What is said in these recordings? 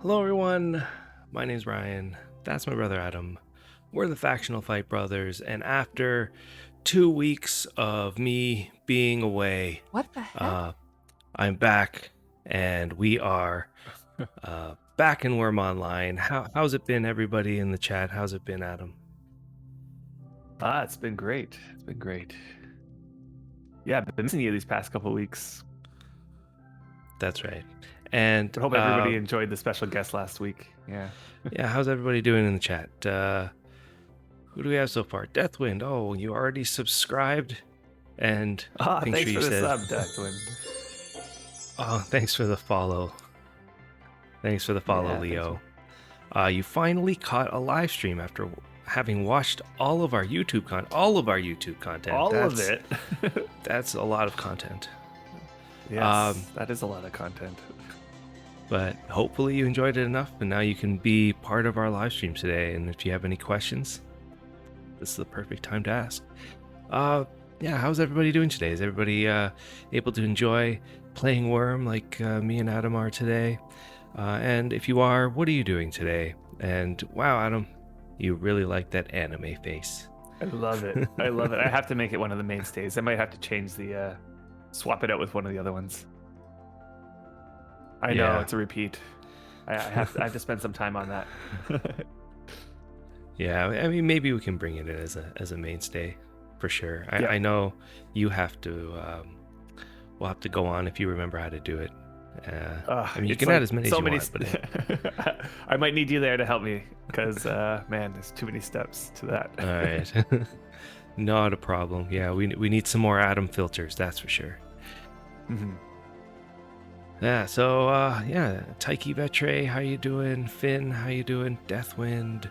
Hello, everyone. My name's Ryan. That's my brother Adam. We're the Factional Fight Brothers, and after 2 weeks of me being away, What the heck? uh, I'm back, and we are back in Wurm Online. How's it been, everybody in the chat? How's it been, Adam? It's been great. It's been great. Yeah, I've been missing you these past couple of weeks. That's right. And I hope everybody enjoyed the special guest last week. Yeah. yeah, how's everybody doing in the chat? Who do we have so far? Deathwind. Oh, you already subscribed? And Thanks sure for the said, sub, Deathwind. oh, thanks for the follow. Thanks for the follow, Yeah, Leo. You finally caught a live stream after having watched all of our YouTube content. All of it. That's a lot of content. Yes, that is a lot of content. But hopefully you enjoyed it enough, and now you can be part of our live stream today. And if you have any questions, this is the perfect time to ask. Yeah, how's everybody doing today? Is everybody able to enjoy playing Wurm like me and Adam are today? And if you are, what are you doing today? And wow, Adam, you really like that anime face. I love it. I love it. I have to make it one of the mainstays. I might have to change the swap it out with one of the other ones. I know it's a repeat. I have to spend some time on that. Yeah, I mean, maybe we can bring it in as a mainstay, for sure. Yeah. I know you have to. We'll have to go on if you remember how to do it. I mean, you can add as many as you want. But I might need you there to help me because, man, there's too many steps to that. All right, not a problem. Yeah, we need some more Adam filters, that's for sure. Mm-hmm. Yeah. So yeah, Taiki Vetre, how you doing? Finn, how you doing? Deathwind.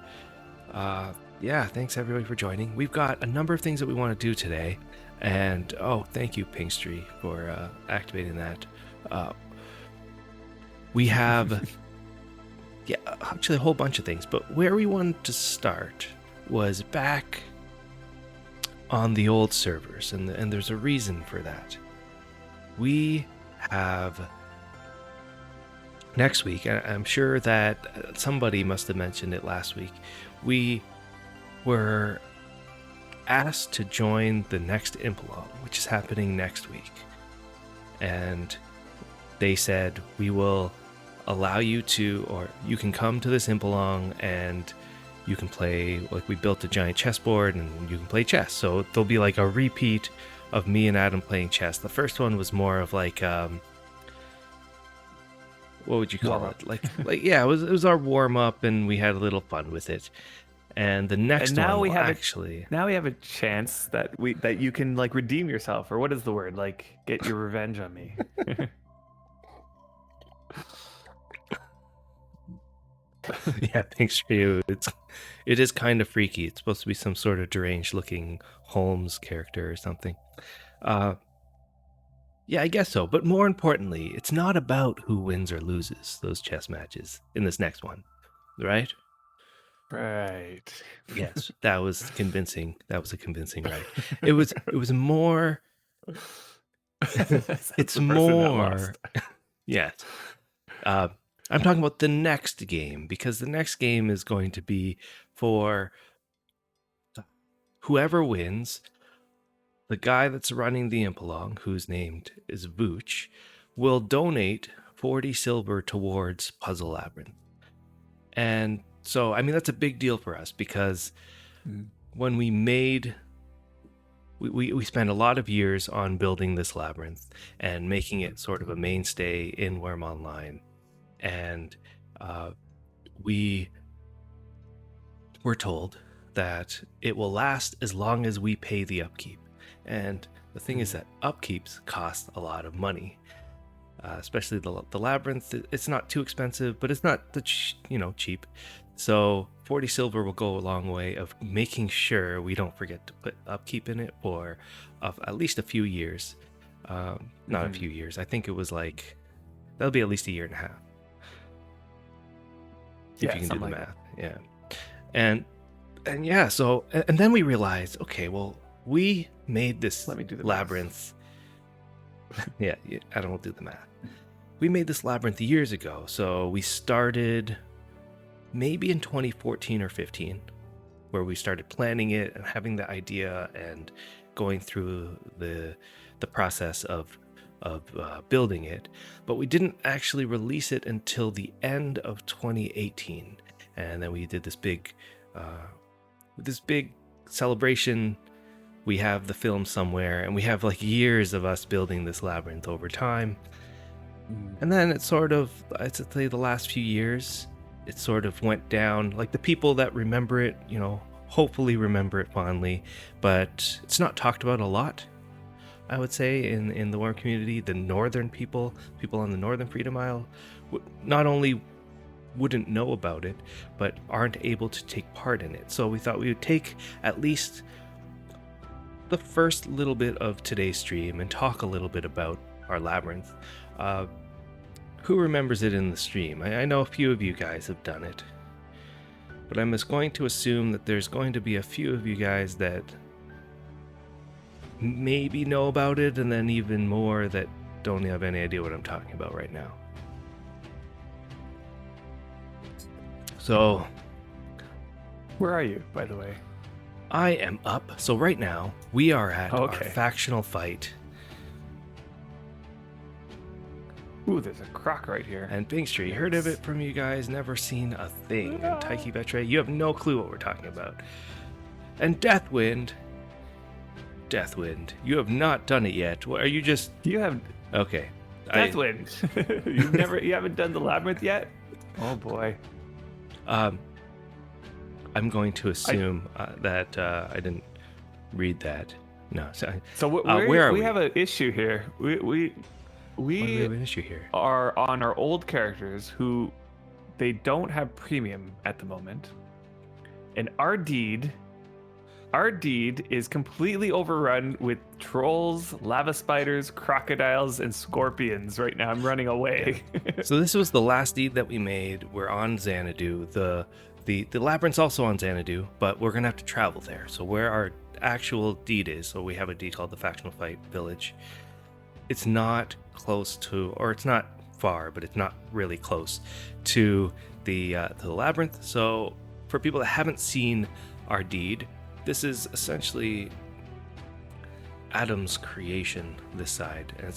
Yeah, thanks everybody for joining. We've got a number of things that we want to do today, and thank you, Pinkstree, for activating that. We have, yeah, actually a whole bunch of things, but where we wanted to start was back on the old servers, and there's a reason for that. We have next week, and I'm sure that somebody must have mentioned it last week, we were asked to join the next impalong, which is happening next week. And they said, we will allow you to, or you can come to this impalong and you can play, like, we built a giant chessboard and you can play chess. So there'll be like a repeat of me and Adam playing chess. The first one was more of like, what would you call it? Like yeah, it was our warm up, and we had a little fun with it. And the next and now one we have actually now we have a chance that you can like redeem yourself, or what is the word? Like get your revenge on me. Yeah, thanks for you. It is kind of freaky. It's supposed to be some sort of deranged looking Holmes character or something. Yeah, I guess so. But more importantly, it's not about who wins or loses those chess matches in this next one, right? Right. Yes, that was convincing. That was a convincing right. It was more. It's more. Yes. I'm talking about the next game, because the next game is going to be for whoever wins. The guy that's running the impalong, whose name is Vooch, will donate 40 silver towards Puzzle Labyrinth. And so, I mean, that's a big deal for us, because when we made... We spent a lot of years on building this labyrinth and making it sort of a mainstay in Wurm Online. And we were told that it will last as long as we pay the upkeep. And the thing is that upkeeps cost a lot of money, especially the labyrinth. It's not too expensive, but it's not cheap. So 40 silver will go a long way of making sure we don't forget to put upkeep in it for at least a few years. Not a few years. I think it was like, that'll be at least a year and a half. If you can do the math. Yeah. And yeah, so, and then we realized, okay, well, we made this labyrinth. Yeah, I don't do the math. we made this labyrinth years ago. So we started maybe in 2014 or 15, where we started planning it and having the idea and going through the process of building it. But we didn't actually release it until the end of 2018, and then we did this big celebration. We have the film somewhere, and we have like years of us building this labyrinth over time. And then it sort of, I'd say the last few years, it sort of went down. Like the people that remember it, hopefully remember it fondly, but it's not talked about a lot, I would say, in the Wurm community. The northern people on the Northern Freedom Isle, not only wouldn't know about it, but aren't able to take part in it. So we thought we would take at least the first little bit of today's stream and talk a little bit about our labyrinth. Who remembers it in the stream? I know a few of you guys have done it, but I'm just going to assume that there's going to be a few of you guys that maybe know about it, and then even more that don't have any idea what I'm talking about right now. So, where are you, by the way? I am up. So right now, we are at our Okay. factional fight. Ooh, there's a croc right here. And Bing Street, heard of it from you guys, never seen a thing. And Taiki Vetre, you have no clue what we're talking about. And Deathwind, you have not done it yet. What, are you just... You have Okay. Deathwind. You haven't done the labyrinth yet? Oh boy. I'm going to assume that I didn't read that. No, sorry. So where are we? We have an issue here. Why do we We have an issue here? are on our old characters who they don't have premium at the moment. And our deed is completely overrun with trolls, lava spiders, crocodiles, and scorpions. Right now, I'm running away. So this was the last deed that we made. We're on Xanadu. The labyrinth's also on Xanadu, but we're gonna have to travel there. So where our actual deed is, so we have a deed called the Factional Fight Village. It's not close to, or it's not far, but it's not really close to the labyrinth. So for people that haven't seen our deed, this is essentially Adam's creation. This side, and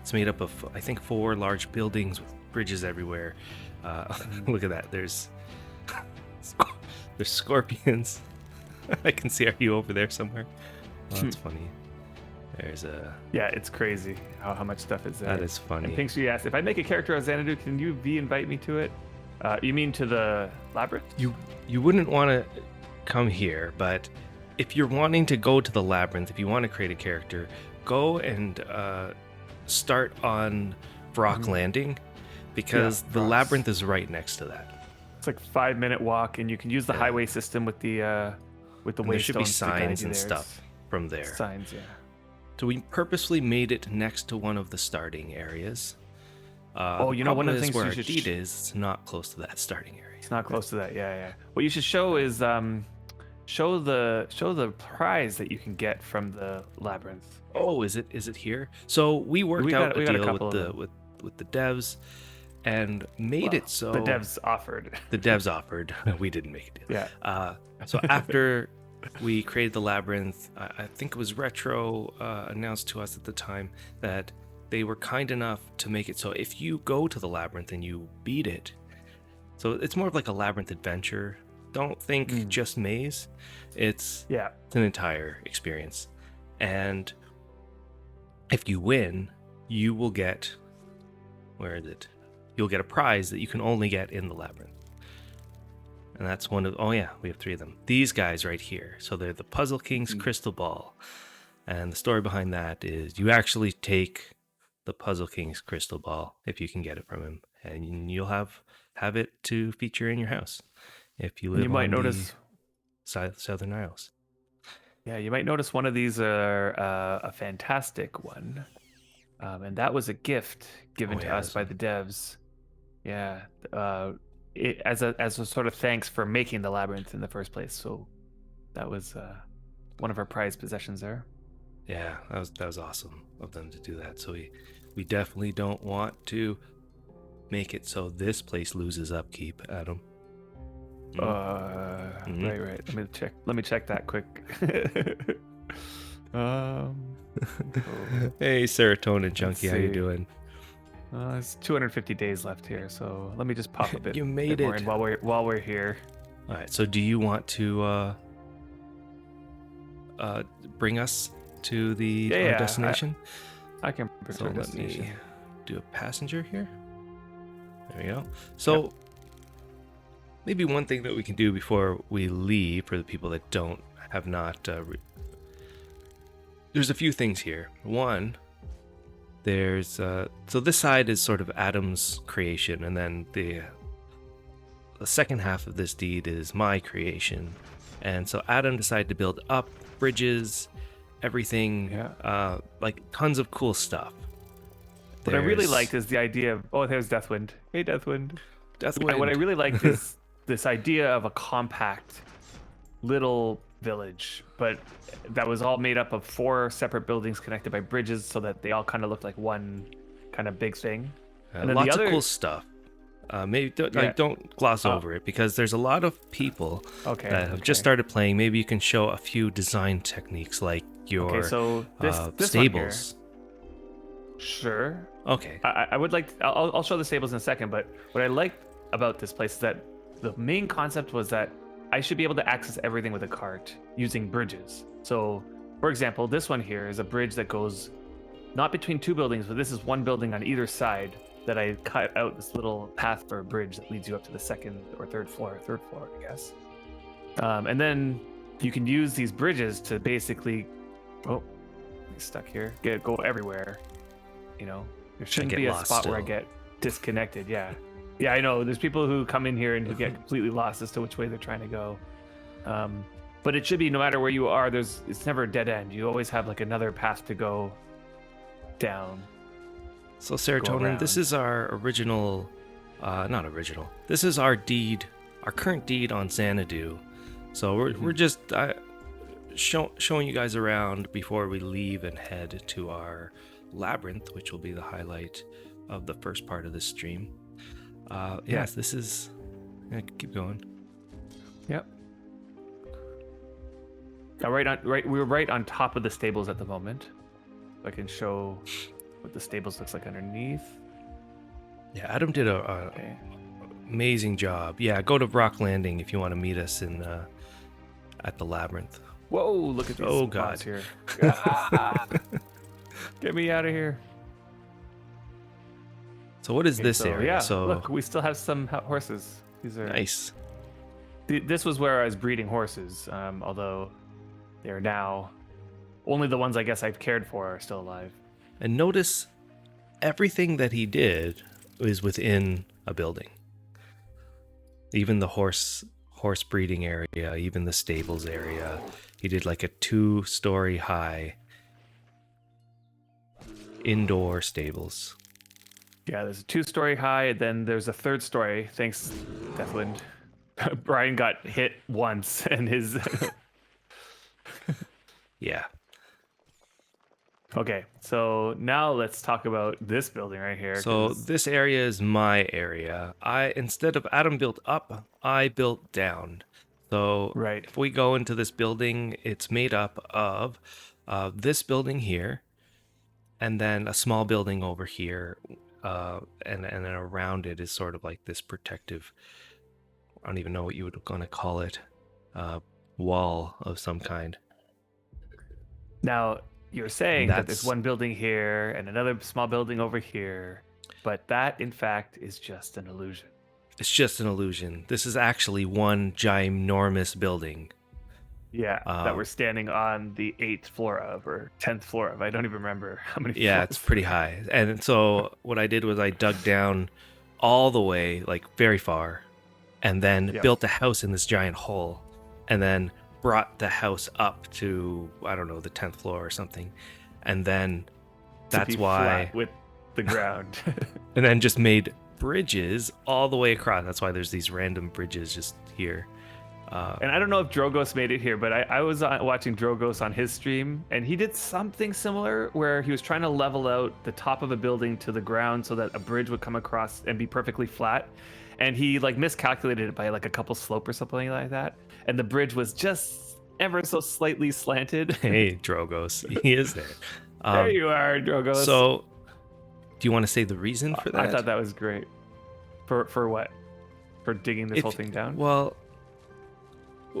it's made up of, I think, 4 large buildings with bridges everywhere. Look at that. There's scorpions. I can see. Are you over there somewhere? Oh, that's funny. There's a... Yeah, it's crazy how much stuff is there. That is funny. And Pinkstreet asked, if I make a character on Xanadu, can you invite me to it? You mean to the labyrinth? You wouldn't want to come here, but if you're wanting to go to the labyrinth, if you want to create a character, go and start on Vrock Landing, because the labyrinth is right next to that. It's like 5-minute walk, and you can use the highway system with the And there should be waystones to guide signs you and there. stuff from there. Signs, yeah. So we purposely made it next to one of the starting areas. One of the things where you our should deed is, it's not close to that starting area. It's not close to that. Yeah. What you should show is show the prize that you can get from the labyrinth. Oh, is it here? So we worked out a deal with the devs and made it so The devs offered. The devs offered. We didn't make a deal. Yeah. So after we created the labyrinth, I think it was Retro announced to us at the time that they were kind enough to make it so if you go to the labyrinth and you beat it, so it's more of like a labyrinth adventure. Don't think just maze. It's an entire experience. And if you win, you will get, where is it? You'll get a prize that you can only get in the labyrinth. And that's one of, we have 3 of them. These guys right here. So they're the Puzzle King's Crystal Ball. And the story behind that is you actually take the Puzzle King's Crystal Ball, if you can get it from him, and you'll have it to feature in your house if you live You might on notice the Southern Isles. Yeah, you might notice one of these are a fantastic one. And that was a gift given to us by the devs. Yeah. As a sort of thanks for making the labyrinth in the first place. So that was one of our prized possessions there. Yeah, that was awesome of them to do that. So we definitely don't want to make it so this place loses upkeep, Adam. Mm-hmm. Right. Let me check that quick. um, Hey, serotonin let's junkie, how you see. doing? It's 250 days left here, so let me just pop a bit, You bit made more it. in while we're here. All right. So, do you want to bring us to our Yeah. destination? I can bring So to our let me destination. do a passenger here. There we go. So. Yep. Maybe one thing that we can do before we leave for the people that have not. There's a few things here. One, there's so this side is sort of Adam's creation, and then the second half of this deed is my creation. And so Adam decided to build up bridges, everything, Yeah. like tons of cool stuff. What I really liked is the idea of there's Deathwind. Hey, Deathwind. Deathwind. What I really liked is this idea of a compact little village, but that was all made up of 4 separate buildings connected by bridges, so that they all kind of looked like one kind of big thing. And then Lots of cool stuff. Maybe don't gloss over it, because there's a lot of people that have just started playing. Maybe you can show a few design techniques, like your so this stables. Sure. Okay. I would like. I'll show the stables in a second, but what I liked about this place is that the main concept was that I should be able to access everything with a cart using bridges. So, for example, this one here is a bridge that goes not between 2 buildings, but this is one building on either side that I cut out this little path for a bridge that leads you up to the 2nd or 3rd floor, I guess. And then you can use these bridges to basically, I'm stuck here, go everywhere. You know, there shouldn't be a spot where I get disconnected. Yeah, I know. There's people who come in here and who get completely lost as to which way they're trying to go. But it should be, no matter where you are, it's never a dead end. You always have like another path to go down. So Serotonin, this is our original, not original. This is our deed, our current deed on Xanadu. So we're just showing you guys around before we leave and head to our labyrinth, which will be the highlight of the first part of this stream. Yes, this is. Keep going. Yep. Now, we're right on top of the stables at the moment. I can show what the stables looks like underneath. Yeah, Adam did a amazing job. Yeah, go to Rock Landing if you want to meet us at the labyrinth. Whoa! Look at these spots here. Get me out of here. So what is this area? Yeah, so look, we still have some horses. These are nice. This was where I was breeding horses, although they are now only the ones I guess I've cared for are still alive. And notice everything that he did is within a building. Even the horse breeding area, even the stables area. He did like a 2-story high indoor stables. Yeah, there's a 2-story high, and then there's a 3rd story. Thanks, Deathwind. Brian got hit once, and his. Yeah. Okay, so now let's talk about this building right here. So this area is my area. Instead of Adam built up, I built down. So if we go into this building, it's made up of this building here, and then a small building over here, and then around it is sort of like this protective, I don't even know what you would want to call it, wall of some kind. Now, you're saying that there's one building here and another small building over here, but that, in fact, is just an illusion. It's just an illusion. This is actually one ginormous building. Yeah, that we're standing on the 8th floor of, or 10th floor of. I don't even remember how many floors. Yeah, it's pretty high. And so what I did was I dug down all the way, like very far, and then built a house in this giant hole, and then brought the house up to, I don't know, the 10th floor or something. And then that's why flat with the ground. And then just made bridges all the way across. That's why there's these random bridges just here. And I don't know if Drogos made it here, but I was watching Drogos on his stream, and he did something similar where he was trying to level out the top of a building to the ground so that a bridge would come across and be perfectly flat. And he like miscalculated it by like a couple slope or something like that. And the bridge was just ever so slightly slanted. Hey, Drogos, he is there. There you are, Drogos. So, do you want to say the reason for that? I thought that was great. For what? For digging this whole thing down? Well,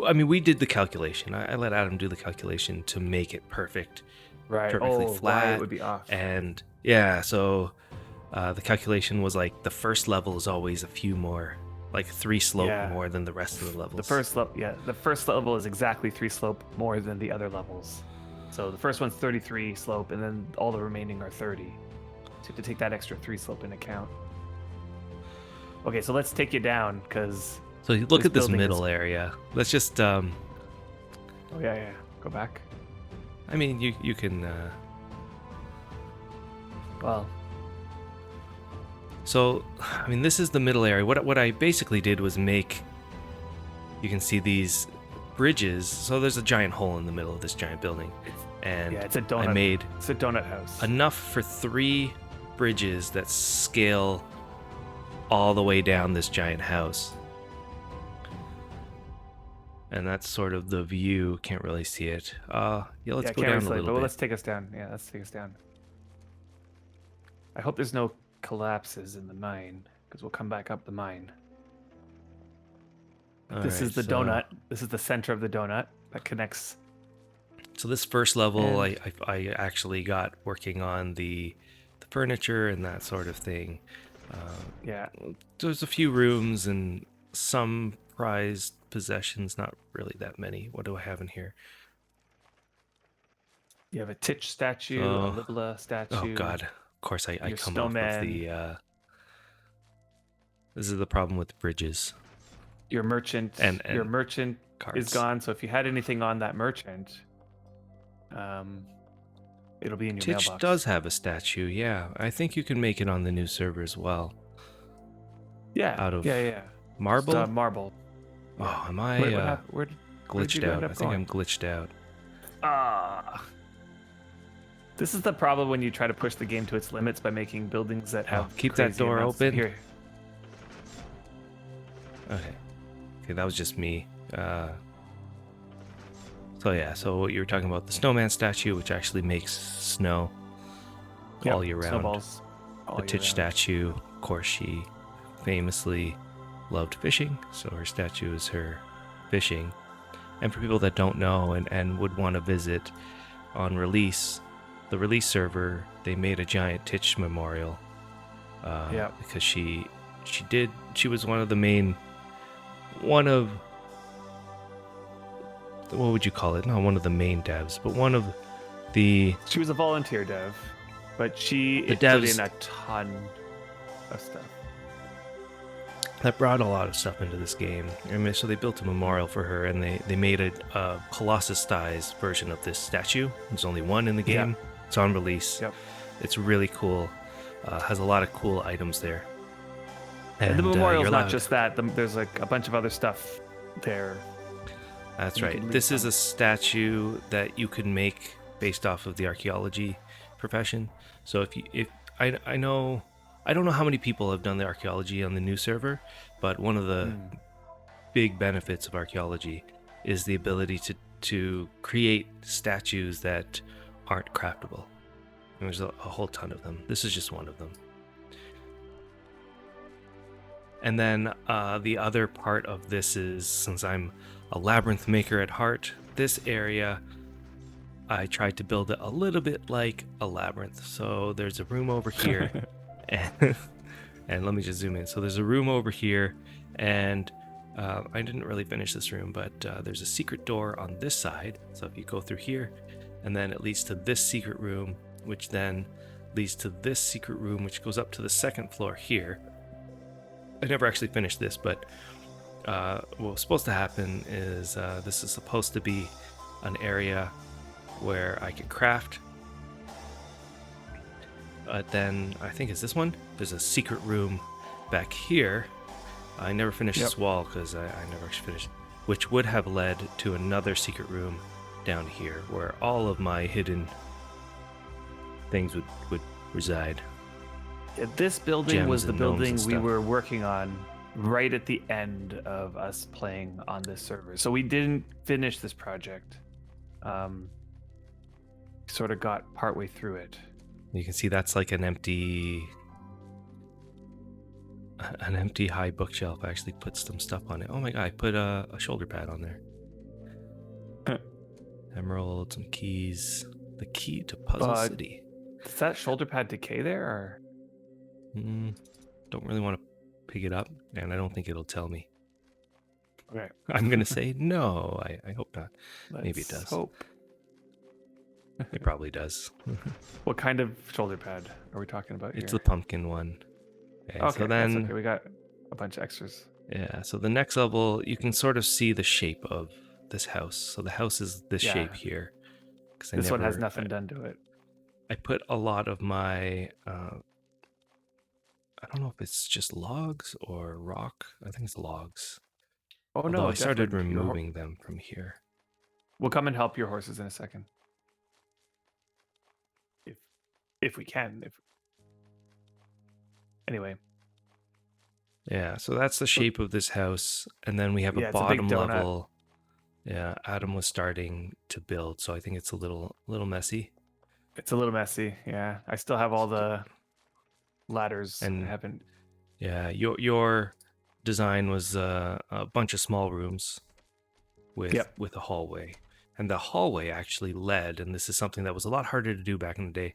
I mean, we did the calculation. I let Adam do the calculation to make it perfect, right? Perfectly flat. Why it would be off. And yeah, so the calculation was like the first level is always a few more, like 3 slope more than the rest of the levels. The first level is exactly 3 slope more than the other levels. So the first one's 33 slope, and then all the remaining are 30. So you have to take that extra 3 slope into account. Okay, so let's take you down, because... So you look at this middle area. Let's just... Oh, yeah. Go back. I mean, you can... Well... So, I mean, this is the middle area. What I basically did was make... You can see these bridges. So there's a giant hole in the middle of this giant building. And it's a donut. I made... It's a donut house. Enough for 3 bridges that scale all the way down this giant house. And that's sort of the view. Can't really see it. Let's go down a little bit. Let's take us down. Yeah, let's take us down. I hope there's no collapses in the mine, because we'll come back up the mine. This is the donut. This is the center of the donut that connects. So this first level, I actually got working on the furniture and that sort of thing. There's a few rooms and some prized possessions, not really that many. What do I have in here? You have a Titch statue, a Libla statue. Oh God! Of course, I come snowman. off of the. This is the problem with bridges. Your merchant and your merchant cards is gone. So if you had anything on that merchant, it'll be in your Titch mailbox. does have a statue. Yeah, I think you can make it on the new server as well. Yeah. Out of marble. marble. Marble. Oh, am I glitched out? I think I'm glitched out. This is the problem when you try to push the game to its limits by making buildings that have keep that door open. Here. Okay, that was just me. So what you were talking about, the snowman statue, which actually makes snow all year round. Snowballs. The Titch statue, of course, she famously loved fishing, so her statue is her fishing. And for people that don't know and would want to visit on release, the release server, they made a giant Titch memorial. Because she was one of what would you call it? Not one of the main devs, but one of the... She was a volunteer dev, but she put in a ton of stuff. That brought a lot of stuff into this game. I mean, so they built a memorial for her, and they made a Colossus-sized version of this statue. There's only one in the game. Yep. It's on release. Yep. It's really cool. Has a lot of cool items there. And the memorial's not just that. There's like a bunch of other stuff there. That's right. This is a statue that you can make based off of the archaeology profession. So if I don't know how many people have done the archaeology on the new server, but one of the big benefits of archaeology is the ability to create statues that aren't craftable. And there's a whole ton of them. This is just one of them. And then the other part of this is, since I'm a labyrinth maker at heart, this area, I tried to build it a little bit like a labyrinth. So there's a room over here, and let me just zoom in. So there's a room over here, and I didn't really finish this room, but there's a secret door on this side. So if you go through here, and then it leads to this secret room, which then leads to this secret room, which goes up to the second floor here. I never actually finished this, but what's supposed to happen is this is supposed to be an area where I can craft. Then I think it's this one. There's a secret room back here. I never finished this wall because I never actually finished. which would have led to another secret room down here where all of my hidden things would reside. Yeah, this building Gems was the and gnomes building and we stuff. were working on right at the end of us playing on this server. So we didn't finish this project. Sort of got partway through it. You can see that's like an empty high bookshelf. I actually put some stuff on it. Oh my god, I put a shoulder pad on there. Emerald, some keys. The key to Puzzle City. Does that shoulder pad decay there, or? Don't really want to pick it up, and I don't think it'll tell me. Okay. I'm gonna say no. I hope not. Maybe it Let's does. hope. It probably does. What kind of shoulder pad are we talking about here? It's the pumpkin one. Okay, Okay, so then, that's okay. We got a bunch of extras. yeah, so the next level, you can sort of see the shape of this house. So the house is this shape here. This one has nothing done to it. I put a lot of my, I don't know if it's just logs or rock. I think it's logs. Oh Although no! I started definitely. removing them from here. We'll come and help your horses in a second. If we can. Anyway. Yeah, so that's the shape of this house, and then we have Yeah, a it's a big bottom donut. level. Yeah, Adam was starting to build, so I think it's a little messy. It's a little messy. Yeah, I still have all the ladders. And I haven't. yeah, your design was a bunch of small rooms with a hallway, and the hallway actually led, and this is something that was a lot harder to do back in the day.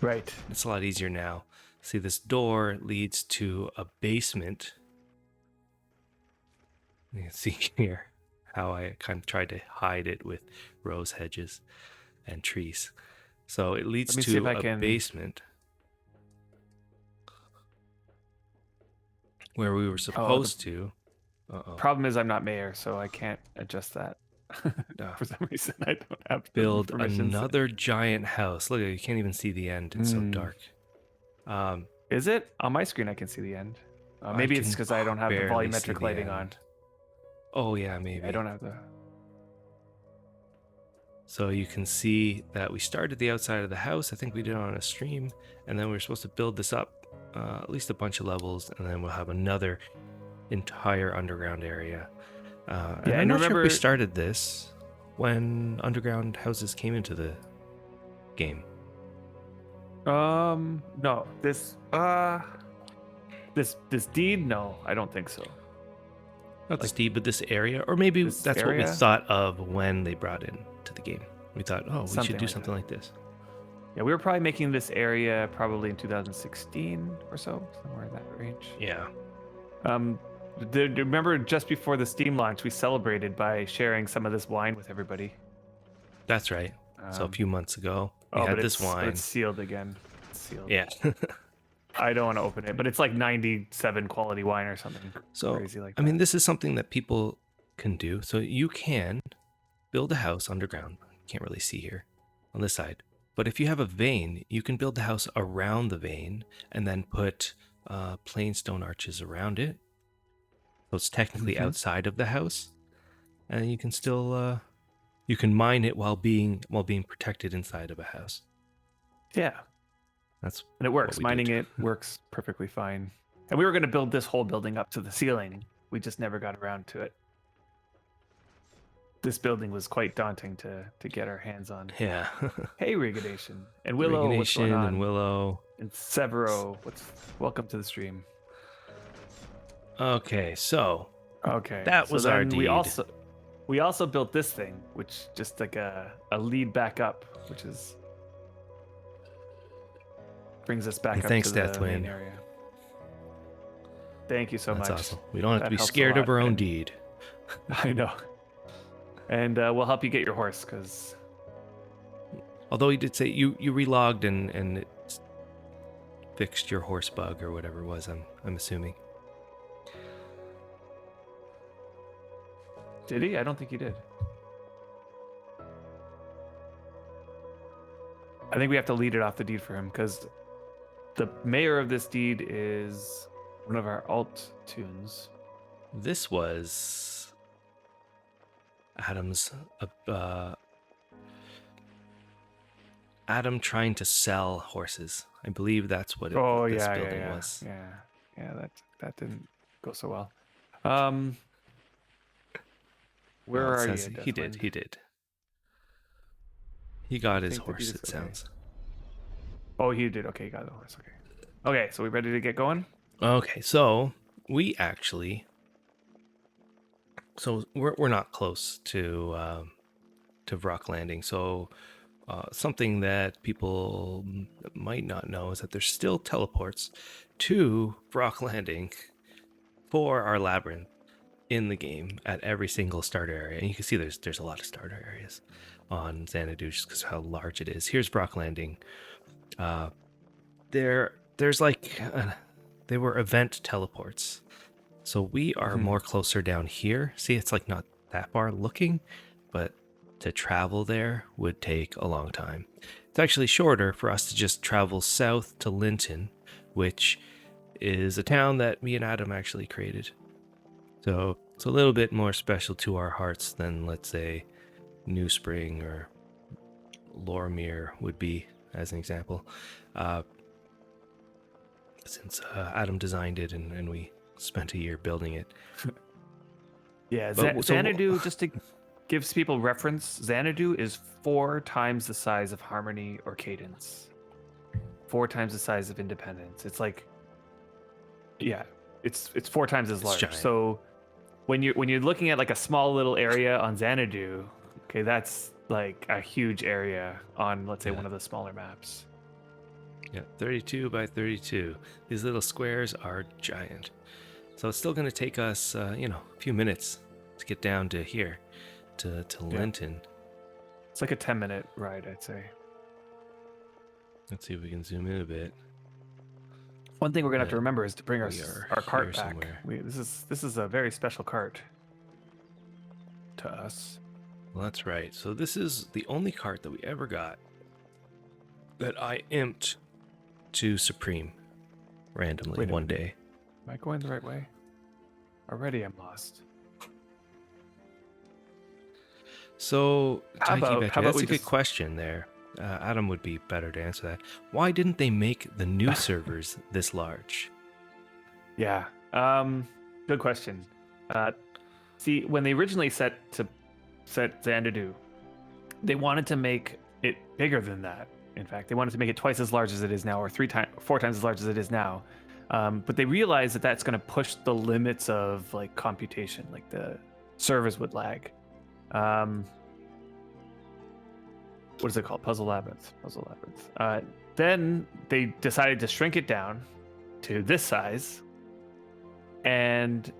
Right. It's a lot easier now. See, this door leads to a basement. You can see here how I kind of tried to hide it with rose hedges and trees. So it leads to a basement where we were supposed to. Problem is, I'm not mayor, so I can't adjust that. For some reason, I don't have build another giant house. Look, you can't even see the end. It's so dark. Is it on my screen? I can see the end. Maybe it's because I don't have the volumetric lighting on. Oh yeah, maybe. I don't have the. So you can see that we started the outside of the house. I think we did it on a stream, and then we were supposed to build this up at least a bunch of levels, and then we'll have another entire underground area. And I'm not sure if we started this when underground houses came into the game. No. This deed? No, I don't think so. Not this deed, but this area, or maybe that's what we thought of when they brought in to the game. We thought, oh, we should do something like this. Yeah, we were probably making this area probably in 2016 or so, somewhere in that range. Yeah. Remember just before the Steam launch, we celebrated by sharing some of this wine with everybody. That's right. So a few months ago, we had this wine. It's sealed again. It's sealed. Yeah. I don't want to open it, but it's like 97 quality wine or something crazy like that. I mean, this is something that people can do. So you can build a house underground. You can't really see here on this side. But if you have a vein, you can build the house around the vein and then put plain stone arches around it. So it's technically outside of the house, and you can still you can mine it while being protected inside of a house. Yeah, and it works. Mining it works perfectly fine. And we were going to build this whole building up to the ceiling. We just never got around to it. This building was quite daunting to get our hands on. Yeah. Hey, Rigadation and Willow, what's going on? And Willow and Severo, welcome to the stream. Okay, so that was our deed. We also built this thing, which just like a lead back up, which is brings us back up to the main area. Thank you so much. That's awesome. We don't have to be scared of our own deed. I know. And we'll help you get your horse, because although he did say you relogged and it fixed your horse bug or whatever it was, I'm assuming. Did he? I don't think he did. I think we have to lead it off the deed for him, because the mayor of this deed is one of our alt tunes. This was Adam's Adam trying to sell horses. I believe that's what Oh this yeah, building was. yeah. That didn't go so well. Um, Oh, where it are says you, he did. Deathwind? He did. He got I his think that he horse, just it okay. sounds. Oh, he did. Okay, got the horse. Okay. Okay, so we ready to get going? Okay, so we actually, so we're not close to Rock Landing. So something that people might not know is that there's still teleports to Rock Landing for our labyrinth in the game at every single starter area. And you can see there's a lot of starter areas on Xanadu just because how large it is. Here's Rock Landing. Uh, there's like they were event teleports. So we are Mhm. more closer down here. See, it's like not that far looking, but to travel there would take a long time. It's actually shorter for us to just travel south to Linton, which is a town that me and Adam actually created. So it's a little bit more special to our hearts than, let's say, New Spring or Lormere would be, as an example. Uh, since Adam designed it and we spent a year building it. Yeah, But so Xanadu, just to gives people reference, Xanadu is 4 times the size of Harmony or Cadence. 4 times the size of Independence. It's like, yeah, it's 4 times as it's large. giant. So when you're looking at like a small little area on Xanadu, okay, that's like a huge area on, let's say, Yeah. one of the smaller maps. Yeah, 32 by 32. These little squares are giant. So it's still going to take us, a few minutes to get down to here, to Yeah, Linton. it's like a 10-minute ride, I'd say. Let's see if we can zoom in a bit. One thing we're gonna have to But remember is to bring we are our here cart back. somewhere. This is a very special cart to us. Well, that's right. So this is the only cart that we ever got that I imped to Supreme randomly Wait a one minute. day. Am I going the right way? Already I'm lost. So, How Taiki about Veteran, how about that's we a good just question there. Adam would be better to answer that. Why didn't they make the new servers this large? Yeah. Good question. Uh see, when they originally set Xanadu, they wanted to make it bigger than that. In fact, they wanted to make it twice as large as it is now, or 4 times as large as it is now. But they realized that that's going to push the limits of like computation, like the servers would lag. What is it called? Puzzle Labyrinth. Puzzle Labyrinth. Then they decided to shrink it down to this size, and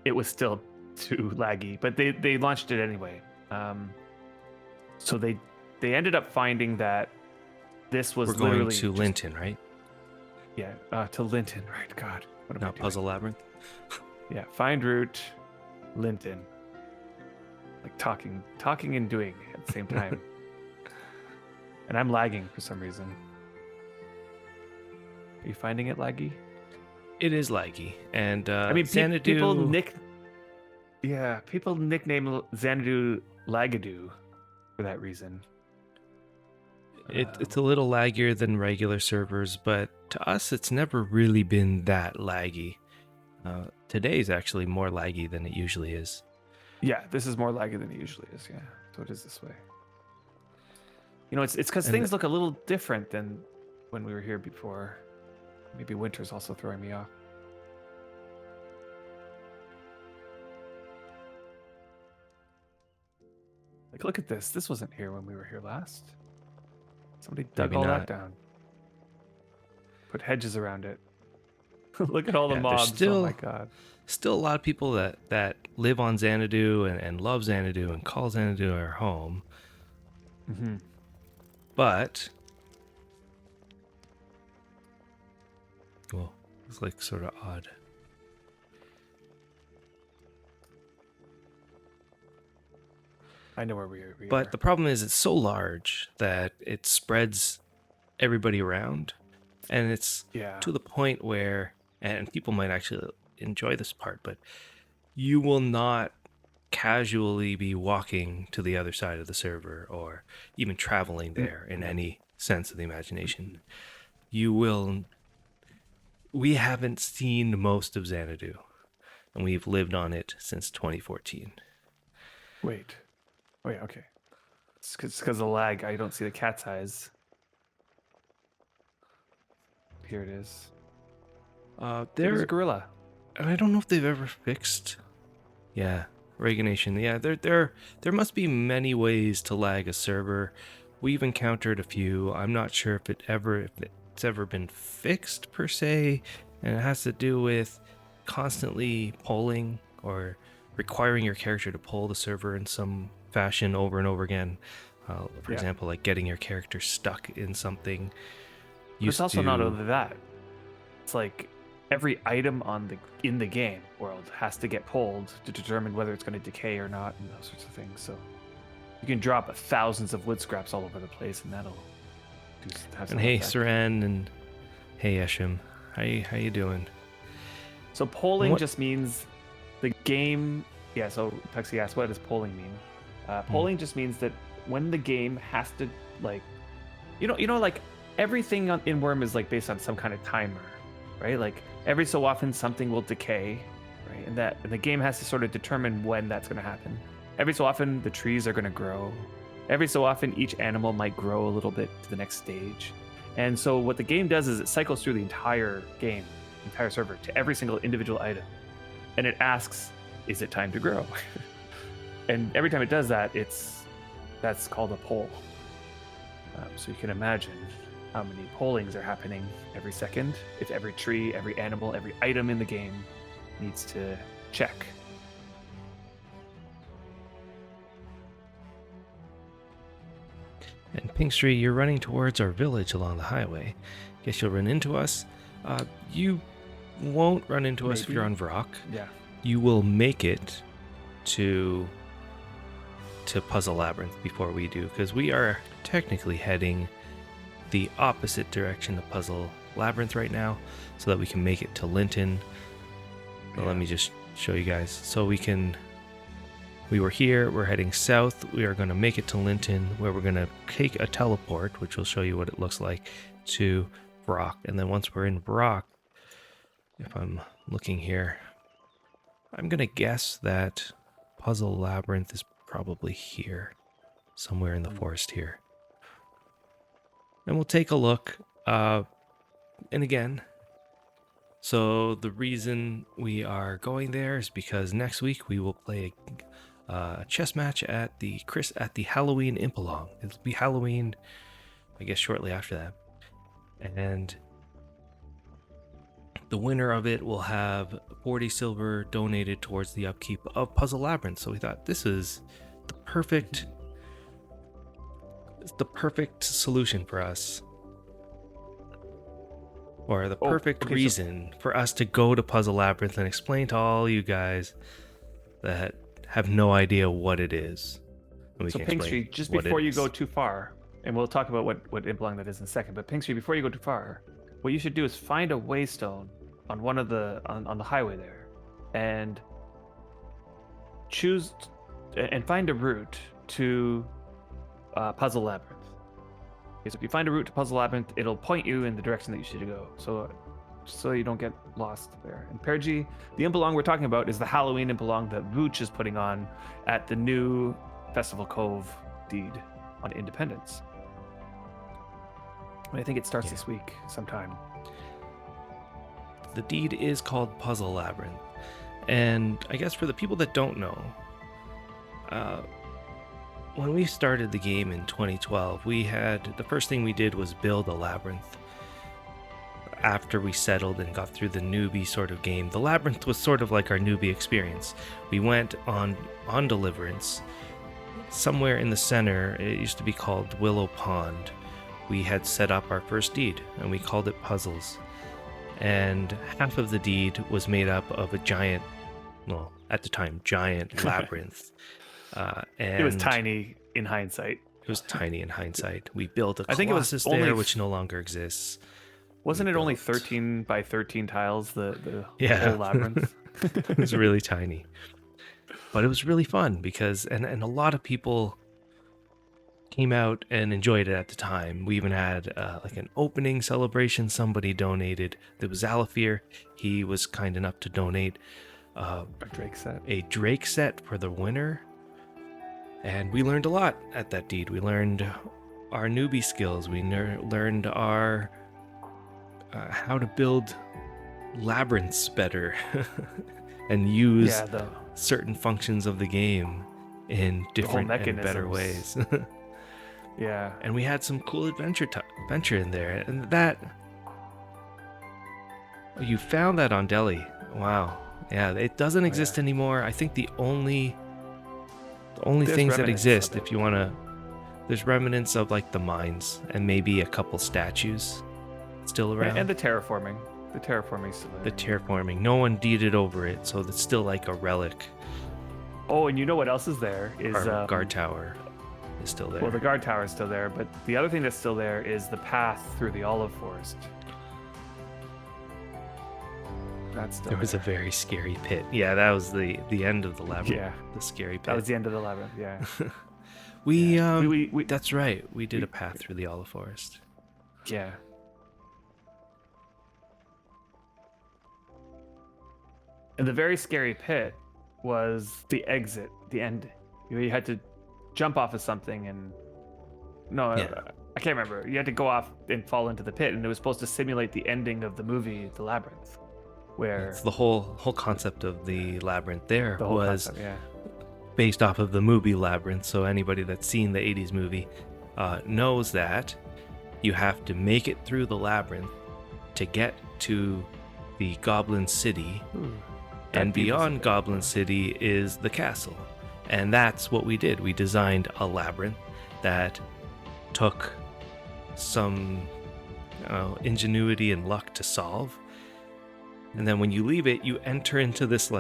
it was still too laggy. But they launched it anyway. So they ended up finding that this was We're going literally to just, Linton, right? yeah, to Linton. Right? God, what am I Not doing? Puzzle Labyrinth. Yeah, find route, Linton. Like talking and doing at the same time. And I'm lagging for some reason. Are you finding it laggy? It is laggy, and I mean, Xanadu. people nickname Xanadu Lagadoo for that reason. It's a little laggier than regular servers, but to us, it's never really been that laggy. Today's actually more laggy than it usually is. Yeah, this is more laggy than it usually is. Yeah, so it is this way. You know, it's because And things look a little different than when we were here before. Maybe winter's also throwing me off. Like, look at this. This wasn't here when we were here last. Somebody dug maybe all that not. down. Put hedges around it. Look at all the Yeah, there's mobs. Oh my god. still a lot of people that live on Xanadu and love Xanadu and call Xanadu their home. Mm-hmm. But, well, it's like sort of odd. I know where we are. But the problem is it's so large that it spreads everybody around. And it's Yeah. to the point where, and people might actually enjoy this part, but you will not casually be walking to the other side of the server or even traveling there in any sense of the imagination. You will. We haven't seen most of Xanadu, and we've lived on it since 2014. Wait. Wait, okay. It's because of the lag. I don't see the cat's eyes. Here it is. There's a There, gorilla. I don't know if they've ever fixed. Yeah, Reaganation. Yeah, there must be many ways to lag a server. We've encountered a few. I'm not sure if it's ever been fixed per se, and it has to do with constantly polling or requiring your character to poll the server in some fashion over and over again. For Yeah. example, like getting your character stuck in something. But it's also not only that. It's like every item in the game world has to get pulled to determine whether it's going to decay or not, and those sorts of things. So you can drop thousands of wood scraps all over the place, and that'll have some And hey, effect. Saran, and hey, Eshim, how you doing? So polling What- just means the game. Yeah. So Pexi asked, what does polling mean? Polling just means that when the game has to like, like everything in Wurm is like based on some kind of timer, right? Like every so often something will decay, right? And the game has to sort of determine when that's going to happen. Every so often the trees are going to grow. Every so often each animal might grow a little bit to the next stage. And so what the game does is it cycles through the entire game, entire server, to every single individual item. And it asks, is it time to grow? And every time it does that, that's called a poll. So you can imagine how many pollings are happening every second if every tree, every animal, every item in the game needs to check. And Pinkstreet, you're running towards our village along the highway. Guess you'll run into us. You won't run into us if Maybe. you're on Vrock. Yeah. You will make it to Puzzle Labyrinth before we do, because we are technically heading the opposite direction of Puzzle Labyrinth right now, so that we can make it to Linton. But let me just show you guys. So we were here, we're heading south, we are going to make it to Linton, where we're going to take a teleport, which will show you what it looks like, to Vrock. And then once we're in Vrock, if I'm looking here, I'm going to guess that Puzzle Labyrinth is probably here, somewhere in the forest here. And we'll take a look. And again, so the reason we are going there is because next week we will play a chess match at the Halloween Impalong. It'll be Halloween, I guess, shortly after that. And the winner of it will have 40 silver donated towards the upkeep of Puzzle Labyrinth. So we thought this is the perfect solution for us. Or the perfect reason for us to go to Puzzle Labyrinth and explain to all you guys that have no idea what it is. So Pinkstreet, just before you go too far, and we'll talk about what Impalong that is in a second, but Pinkstreet, before you go too far, what you should do is find a waystone on one of the on the highway there, and choose and find a route to Puzzle Labyrinth. Okay, so if you find a route to Puzzle Labyrinth, it'll point you in the direction that you should go. So you don't get lost there. And Pergy, the Impalong we're talking about is the Halloween Impalong that Vooch is putting on at the new Festival Cove deed on Independence. I think it starts this week sometime. The deed is called Puzzle Labyrinth. And I guess for the people that don't know, when we started the game in 2012, the first thing we did was build a labyrinth. After we settled and got through the newbie sort of game, the labyrinth was sort of like our newbie experience. We went on Deliverance. Somewhere in the center, it used to be called Willow Pond. We had set up our first deed, and we called it Puzzles. And half of the deed was made up of a giant, well, at the time, giant labyrinth. And it was tiny in hindsight. It was tiny in hindsight. We built a I think it was Colossus only there, which no longer exists. Wasn't it only 13 by 13 tiles, the Yeah. whole labyrinth? It was really tiny. But it was really fun because and a lot of people came out and enjoyed it at the time. We even had like an opening celebration. Somebody donated. There was Alafir. He was kind enough to donate A Drake set. a Drake set for the winner. And we learned a lot at that deed. We learned our newbie skills. We learned our how to build labyrinths better and use Yeah, the certain functions of the game in different and better ways. Yeah. And we had some cool adventure in there. And that oh, you found that on Delhi. Wow. Yeah, it doesn't exist anymore. I think the only There's things that remnants exist, of it. if you want to, there's remnants of like the mines and maybe a couple statues still around. And the terraforming. The terraforming still there. The terraforming. No one deeded over it, so it's still like a relic. Oh, and you know what else is there? Is Our guard tower is still there. well, the guard tower is still there, but the other thing that's still there is the path through the olive forest. That's still There was a very scary pit. Yeah, that was the end of the labyrinth. Yeah. The scary pit. That was the end of the labyrinth. Yeah. We that's right. We did a path through the olive forest. Yeah. And the very scary pit was the exit, the end. You had to jump off of something and no, Yeah. I can't remember. You had to go off and fall into the pit, and it was supposed to simulate the ending of the movie, The Labyrinth, where It's the whole concept of the labyrinth there the whole was concept, yeah. based off of the movie Labyrinth. So anybody that's seen the 80s movie knows that you have to make it through the labyrinth to get to the Goblin City. And beyond Goblin City is the castle. And that's what we did. We designed a labyrinth that took some ingenuity and luck to solve. And then when you leave it, you enter into this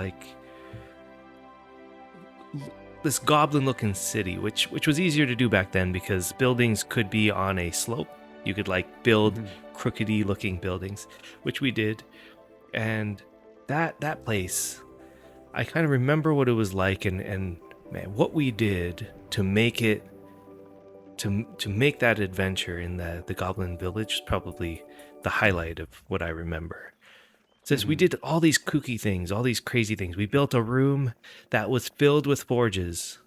this goblin-looking city, which was easier to do back then because buildings could be on a slope. You could like build crookedy-looking buildings, which we did. And that place, I kind of remember what it was like, and man, what we did to make it to make that adventure in the Goblin Village is probably the highlight of what I remember. It says we did all these kooky things, all these crazy things. We built a room that was filled with forges.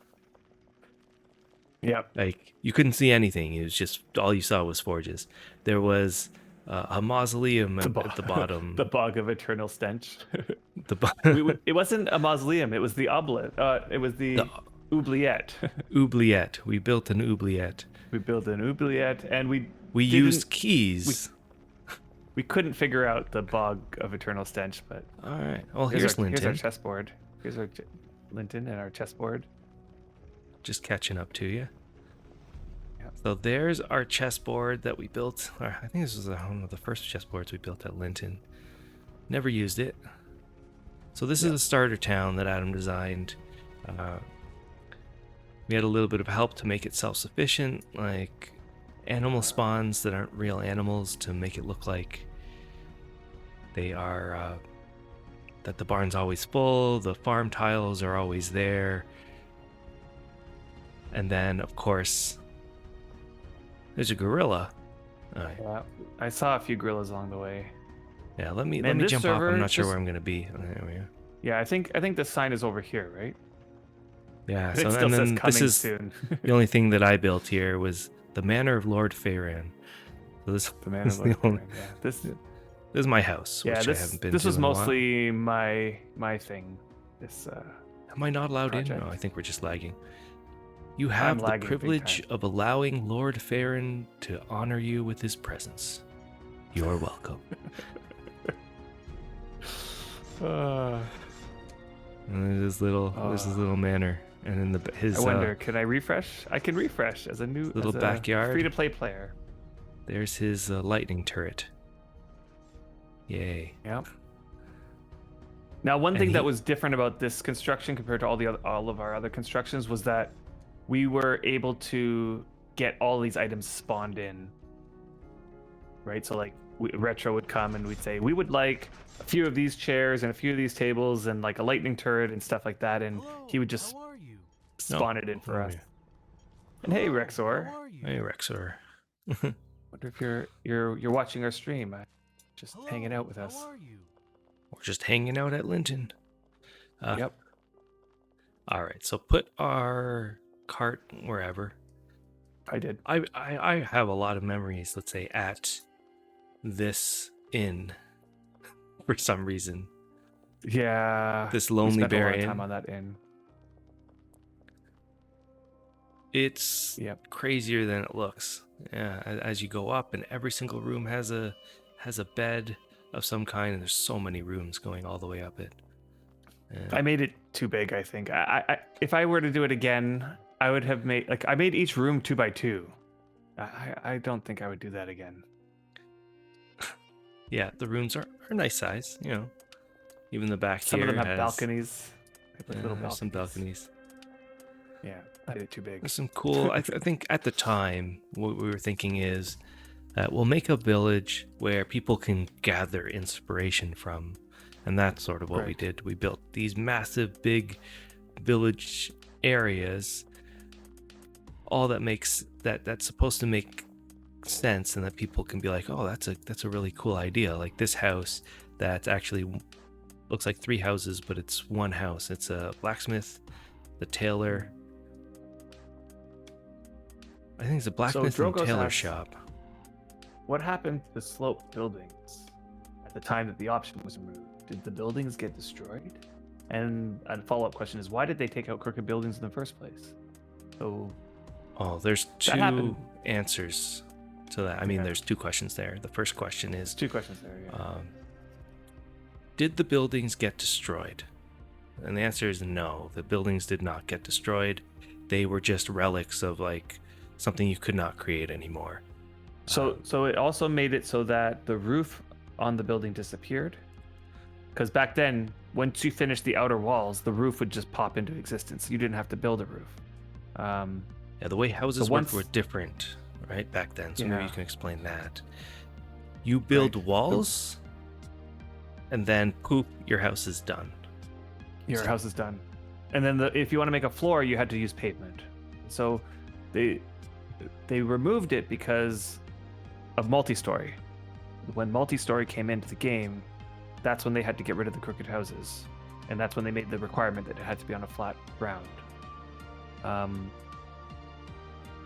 Yep. Like you couldn't see anything. It was just all you saw was forges. There was a mausoleum at the bottom. The bog of eternal stench. The It wasn't a mausoleum. It was the obelisk. It was the oubliette. oubliette. We built an oubliette. We built an oubliette, and we used keys. We couldn't figure out the bog of eternal stench, but All right. Well, here's Linton. Here's our chessboard. Here's our Linton and our chessboard. Just catching up to you. Yeah. So there's our chessboard that we built. I think this was one of the first chessboards we built at Linton. Never used it. So this is a starter town that Adam designed. We had a little bit of help to make it self-sufficient, like animal spawns that aren't real animals to make it look like they are, that the barn's always full, the farm tiles are always there. And then, of course, there's a gorilla. All right. Yeah, I saw a few gorillas along the way. Yeah, let me this jump off. I'm server not sure just- where I'm gonna be. Oh, there we go. Yeah, I think the sign is over here, right? Yeah, It so still and says then coming this is soon. the only thing that I built here was the Manor of Lord Feyran. So this, The man this, of is the Lord only, Feyran, yeah. This is my house, which I haven't been this to was in a while. mostly my thing. This Am I not allowed in? project. No, I think we're just lagging. You have the lagging big privilege time. of allowing Lord Feyran to honor you with his presence. You're welcome. And there's this little manor, and then his I wonder, can I refresh? I can refresh as a new little backyard. free-to-play player. There's his lightning turret. Yay! Yep. Now, one And thing he- that was different about this construction compared to all of our other constructions was that we were able to get all these items spawned in. Right, so like Retro would come and we'd say we would like a few of these chairs and a few of these tables and like a lightning turret and stuff like that, and he would just How are you? spawn it in for Oh, us. yeah. And hey, Hello, Rexor, How are you? Hey, Rexor. wonder if you're watching our stream, just Hello, hanging out with us. How are you? We're just hanging out at Linton. Yep. All right, so put our cart wherever. I did. I have a lot of memories, let's say, at this inn for some reason. Yeah. This we Lonely spent Bear a lot of Inn. time on that inn. It's Yep. crazier than it looks. Yeah, as you go up, and every single room has a bed of some kind, and there's so many rooms going all the way up it. And I made it too big, I think. If I were to do it again, I would have I made each room 2x2. I don't think I would do that again. yeah, the rooms are nice size, you know. Even the back Some here of them have has balconies. They have, like, little there's some balconies. Yeah, I did it too big. There's some cool. I think at the time, what we were thinking is that we'll make a village where people can gather inspiration from, and that's sort of what we Right. did. We built these massive, big village areas. All that makes that's supposed to make sense, and that people can be like, "Oh, that's a really cool idea." Like this house that actually looks like 3 houses, but it's one house. It's a blacksmith, the tailor. I think it's a blacksmith and Drogo's tailor asks- shop. What happened to the sloped buildings at the time that the option was removed? Did the buildings get destroyed? And a follow-up question is, why did they take out crooked buildings in the first place? So Oh, there's That happened. 2 answers to that. I mean, Okay. there's 2 questions there. The first question is, 2 questions there. Yeah. did the buildings get destroyed? And the answer is no. The buildings did not get destroyed. They were just relics of like something you could not create anymore. So it also made it so that the roof on the building disappeared. Because back then, once you finished the outer walls, the roof would just pop into existence. You didn't have to build a roof. Yeah, the way houses So worked once- were different, right, back then. So maybe Yeah. you can explain that. You build Right. walls, and then poof, your house is done. Your house is done. And then if you want to make a floor, you had to use pavement. So they removed it because of multi-story. When multi-story came into the game, that's when they had to get rid of the crooked houses, and that's when they made the requirement that it had to be on a flat ground.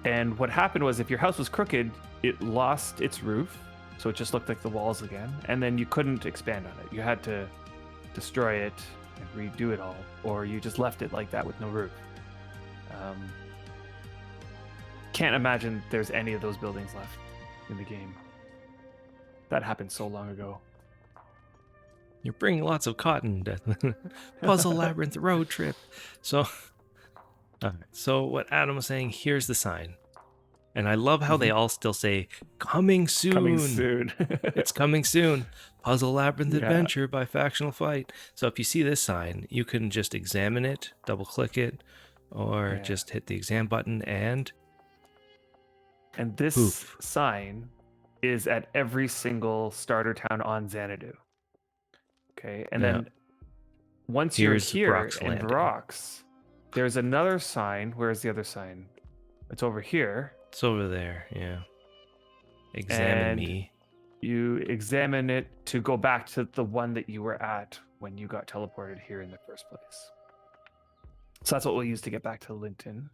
And what happened was, if your house was crooked, it lost its roof, so it just looked like the walls again, and then you couldn't expand on it. You had to destroy it and redo it all, or you just left it like that with no roof. Can't imagine there's any of those buildings left in the game. That happened so long ago. You're bringing lots of cotton. Puzzle Labyrinth road trip. So, all right. So what Adam was saying, here's the sign. And I love how they all still say, coming soon. Coming soon. It's coming soon. Puzzle Labyrinth Yeah. Adventure by Factional Fight. So if you see this sign, you can just examine it, double click it, or Yeah. just hit the exam button and And this Poof. sign is at every single starter town on Xanadu. Okay, and Yeah. then once Here's you're here Brock's in Landing. Brock's, there's another sign. Where's the other sign? It's over here. it's over there. Yeah. Examine And- me. You examine it to go back to the one that you were at when you got teleported here in the first place. So that's what we'll use to get back to Linton.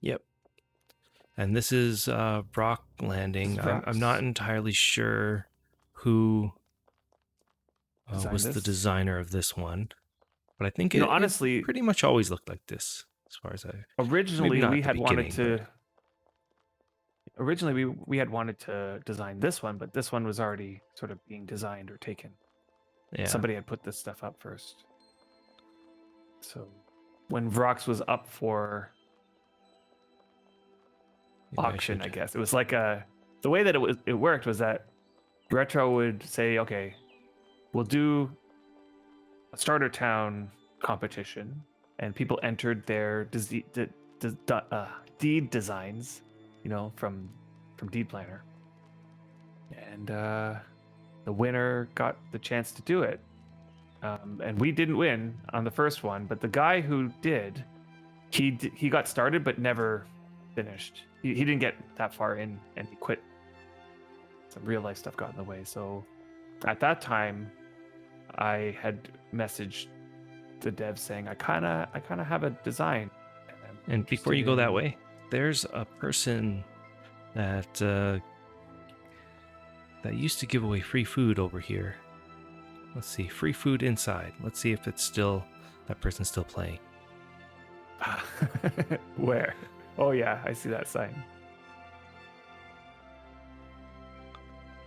Yep. And this is Brock Landing. This is I'm Brock's. not entirely sure who Designed was the this? designer of this one, but I think You know, it honestly, pretty much always looked like this, as far as I. originally not we at the had wanted beginning, to. Originally, we had wanted to design this one, but this one was already sort of being designed or taken. Yeah. Somebody had put this stuff up first. So when Vrox was up for Maybe auction, I should- guess it was like the way that it worked was that Retro would say, okay, we'll do a starter town competition, and people entered their deed designs, you know, from Deed Planner, and the winner got the chance to do it. And we didn't win on the first one, but the guy who did, he got started but never finished. He didn't get that far in, and he quit. Some real life stuff got in the way. So at that time, I had messaged the dev saying I kind of have a design. And before you go that way, there's a person that that used to give away free food over here. Let's see, free food inside. Let's see if it's still that person's still playing. Where? Oh yeah, I see that sign.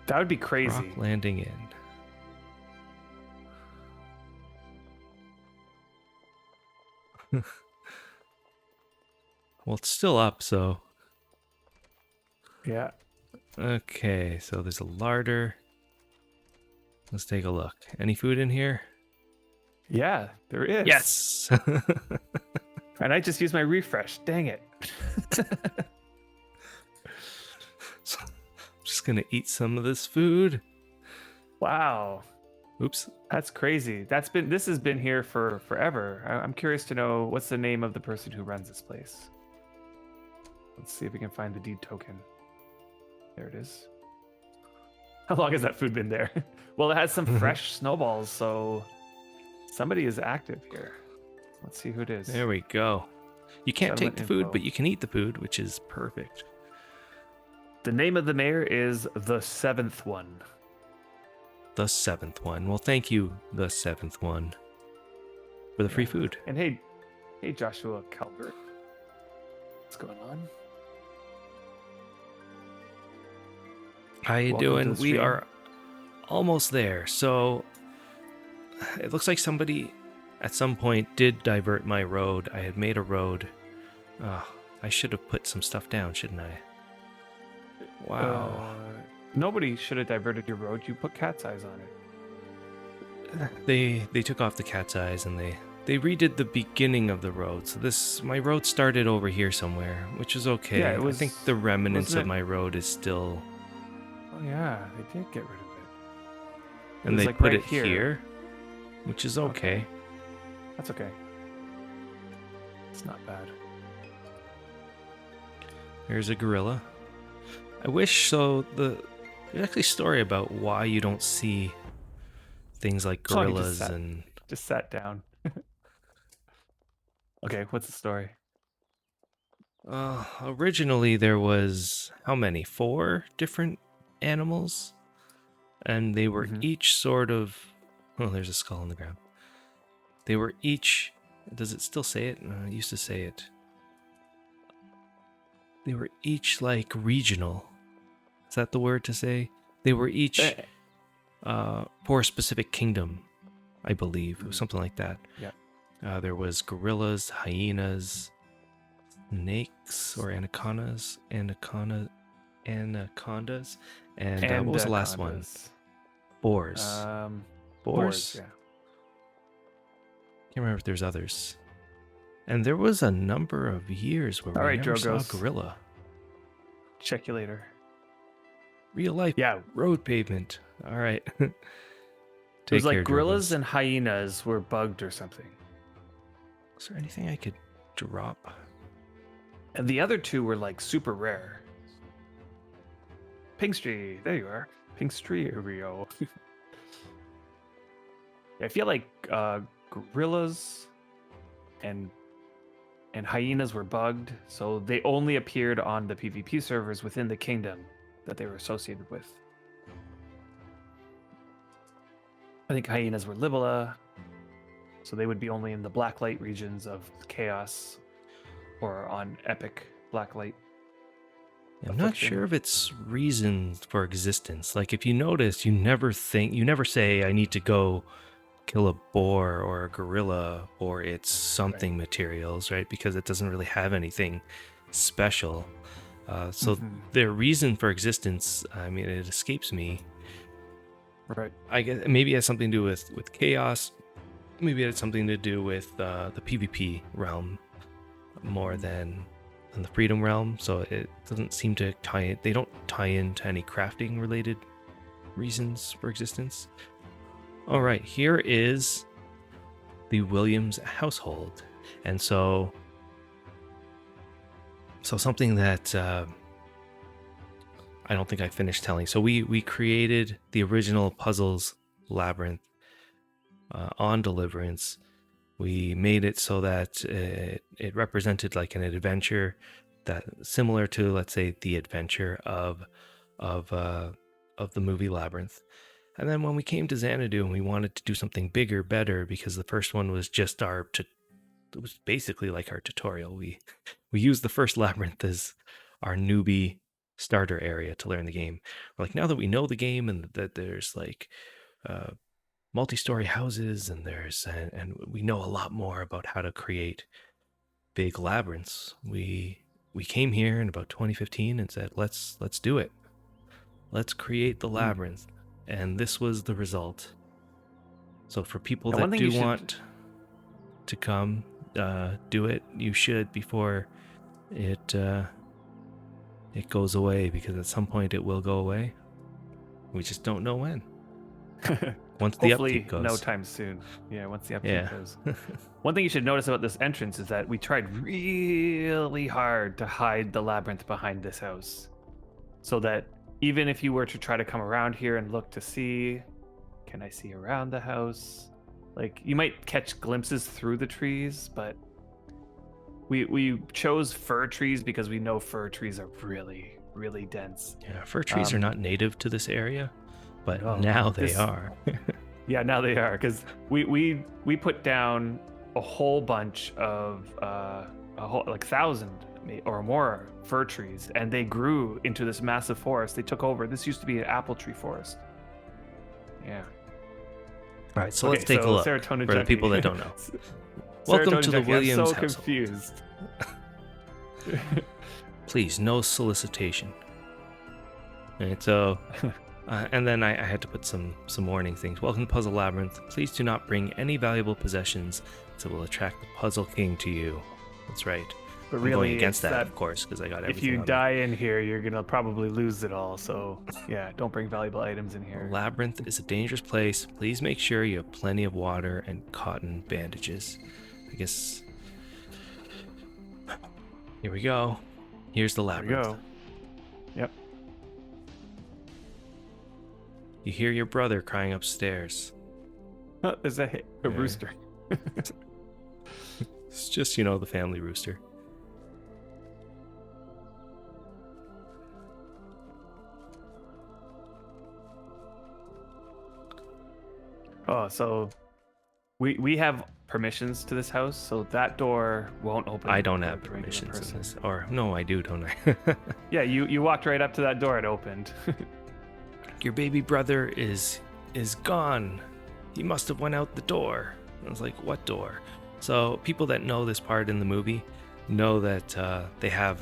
That would be crazy. Rock landing in. Well, it's still up, so. Yeah. Okay, so there's a larder. Let's take a look. Any food in here? Yeah, there is. Yes! And I just used my refresh. Dang it. So, I'm just gonna eat some of this food. Wow. Oops. That's crazy. This has been here for forever. I'm curious to know what's the name of the person who runs this place. Let's see if we can find the deed token. There it is. How long has that food been there? Well, it has some fresh snowballs, so somebody is active here. Let's see who it is. There we go. You can't take Settlement the food, info. but you can eat the food, which is perfect. The name of the mayor is the Seventh One. The seventh one. Well, thank you, the seventh one, for the free food. And hey Joshua Calvert. What's going on? How you Welcome to doing? the We stream. are almost there. So it looks like somebody at some point did divert my road. I had made a road. I should have put some stuff down, shouldn't I? Wow. Nobody should have diverted your road. You put cat's eyes on it. They took off the cat's eyes and they redid the beginning of the road. So my road started over here somewhere, which is okay. Yeah, I think the remnants wasn't of it- my road is still, Oh yeah, they did get rid of it. and was they like put right it here. here, which is okay. That's okay. It's not bad. There's a gorilla. I wish so. There's actually a story about why you don't see things like Oh, you just gorillas sat- and Just sat down. Okay, what's the story? originally there was how many? 4 different animals, and they were Mhm. each sort of. Oh, there's a skull on the ground. They were each. Does it still say it? No, it used to say it. They were each like regional. Is that the word to say? They were each for a specific kingdom, I believe. It was something like that. Yeah. There was gorillas, hyenas, snakes or anacondas, and what was the last one? anacondas. Boars. Boars? Yeah. Can't remember if there's others. And there was a number of years where All we right, never saw a Drogos. gorilla. Check you later. Real life Yeah, road pavement. All right. it Take was like care, gorillas Drogos. and hyenas were bugged or something. Is there anything I could drop? And the other 2 were like super rare. Pinkstree, there you are. Pinkstree Rio. I feel like gorillas and hyenas were bugged, so they only appeared on the PvP servers within the kingdom that they were associated with. I think hyenas were Libella, so they would be only in the Blacklight regions of Chaos or on Epic Blacklight. I'm not affliction. sure if it's reasons for existence. Like if you notice, you never say I need to go kill a boar or a gorilla or it's something materials, right? Because it doesn't really have anything special. So their reason for existence, I mean, it escapes me. Right. I guess maybe it has something to do with chaos. Maybe it has something to do with the PvP realm more than the freedom realm. So it doesn't seem to tie it. They don't tie into any crafting related reasons for existence. All right, here is the Williams household. And so something that I don't think I finished telling. So we created the original puzzles labyrinth on Deliverance. We made it so that it represented like an adventure that similar to, let's say, the adventure of the movie Labyrinth. And then when we came to Xanadu and we wanted to do something bigger, better, because the first one was just it was basically like our tutorial. We used the first labyrinth as our newbie starter area to learn the game. We're like, now that we know the game and that there's like multi-story houses and and we know a lot more about how to create big labyrinths, we came here in about 2015 and said, let's do it. Let's create the labyrinth. And this was the result. So for people that do want to come do it, you should before it goes away, because at some point it will go away. We just don't know when. Once the upkeep goes. No time soon. Yeah, once the upkeep goes. One thing you should notice about this entrance is that we tried really hard to hide the labyrinth behind this house, so that even if you were to try to come around here and look to see, can I see around the house? Like, you might catch glimpses through the trees, but we chose fir trees because we know fir trees are really, really dense. Yeah, fir trees are not native to this area, but now they are. Yeah, now they are, because we put down a whole bunch of like 1,000 or more fir trees, and they grew into this massive forest. They took over. This used to be an apple tree forest. Yeah. All right, so let's take a look for the people that don't know. Welcome to the Williams household. I'm so confused. Please, no solicitation. And so, and then I had to put some warning things. Welcome to Puzzle Labyrinth. Please do not bring any valuable possessions that will attract the Puzzle King to you. That's right. But I'm really, going against that, of course, because I got everything. If you die in here, you're gonna probably lose it all. So yeah, don't bring valuable items in here. Labyrinth is a dangerous place. Please make sure you have plenty of water and cotton bandages. I guess. Here we go. Here's the labyrinth. There we go. Yep. You hear your brother crying upstairs. Oh, there's a rooster. It's just, the family rooster. Oh, so we have permissions to this house, so that door won't open. I don't have permissions in this. Or no, I do, don't I? Yeah, you walked right up to that door, it opened. Your baby brother is gone. He must have went out the door. I was like, what door? So people that know this part in the movie know that they have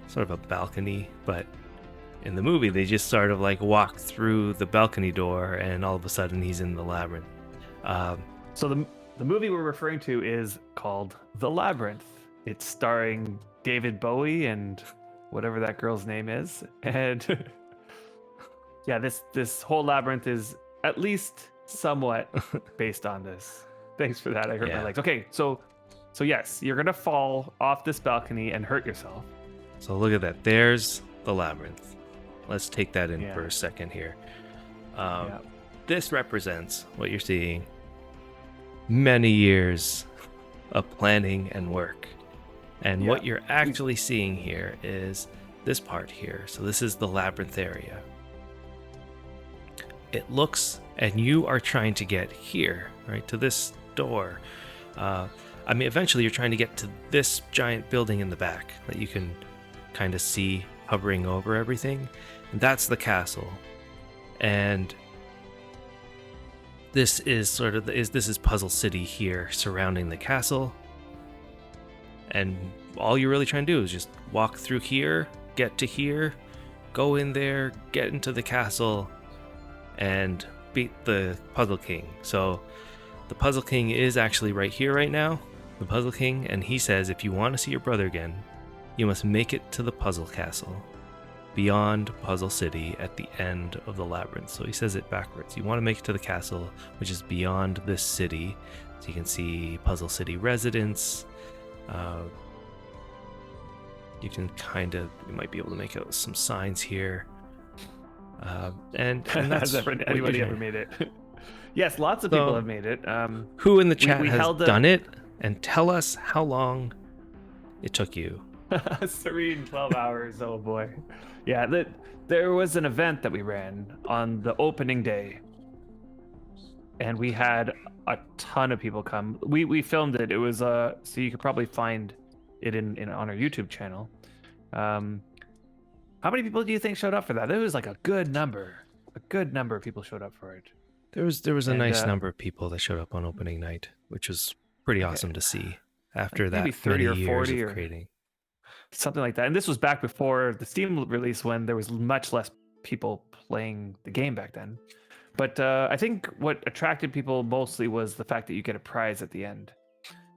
sort of a balcony, but in the movie they just sort of like walk through the balcony door and all of a sudden he's in the labyrinth. So the movie we're referring to is called The Labyrinth. It's starring David Bowie and whatever that girl's name is. And yeah, this whole labyrinth is at least somewhat based on this. Thanks for that. I hurt my legs. Okay, so yes, you're gonna fall off this balcony and hurt yourself. So look at that. There's the labyrinth. Let's take that in for a second here. This represents what you're seeing. Many years of planning and work. And what you're actually seeing here is this part here. So this is the labyrinth area. It looks, and you are trying to get here, right, to this door. Eventually you're trying to get to this giant building in the back that you can kind of see hovering over everything. And that's the castle. And this is this is Puzzle City here surrounding the castle. And all you're really trying to do is just walk through here, get to here, go in there, get into the castle, and beat the Puzzle King. So the Puzzle King is actually right here right now, the Puzzle King, and he says if you want to see your brother again, you must make it to the Puzzle Castle. beyond Puzzle City at the end of the labyrinth. So he says it backwards. You want to make it to the castle, which is beyond this city. So you can see Puzzle City residents. You can you might be able to make out some signs here. And that's Has anybody ever made it? Yes, lots of people have made it. Who in the chat we has held done it? And tell us how long it took you. serene 12 hours. Oh boy. Yeah, there was an event that we ran on the opening day, and we had a ton of people come. We filmed it. It was so you could probably find it in on our YouTube channel. How many people do you think showed up for that? There was like a good number. A good number of people showed up for it. There was a nice number of people that showed up on opening night, which was pretty awesome to see after that maybe 30 many or years 40 of or creating. something like that. And this was back before the Steam release, when there was much less people playing the game back then. But I think what attracted people mostly was the fact that you get a prize at the end.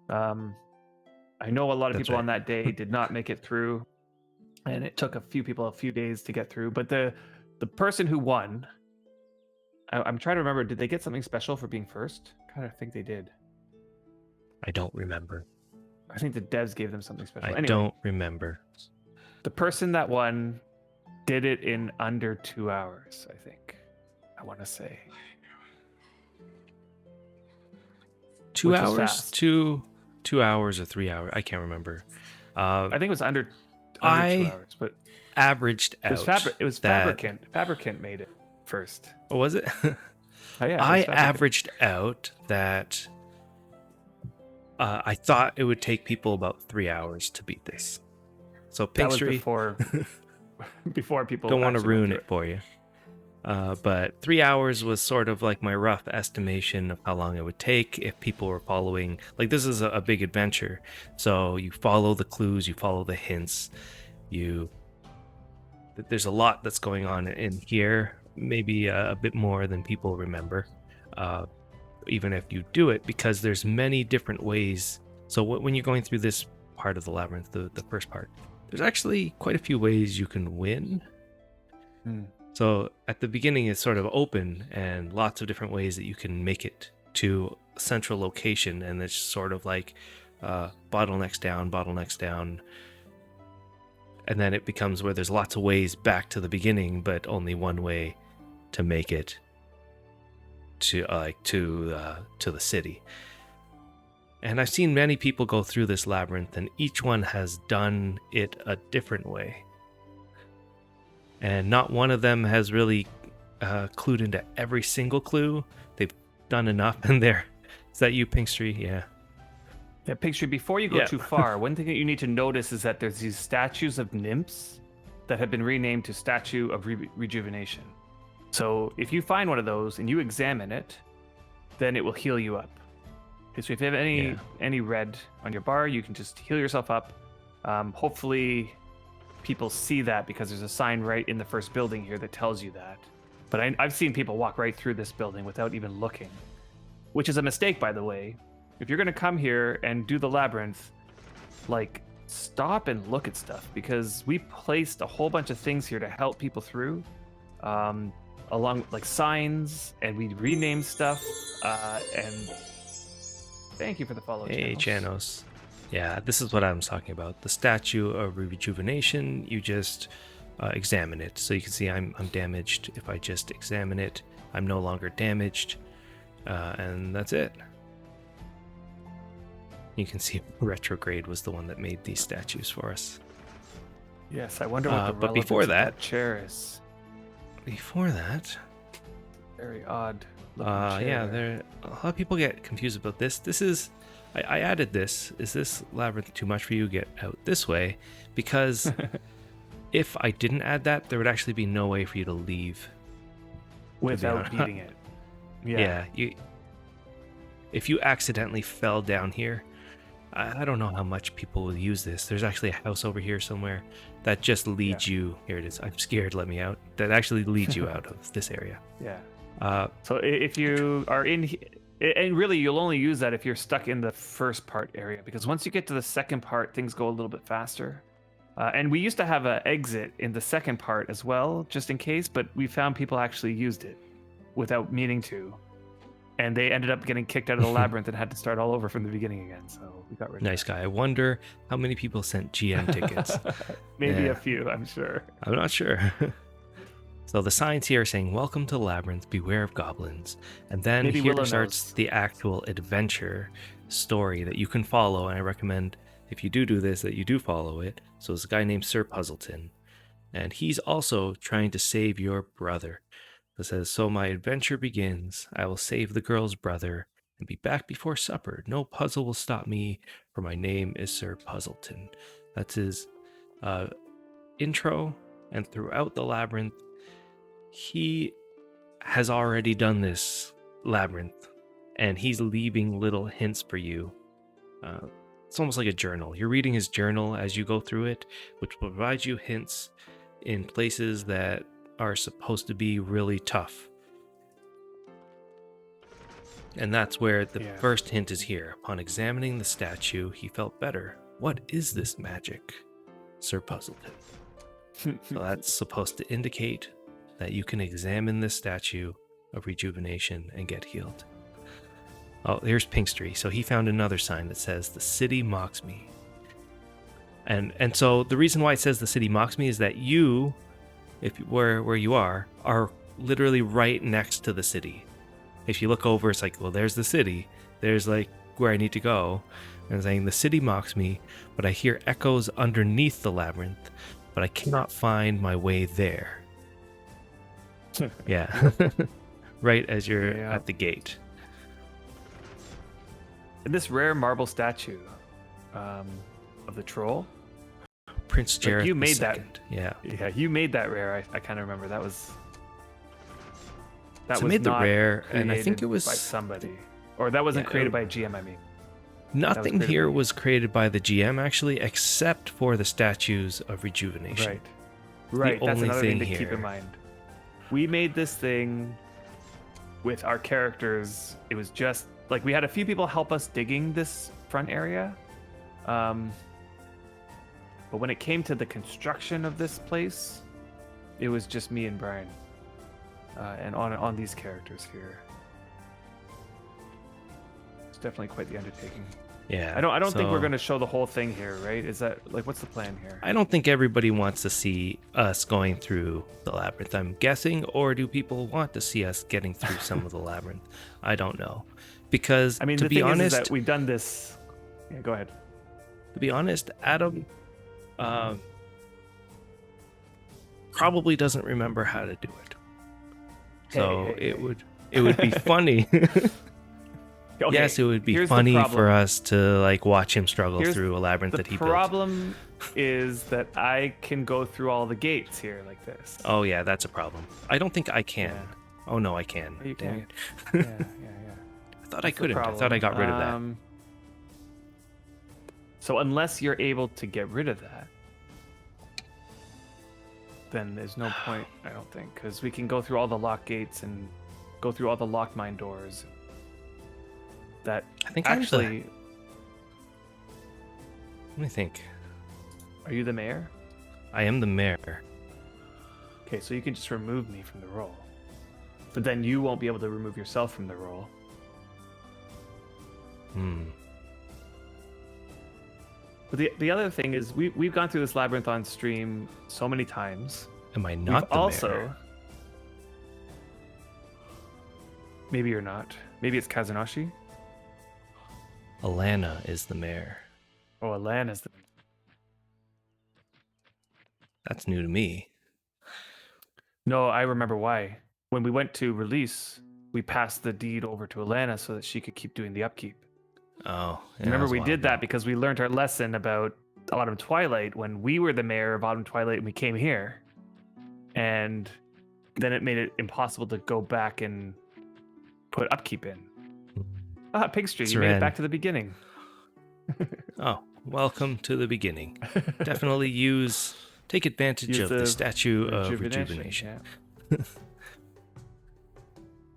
I know a lot of people on that day did not make it through, and it took a few people a few days to get through. But the person who won, I'm trying to remember, did they get something special for being first? Kind of think they did. I don't remember. I think the devs gave them something special. I don't remember. The person that won did it in under 2 hours, I think. I want to say 2 Which is hours, fast. 2 hours or 3 hours. I can't remember. I think it was under 2 I hours, but averaged out. it was that... Fabricant. Fabricant made it first. Oh, was it? Oh, yeah, I averaged out that I thought it would take people about 3 hours to beat this. So that was Pinkstreet, before people don't want to actually went ruin through it for you. But 3 hours was sort of like my rough estimation of how long it would take if people were following. Like, this is a big adventure, so you follow the clues, you follow the hints. There's a lot that's going on in here, maybe a bit more than people remember. Even if you do it, because there's many different ways. So when you're going through this part of the labyrinth, the first part, there's actually quite a few ways you can win. So at the beginning, it's sort of open and lots of different ways that you can make it to a central location, and it's sort of like bottlenecks down, and then it becomes where there's lots of ways back to the beginning, but only one way to make it to the city. And I've seen many people go through this labyrinth, and each one has done it a different way. And not one of them has really clued into every single clue. They've done enough in there. Is that you, Pinkstreet? Yeah. Yeah, Pinkstreet, before you go too far, one thing that you need to notice is that there's these statues of nymphs that have been renamed to Statue of Rejuvenation. So if you find one of those and you examine it, then it will heal you up. Okay, so if you have any red on your bar, you can just heal yourself up. Hopefully people see that, because there's a sign right in the first building here that tells you that. But I've seen people walk right through this building without even looking, which is a mistake, by the way. If you're going to come here and do the labyrinth, like, stop and look at stuff, because we placed a whole bunch of things here to help people through, along with, like, signs, and we renamed stuff, and thank you for the follow. Hey, Janos. Yeah, this is what I was talking about. The Statue of Rejuvenation, you just examine it. So you can see I'm damaged. If I just examine it, I'm no longer damaged. And that's it. You can see Retrograde was the one that made these statues for us. Yes, I wonder what the but before that chair is. Before that, very odd. Yeah, a lot of people get confused about this. This is, I added this. Is this labyrinth too much for you? Get out this way, because if I didn't add that, there would actually be no way for you to leave without beating it. Yeah. If you accidentally fell down here, I don't know how much people will use this. There's actually a house over here somewhere that just leads you. Here it is. I'm scared. Let me out. That actually leads you out of this area. Yeah. So if you are in, and really you'll only use that if you're stuck in the first part area, because once you get to the second part, things go a little bit faster. And we used to have an exit in the second part as well, just in case, but we found people actually used it without meaning to. And they ended up getting kicked out of the labyrinth and had to start all over from the beginning again. So we got rid of Nice guy. I wonder how many people sent GM tickets. Maybe Yeah. a few, I'm sure. I'm not sure. So the signs here are saying, "Welcome to Labyrinth, beware of goblins." And then Maybe here Willow starts knows. the actual adventure story that you can follow. And I recommend, if you do this, that you do follow it. So there's a guy named Sir Puzzleton. And he's also trying to save your brother. It says, "So my adventure begins. I will save the girl's brother and be back before supper. No puzzle will stop me, for my name is Sir Puzzleton." That's his intro. And throughout the labyrinth, he has already done this labyrinth, and he's leaving little hints for you. It's almost like a journal. You're reading his journal as you go through it, which will provide you hints in places that are supposed to be really tough. And that's where the first hint is here. Upon examining the statue, he felt better. What is this magic? Sir Puzzleton. So that's supposed to indicate that you can examine this statue of rejuvenation and get healed. Oh, here's Pinkstry. So he found another sign that says, "The city mocks me." And so the reason why it says the city mocks me is that you, where you are literally right next to the city. If you look over, it's like, well, there's the city. There's like where I need to go. And I'm saying, the city mocks me, but I hear echoes underneath the labyrinth, but I cannot find my way there. Yeah. Right as you're at the gate. And this rare marble statue of the troll. Prince Jareth you made II. that. Yeah. Yeah, you made that rare. I kind of remember that was. So I made the not rare, and I think created it was by somebody, or that wasn't created by a GM. I mean, nothing here was created by the GM actually, except for the statues of rejuvenation. Right. That's only another thing to thing keep here. in mind. We made this thing with our characters. It was just like we had a few people help us digging this front area, but when it came to the construction of this place, it was just me and Brian, and on these characters here. It's definitely quite the undertaking. Yeah. I don't think we're going to show the whole thing here, right? Is that like what's the plan here? I don't think everybody wants to see us going through the labyrinth, I'm guessing, or do people want to see us getting through some of the labyrinth? I don't know. Because I mean, to the be thing honest, is that we've done this. Yeah, go ahead. To be honest, Adam probably doesn't remember how to do it. So it would be funny. Okay, yes, it would be here's the funny problem. for us to like watch him struggle through a labyrinth that he The built. problem is that I can go through all the gates here like this. Oh yeah, that's a problem. I don't think I can. Yeah. Oh no, I can. You Dang can. it. Yeah. I thought I couldn't. I thought I got rid of that. So unless you're able to get rid of that, then there's no point, I don't think, because we can go through all the lock gates and go through all the locked mine doors. That I think actually. Let me think. Are you the mayor? I am the mayor. Okay, so you can just remove me from the roll, but then you won't be able to remove yourself from the roll. But the other thing is we've gone through this labyrinth on stream so many times. Am I not We've the also mayor? Maybe you're not. Maybe it's Kazunoshi. Alana is the mayor. Oh, Alan is the. That's new to me. No, I remember why. When we went to release, we passed the deed over to Alana so that she could keep doing the upkeep. Oh, yeah, Remember, that was a we while did ago. that because we learned our lesson about Autumn Twilight when we were the mayor of Autumn Twilight and we came here. And then it made it impossible to go back and put upkeep in. Pig Street, you made it back to the beginning. Oh, welcome to the beginning. Definitely take advantage Use of the statue of rejuvenation. Yeah.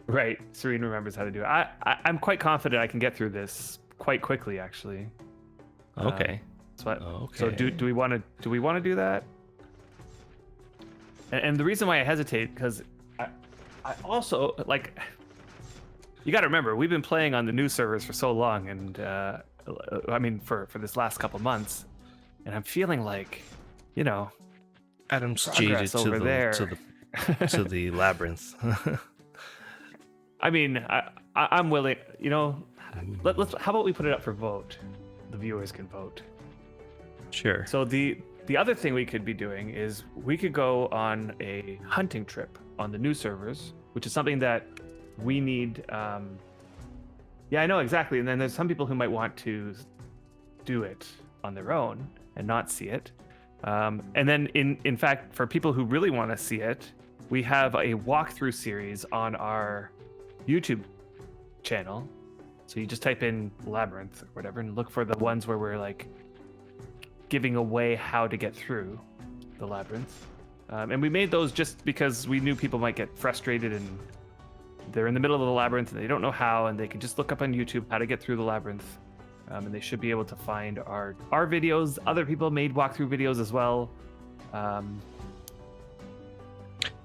Right, Serene remembers how to do it. I'm quite confident I can get through this quite quickly, actually. Okay. That's what. So Okay. do we want to do that? And the reason why I hesitate, because I also like, you got to remember, we've been playing on the new servers for so long, and I mean for this last couple months, and I'm feeling like, you know, Adam's progress jaded over there. to the labyrinth. I mean, I'm willing. You know, let's. How about we put it up for vote? The viewers can vote. Sure. So the other thing we could be doing is we could go on a hunting trip on the new servers, which is something that we need. Yeah, I know exactly. And then there's some people who might want to do it on their own and not see it. And then in fact, for people who really want to see it, we have a walkthrough series on our YouTube channel. So you just type in labyrinth or whatever and look for the ones where we're like giving away how to get through the labyrinth. And we made those just because we knew people might get frustrated and they're in the middle of the labyrinth and they don't know how, and they can just look up on YouTube how to get through the labyrinth. And they should be able to find our videos. Other people made walkthrough videos as well.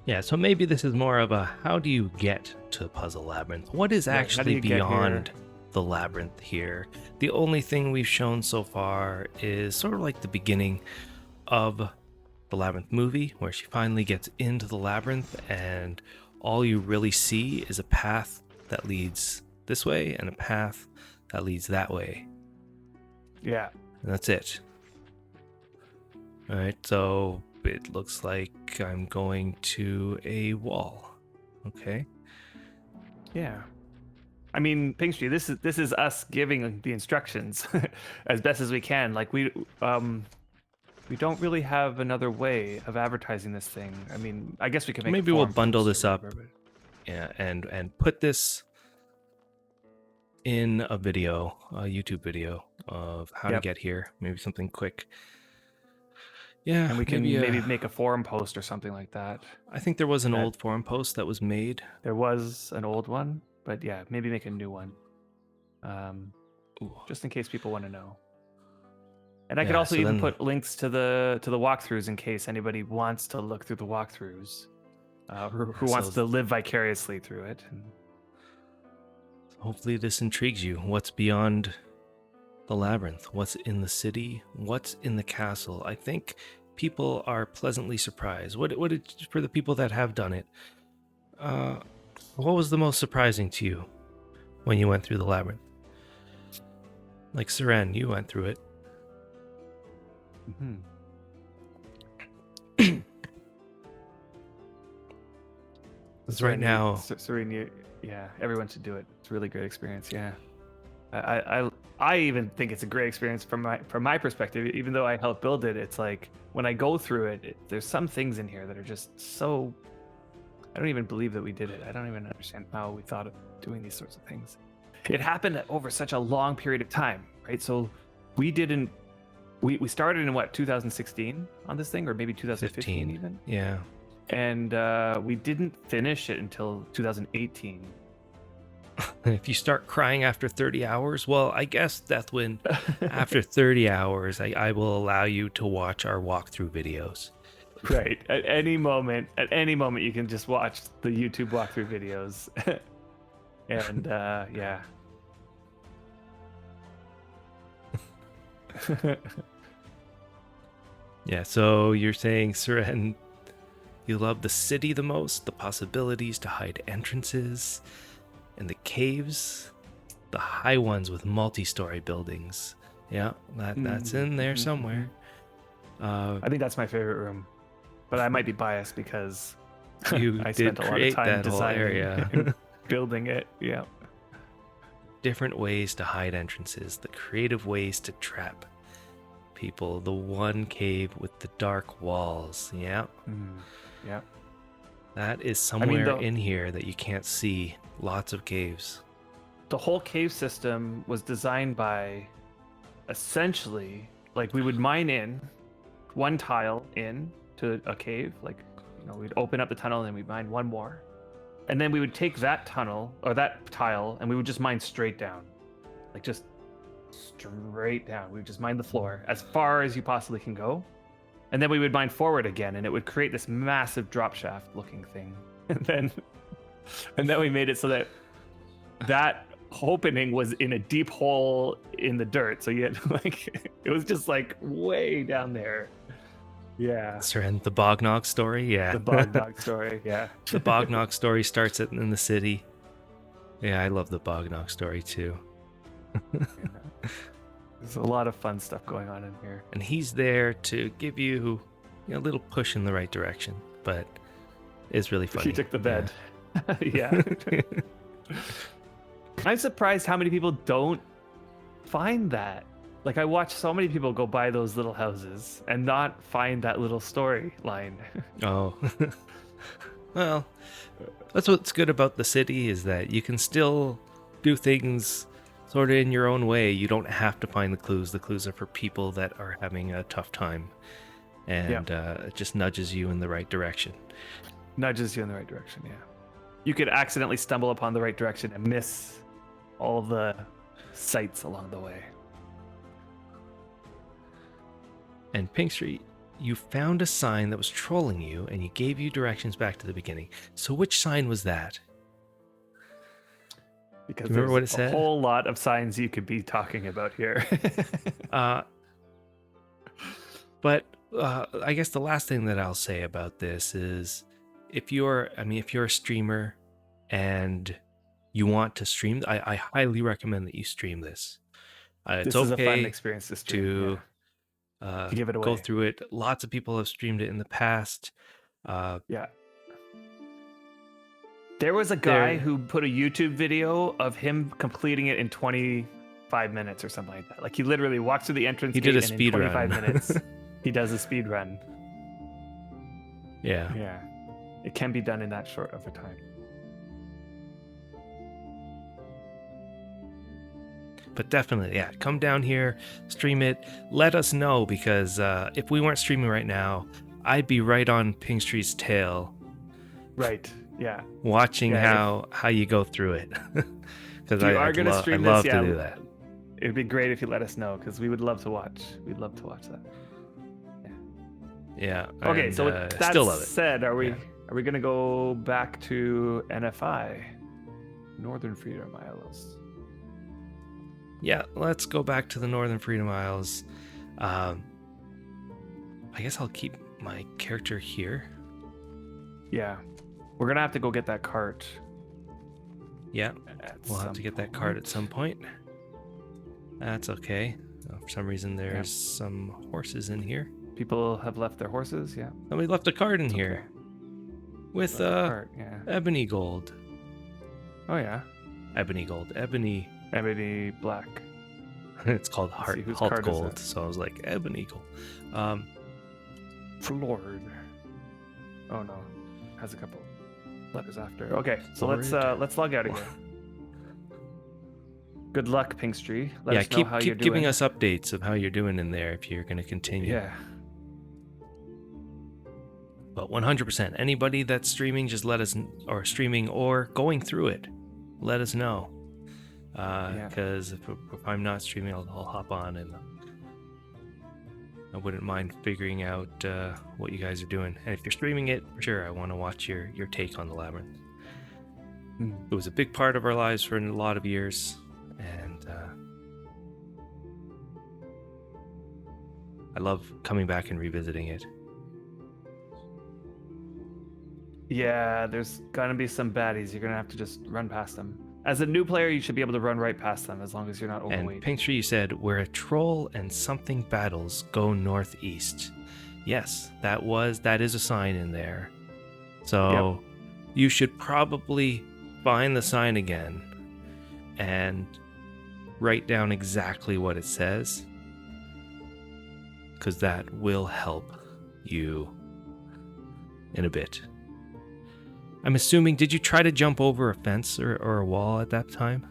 Yeah, so maybe this is more of a how do you get to Puzzle Labyrinth? What is Right, how do actually you get beyond the labyrinth here? The only thing we've shown so far is sort of like the beginning of the Labyrinth movie, where she finally gets into the labyrinth, and all you really see is a path that leads this way and a path that leads that way. Yeah. And that's it. All right, so it looks like I'm going to a wall. Okay. Yeah. I mean, Pink Street, this is us giving the instructions as best as we can. Like we don't really have another way of advertising this thing. I mean, I guess we could make Maybe a we'll forum bundle post this or up. whatever, Yeah, and put this in a video, a YouTube video of how to Yep. get here. Maybe something quick. Yeah, and we can maybe, maybe make a forum post or something like that. I think there was an that- old forum post that was made. There was an old one, but yeah, maybe make a new one, Ooh. just in case people want to know. And I could Yeah, also so even then- put links to the walkthroughs in case anybody wants to look through the walkthroughs, who wants to live vicariously through it. And Hopefully this intrigues you. What's beyond the labyrinth? What's in the city? What's in the castle? I think people are pleasantly surprised. What did, for the people that have done it, what was the most surprising to you when you went through the labyrinth? Like Seren, you went through it. Because right now, Serene, yeah, everyone should do it. It's a really great experience. Yeah, I even think it's a great experience from my perspective. Even though I helped build it, it's like when I go through it, there's some things in here that are just so. I don't even believe that we did it. I don't even understand how we thought of doing these sorts of things. It happened over such a long period of time, right? So we didn't. We started in what 2016 on this thing, or maybe 2015 even. Yeah. And we didn't finish it until 2018. If you start crying after 30 hours, well, I guess, Deathwind, after 30 hours, I will allow you to watch our walkthrough videos. Right. At any moment, you can just watch the YouTube walkthrough videos. And yeah. Yeah, so you're saying, Seren, you love the city the most, the possibilities to hide entrances, and the caves, the high ones with multi-story buildings. Yeah, that's in there somewhere. I think that's my favorite room, but I might be biased because You I did spent a lot of create time that whole designing area. and building it. Yeah. Different ways to hide entrances, the creative ways to trap people, the one cave with the dark walls. Yeah. Yeah. That is somewhere though- in here that you can't see. Lots of caves. The whole cave system was designed by essentially like we would mine in one tile in to a cave, like we'd open up the tunnel and then we'd mine one more, and then we would take that tunnel or that tile and we would just mine straight down, like just straight down. We would just mine the floor as far as you possibly can go. And then we would mine forward again, and it would create this massive drop shaft looking thing. And then we made it so that opening was in a deep hole in the dirt. So you had like it was just like way down there. Yeah. And the Bognog story, yeah. The bog dog story, yeah. The Bognog story starts in the city. Yeah, I love the Bognog story too. There's a lot of fun stuff going on in here. And he's there to give you a little push in the right direction, but it's really funny. He took the bed. Yeah. I'm surprised how many people don't find that. Like I watch so many people go by those little houses and not find that little storyline. Oh. Well, that's what's good about the city is that you can still do things sort of in your own way. You don't have to find the clues. The clues are for people that are having a tough time. And it just nudges you in the right direction. Nudges you in the right direction, yeah. You could accidentally stumble upon the right direction and miss all the sights along the way. And Pink Street, you found a sign that was trolling you, and you gave you directions back to the beginning. So which sign was that? Because remember what it there's said? A whole lot of signs you could be talking about here. But I guess the last thing that I'll say about this is if you're a streamer and you want to stream, I highly recommend that you stream this. It's this is okay a fun experience to stream. to give it away. go through it. Lots of people have streamed it in the past. Yeah. There was a guy who put a YouTube video of him completing it in 25 minutes or something like that. Like he literally walks through the entrance He gate did a and speed in 25 run. minutes he does a speed run. Yeah. Yeah. It can be done in that short of a time. But definitely, yeah, come down here, stream it, let us know, because if we weren't streaming right now, I'd be right on Pink Street's tail. Right, yeah. Watching how you go through it. Because I'd love to do that. It would be great if you let us know, because we would love to watch. We'd love to watch that. Yeah. Okay, and, so with that still love it. said, are we going to go back to NFI? Northern Freedom Isles. Yeah, let's go back to the Northern Freedom Isles. I guess I'll keep my character here. Yeah. We're going to have to go get that cart. Yeah, we'll have to get that cart at some point. That's okay. For some reason, there's some horses in here. People have left their horses, yeah. And we left a cart in here. With ebony gold. Oh, yeah. Ebony gold. Ebony black. It's called Heart Gold. Is So I was like, ebony gold. Floored. Oh, no. Has a couple letters after. Okay, so Floored. let's log out again. Good luck, Pinkstreet. Let us know how you're keep giving doing. us updates of how you're doing in there if you're going to continue. Yeah. But 100%, anybody that's streaming, just let us, or streaming or going through it, let us know. Because if I'm not streaming, I'll hop on, and I wouldn't mind figuring out what you guys are doing. And if you're streaming it, for sure, I want to watch your take on the Labyrinth. It was a big part of our lives for a lot of years, and I love coming back and revisiting it. Yeah, there's gonna be some baddies. You're gonna have to just run past them. As a new player, you should be able to run right past them as long as you're not overweight. And Pinktree, you said, where a troll and something battles, go northeast. Yes, that is a sign in there. So you should probably find the sign again and write down exactly what it says, because that will help you in a bit. I'm assuming, did you try to jump over a fence or a wall at that time?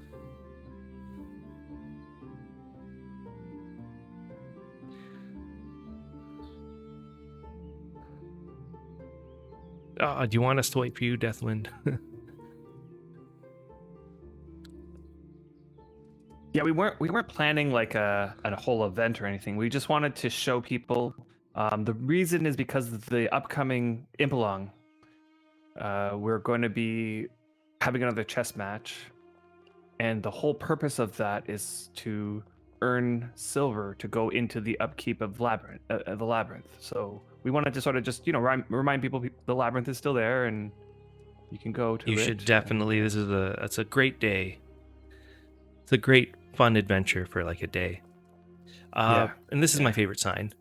Do you want us to wait for you, Deathwind? Yeah, we weren't planning like a whole event or anything. We just wanted to show people. The reason is because of the upcoming Impalong. We're going to be having another chess match, and the whole purpose of that is to earn silver to go into the upkeep of the labyrinth. So we wanted to sort of just remind people the labyrinth is still there and you can go to You it. should definitely. It's a great day. It's a great fun adventure for like a day. Yeah. And this is my favorite sign.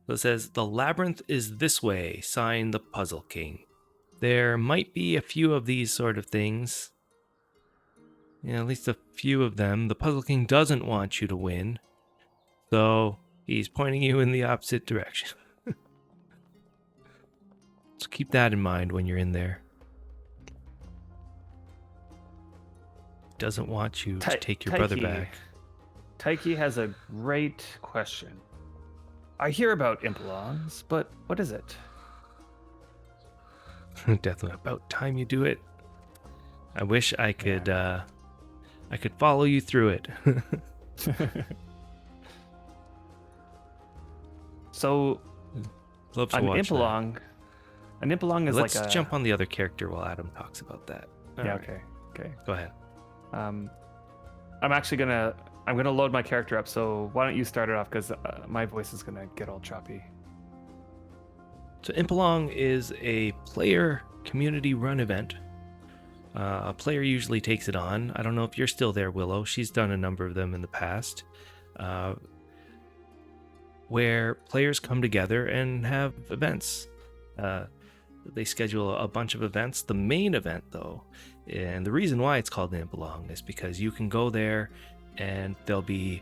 So it says, "The labyrinth is this way, sign the Puzzle King." There might be a few of these sort of things. Yeah, at least a few of them. The Puzzle King doesn't want you to win, so he's pointing you in the opposite direction. So keep that in mind when you're in there. Doesn't want you to take your brother back. Taiki has a great question. I hear about impalongs, but what is it? Definitely about time you do it. I wish I could follow you through it. So Love to an watch impalong, an impalong is Let's like a. jump on the other character while Adam talks about that. Yeah. All right, Okay. go ahead. I'm actually I'm gonna load my character up. So why don't you start it off? Because my voice is gonna get all choppy. So Impalong is a player community run event. A player usually takes it on. I don't know if you're still there, Willow. She's done a number of them in the past. Where players come together and have events. They schedule a bunch of events. The main event, though, and the reason why it's called the Impalong is because you can go there and there'll be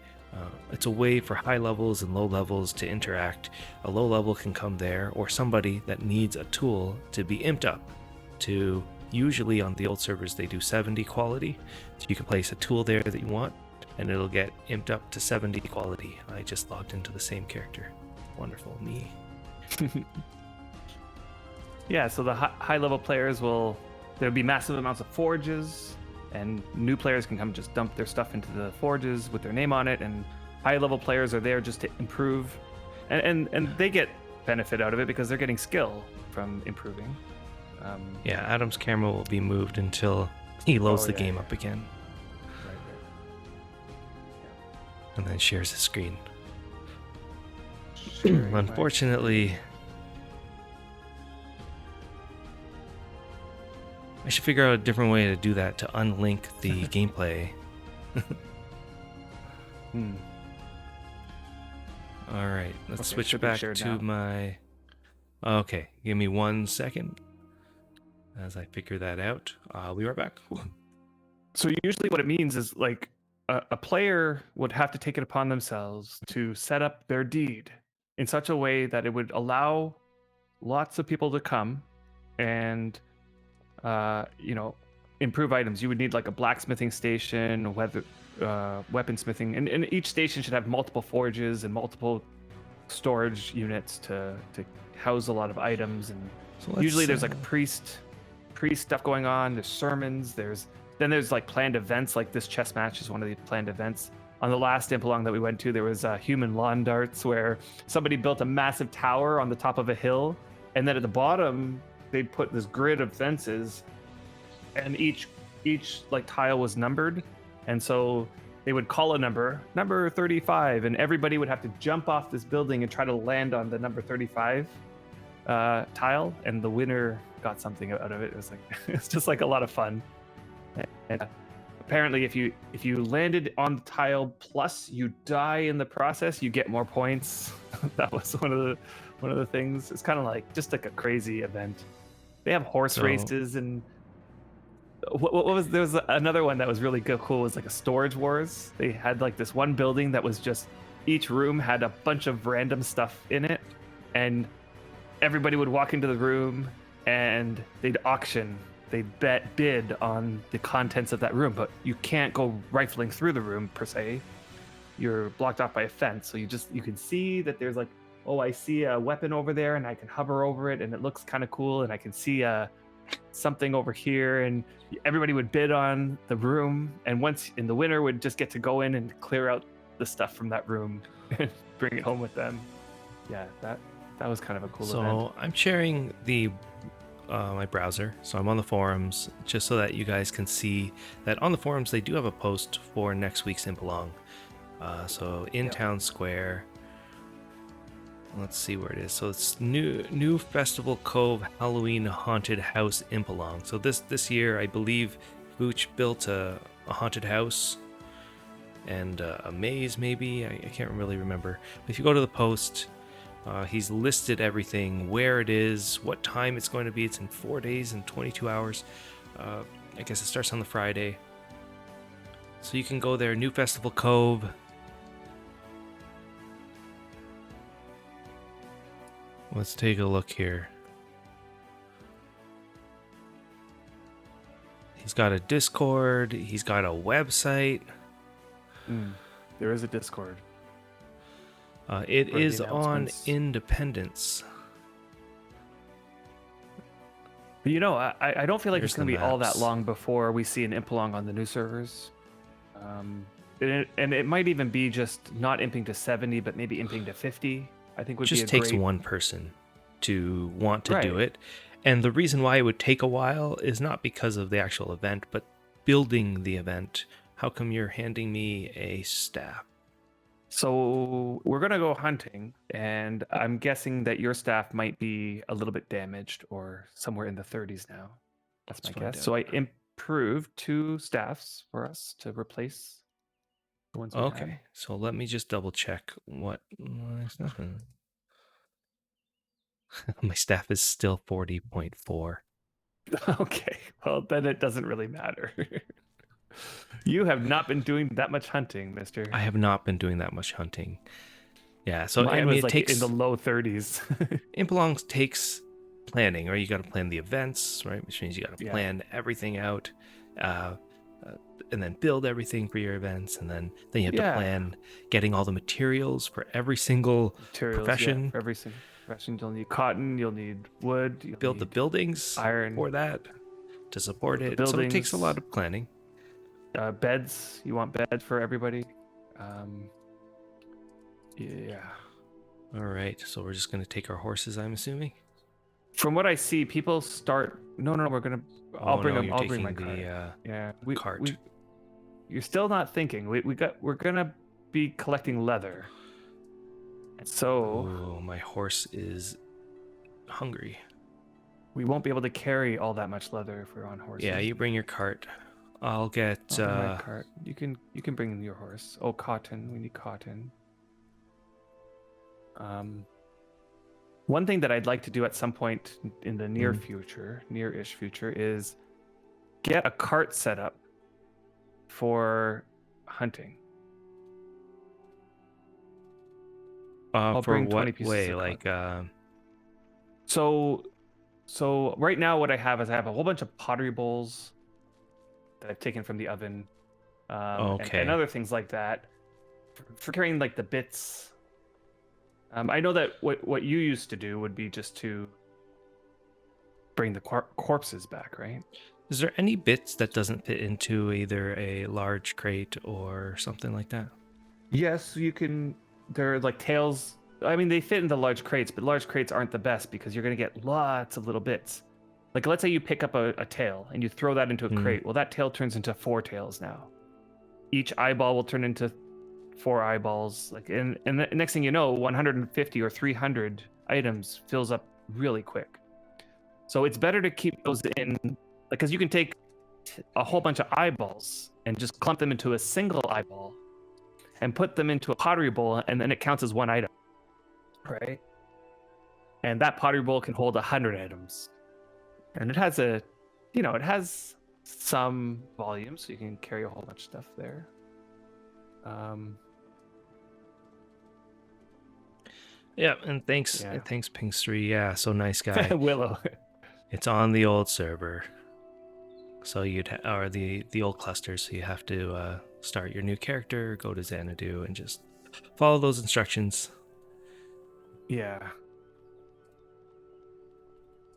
it's a way for high levels and low levels to interact. A low level can come there, or somebody that needs a tool to be imped up to, usually on the old servers they do 70 quality, so you can place a tool there that you want and it'll get imped up to 70 quality. I just logged into the same character. Wonderful me. Yeah. So the high level players there'll be massive amounts of forges, and new players can come just dump their stuff into the forges with their name on it, and high level players are there just to improve, and they get benefit out of it because they're getting skill from improving. Yeah, Adam's camera will be moved until he loads the game up again. Right. And then shares his screen. Sharing my Unfortunately, I should figure out a different way to do that to unlink the gameplay. All right, let's switch should be back shared to now. my. Okay, give me 1 second as I figure that out. I'll be right back. So usually what it means is like a player would have to take it upon themselves to set up their deed in such a way that it would allow lots of people to come and improve items. You would need like a blacksmithing station, weaponsmithing, and each station should have multiple forges and multiple storage units to house a lot of items. And So usually there's like a priest stuff going on. There's sermons. There's like planned events. Like this chess match is one of the planned events. On the last Impalong that we went to, there was human lawn darts where somebody built a massive tower on the top of a hill, and then at the bottom they put this grid of fences, and each like tile was numbered, and so they would call a number 35, and everybody would have to jump off this building and try to land on the number 35 tile, and the winner got something out of it. It was like it's just like a lot of fun. And apparently if you landed on the tile plus you die in the process, you get more points. That was one of the things. It's kind of like just like a crazy event. They have horse races, and what was there was another one that was really cool. It was like a storage wars. They had like this one building that was just each room had a bunch of random stuff in it, and everybody would walk into the room and they'd bid on the contents of that room, but you can't go rifling through the room per se. You're blocked off by a fence, so you can see that there's like, oh, I see a weapon over there and I can hover over it and it looks kind of cool, and I can see something over here, and everybody would bid on the room, and the winner would just get to go in and clear out the stuff from that room and bring it home with them. Yeah, that was kind of a cool event. So I'm sharing the my browser, so I'm on the forums just so that you guys can see that on the forums they do have a post for next week's Impalong. So in Town Square, let's see where it is. So it's new Festival Cove Halloween Haunted House Impalong. So this year I believe Vooch built a haunted house and a maze, maybe. I can't really remember. But if you go to the post, he's listed everything, where it is, what time it's going to be. It's in 4 days and 22 hours. I guess it starts on the Friday. So you can go there, New Festival Cove. Let's take a look here. He's got a Discord. He's got a website. There is a Discord. It is on Independence. But you know, I don't feel like There's it's going to the be all that maps. long before we see an Impalong on the new servers. And it might even be just not imping to 70, but maybe imping to 50. I think would It just be a takes great... one person to want to do Right. it. And the reason why it would take a while is not because of the actual event, but building the event. How come you're handing me a staff? So we're going to go hunting, and I'm guessing that your staff might be a little bit damaged or somewhere in the 30s now. That's my Let's find guess. So out. I improved 2 staffs for us to replace the ones we had. Okay, so let me just double check what... There's nothing. My staff is still 40.4. Okay, well, then it doesn't really matter. You have not been doing that much hunting, mister. I have not been doing that much hunting. Yeah, so Mine I mean, was it like takes... in the low 30s. Impalongs takes planning, right? You got to plan the events, right? Which means you got to plan everything out, and then build everything for your events, and then you have to plan getting all the materials for every single profession. For every single profession, you'll need cotton, you'll need wood, you'll build need the buildings iron for that to support it. So it takes a lot of planning. Beds, you want beds for everybody. Yeah. All right, so we're just gonna take our horses, I'm assuming. From what I see, people start. No, we're gonna. I'll bring them. I'll bring my cart. Cart. You're still not thinking. We're gonna be collecting leather. So. Ooh, my horse is hungry. We won't be able to carry all that much leather if we're on horses. Yeah, you bring your cart. I'll get. I'll bring my cart. You can bring your horse. Oh, cotton. We need cotton. One thing that I'd like to do at some point in the near-ish future, is get a cart set up for hunting. I'll bring for 20 what pieces way? of Like, So right now what I have is I have a whole bunch of pottery bowls that I've taken from the oven. And other things like that for carrying like the bits. I know that what you used to do would be just to bring the corpses back, right? Is there any bits that doesn't fit into either a large crate or something like that? Yes, you can. They're like tails. I mean, they fit into large crates, but large crates aren't the best because you're going to get lots of little bits. Like, let's say you pick up a tail and you throw that into a crate. Well, that tail turns into 4 tails now. Each eyeball will turn into 4 eyeballs. Like, and the next thing you know, 150 or 300 items fills up really quick. So it's better to keep those in, because you can take a whole bunch of eyeballs and just clump them into a single eyeball and put them into a pottery bowl, and then it counts as 1 item, right? And that pottery bowl can hold 100 items. And it has it has some volume, so you can carry a whole bunch of stuff there. Yeah, and thanks Pinkstry. Yeah, so nice guy. Willow. It's on the old server, so or the old cluster. So you have to start your new character, go to Xanadu, and just follow those instructions. Yeah.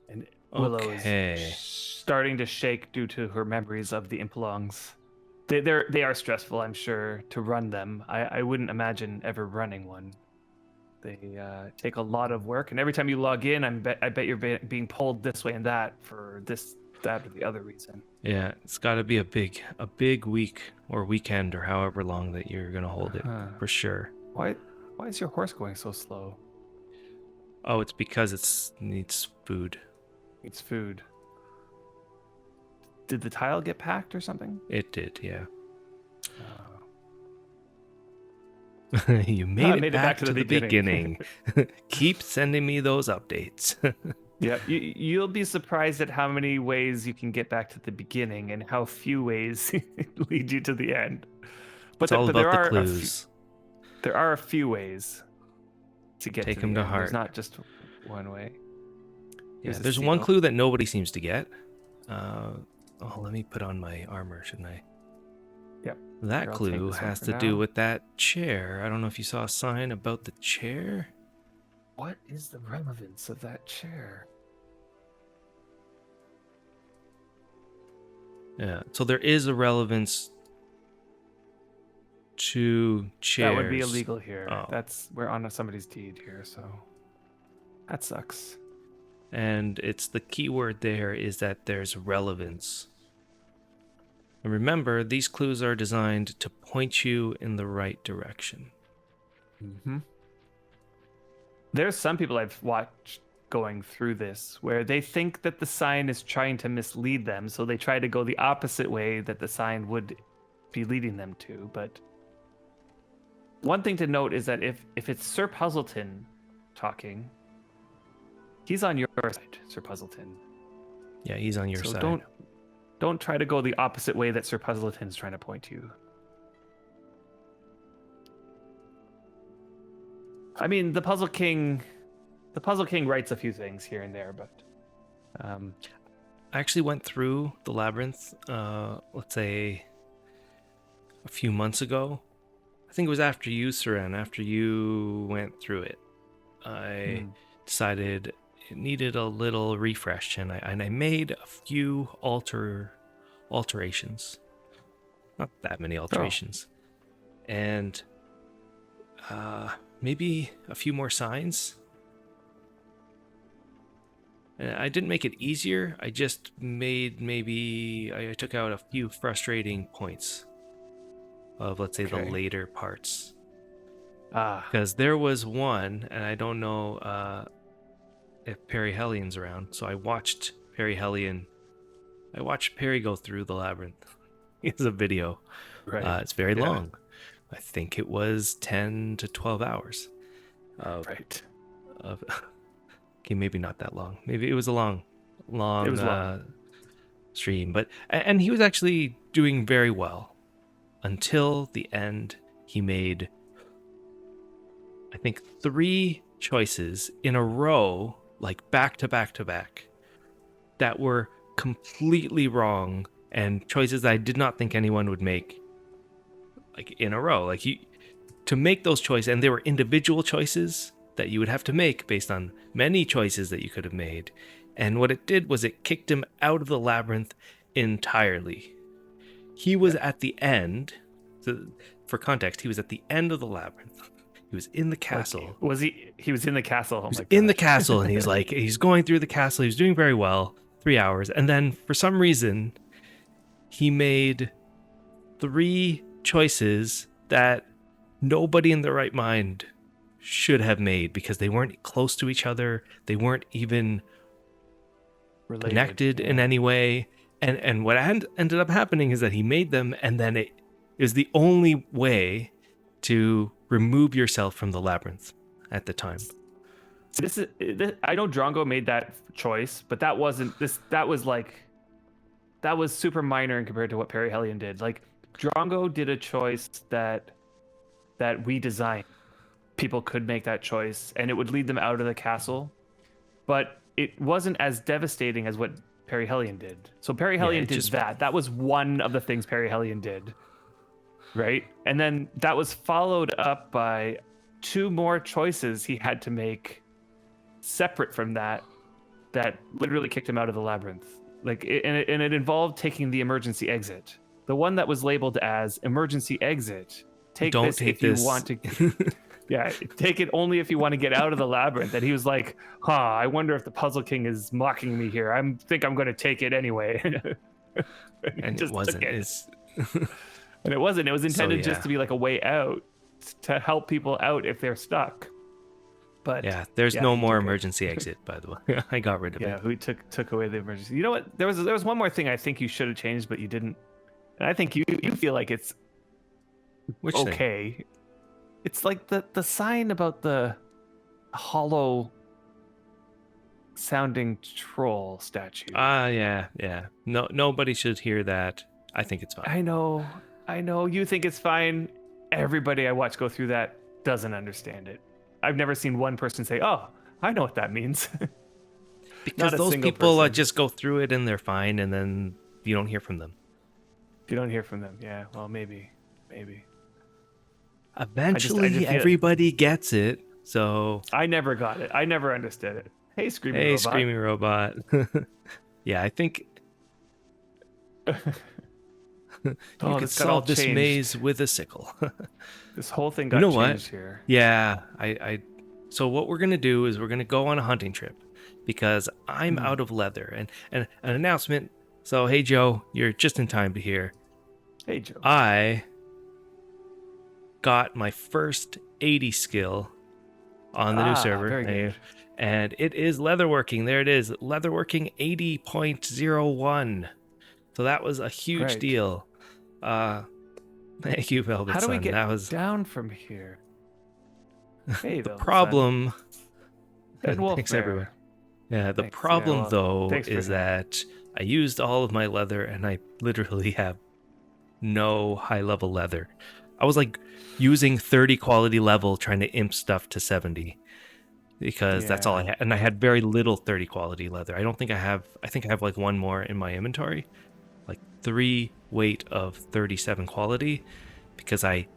And Willow is Okay. starting to shake due to her memories of the impalongs. They are stressful, I'm sure, to run them. I wouldn't imagine ever running one. They take a lot of work, and every time you log in, I bet you're being pulled this way and that for this, that, or the other reason. Yeah, it's got to be a big week or weekend or however long that you're gonna hold it Uh-huh. for sure. Why is your horse going so slow? Oh, it's because needs food. It's food. Did the tile get packed or something? It did, yeah. Oh. You made I it back to the beginning. beginning. Keep sending me those updates. Yeah, you'll be surprised at how many ways you can get back to the beginning and how few ways lead you to the end. It's all But there about the are clues. there are a few ways to get Take to them the to end. There's heart. not just one way. Yeah, Here's a there's one seal. clue that nobody seems to get. Let me put on my armor, shouldn't I? Yep. That Here, I'll take clue this one has for to do now. with that chair. I don't know if you saw a sign about the chair. What is the relevance of that chair? Yeah, so there is a relevance to chairs. That would be illegal here. Oh. We're on somebody's deed here, so that sucks. And it's the key word there is that there's relevance. And remember, these clues are designed to point you in the right direction. Mm-hmm. There's some people I've watched going through this where they think that the sign is trying to mislead them, so they try to go the opposite way that the sign would be leading them to. But one thing to note is that if it's Sir Puzzleton talking, he's on your side, Sir Puzzleton. Yeah, he's on your So side. don't try to go the opposite way that Sir Puzzleton's trying to point you. I mean, the Puzzle King writes a few things here and there, but I actually went through the labyrinth, let's say a few months ago. I think it was after you, Seren, after you went through it. I decided it needed a little refresh, and I made a few alterations. Not that many alterations. And maybe a few more signs. And I didn't make it easier. I just made I took out a few frustrating points of, let's say, the later parts. Because there was one, and I don't know if Perry Hellion's around. So I watched Perry go through the labyrinth. It's a video. right. It's very long. I think it was 10 to 12 hours. Right. Okay, maybe not that long. Maybe it was a long It was long. stream. And he was actually doing very well until the end. He made, I think, 3 choices in a row, like back to back to back, that were completely wrong, and choices that I did not think anyone would make, like in a row. Like to make those choices, and they were individual choices that you would have to make based on many choices that you could have made. And what it did was it kicked him out of the labyrinth entirely. He was at the end. So for context, he was at the end of the labyrinth. He was in the castle. Was he? He was in the castle. Oh He was my in the gosh. castle, and he's going through the castle. He was doing very well, 3 hours. And then for some reason, he made 3 choices that nobody in their right mind should have made, because they weren't close to each other. They weren't even Related, connected in any way. And what ended up happening is that he made them, and then it is the only way to remove yourself from the labyrinth at the time. I know Drongo made that choice, but that wasn't this. That was super minor in compared to what Perry Hellion did. Like Drongo did a choice that we designed. People could make that choice, and it would lead them out of the castle, but it wasn't as devastating as what Perry Hellion did. So Perry Hellion did that. That was one of the things Perry Hellion did, right? And then that was followed up by 2 more choices he had to make separate from that that literally kicked him out of the labyrinth. Like, and it involved taking the emergency exit, the one that was labeled as emergency exit. Take Don't this take if you this. want to. Yeah, take it only if you want to get out of the labyrinth. And he was like, "Huh, I wonder if the Puzzle King is mocking me here. I think I'm going to take it anyway." And it wasn't. It's And it wasn't. It was intended just yeah. to be like a way out to help people out if they're stuck. But Yeah, there's yeah, no he more took it. emergency exit, by the way. I got rid of Yeah, it. who took away the emergency? You know what? There was one more thing I think you should have changed, but you didn't. And I think you feel like it's Which thing? okay. It's like the sign about the hollow sounding troll statue. Yeah. No, nobody should hear that. I think it's fine. I know. You think it's fine. Everybody I watch go through that doesn't understand it. I've never seen one person say, "Oh, I know what that means." Because Not a those single people person. just go through it and they're fine, and then you don't hear from them. You don't hear from them. Yeah, well, maybe. Eventually, just feel- everybody gets it. So, I never got it. I never understood it. Hey, Screaming hey, Robot. screaming robot. Yeah, I think you could this got all solve this changed. maze with a sickle. This whole thing got You know what? changed here. Yeah, I. So what we're gonna do is we're gonna go on a hunting trip, because I'm out of leather. And an announcement. So hey Joe, you're just in time to hear. Hey, Joe. I got my first 80 skill on the new server. Very good. And it is leatherworking. There it is. Leatherworking 80.01. So that was a huge Great. deal. Thank you, Velvet How do we Sun. get That was down from here? Hey, the Velvet problem. Sun. Ben Wolf Thanks, there. everyone. Yeah, the Thanks. Yeah, problem well, though thanks for is that. that I used all of my leather and I literally have no high level leather. I was like using 30 quality level trying to imp stuff to 70 because that's all I had, and I had very little 30 quality leather. I think I have like one more in my inventory, like 3 weight of 37 quality, because I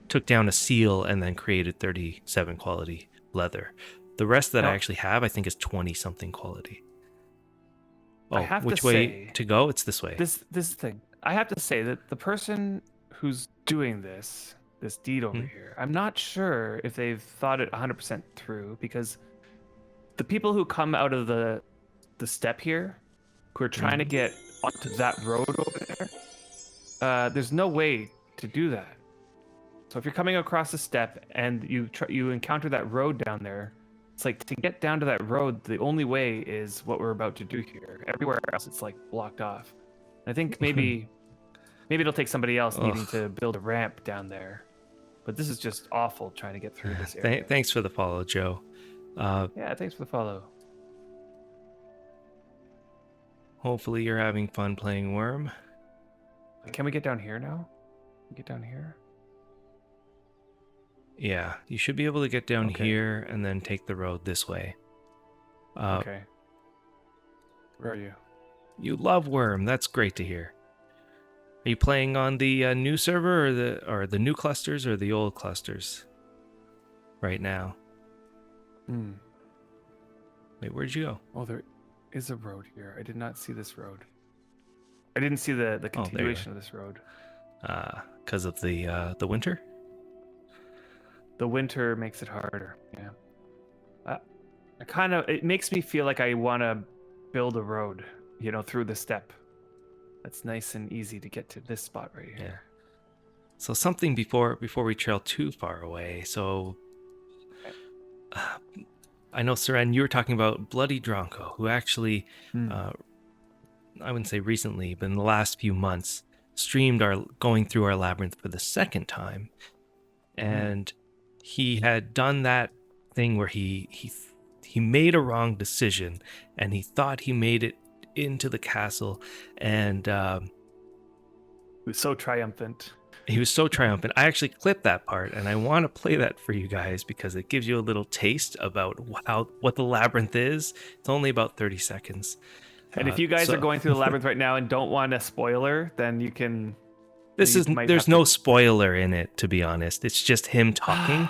took down a seal and then created 37 quality leather. The rest that I actually have, I think, is 20 something quality. Oh, I have which to way say, to go? It's this way. This thing. I have to say that the person who's doing this deed over here, I'm not sure if they've thought it 100% through, because the people who come out of the step here, who are trying to get onto that road over there, there's no way to do that. So if you're coming across the step and you encounter that road down there, it's like, to get down to that road, the only way is what we're about to do here. Everywhere else, it's like blocked off. I think maybe it'll take somebody else needing to build a ramp down there. But this is just awful trying to get through this area. Thanks for the follow, Joe. Yeah, thanks for the follow. Hopefully you're having fun playing Wurm. Can we get down here now? Get down here? Yeah, you should be able to get down Okay. here and then take the road this way. Okay. Where are you? You love Wurm. That's great to hear. Are you playing on the new server or the new clusters or the old clusters right now? Wait, where'd you go? Oh, there is a road here. I did not see this road. I didn't see the continuation of this road. Because of the winter? The winter makes it harder. Yeah. It makes me feel like I want to build a road, through the step. That's nice and easy to get to this spot right here. Yeah. So something before we trail too far away. So I know, Seren, you were talking about Bloody Dronko, who actually, I wouldn't say recently, but in the last few months, streamed going through our labyrinth for the second time, and he had done that thing where he made a wrong decision, and he thought he made it into the castle, and He was so triumphant. he was so triumphant. I actually clipped that part, and I want to play that for you guys because it gives you a little taste about what the labyrinth is. It's only about 30 seconds. And if you guys are going through the labyrinth right now and don't want a spoiler, then you can. There's no spoiler in it, to be honest. It's just him talking.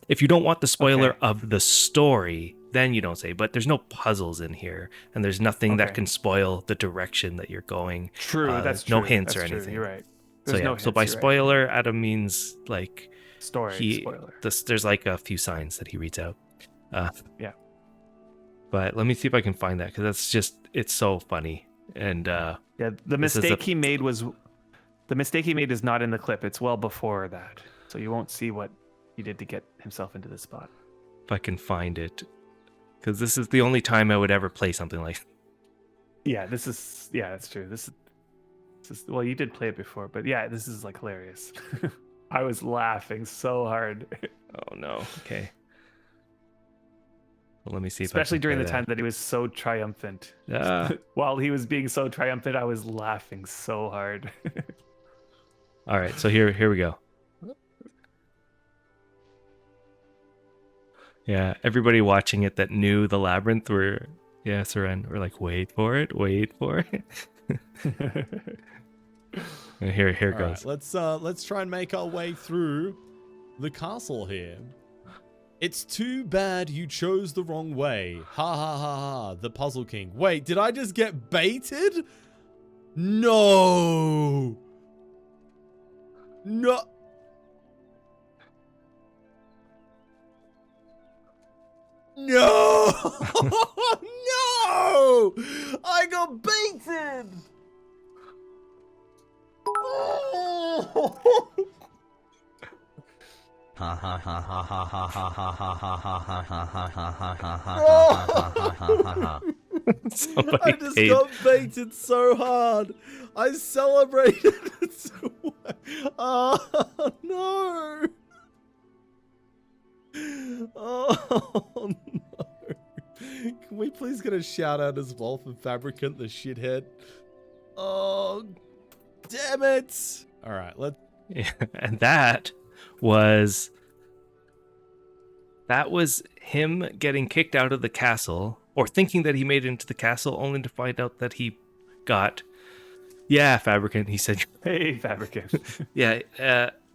If you don't want the spoiler of the story, then you don't save. But there's no puzzles in here, and there's nothing that Okay. can spoil the direction that you're going. True, that's no true. hints That's or true, anything. You're right. So There's yeah, no so hints, by you're right. spoiler, Adam means like Story spoiler. there's like a few signs that he reads out. Yeah. But let me see if I can find that because it's so funny. And Yeah, the this is mistake he made is not in the clip. It's well before that, so you won't see what he did to get himself into this spot. if I can find it, because this is the only time I would ever play something like. Yeah, that's true. This is well, you did play it before, but yeah, this is like hilarious. I was laughing so hard, Oh no. Okay. Well, let me see. especially if I can during play the time that he was so triumphant. that. While he was being so triumphant, I was laughing so hard. All right. So here we go. Yeah, everybody watching it that knew the labyrinth were Seren. We're like, wait for it. And here it All goes. right, let's try and make our way through the castle here. It's too bad you chose the wrong way. Ha ha ha ha. The Puzzle King. Wait, did I just get baited? No. No. No. No. I got baited. Somebody I just paid. got baited so hard. I celebrated it so well. Oh no. Oh no. Can we please get a shout out as well for Fabricant the shithead? Oh damn it. Alright, let's Yeah, and that was him getting kicked out of the castle, or thinking that he made it into the castle, only to find out that he got Fabricant. He said, Hey, Fabricant.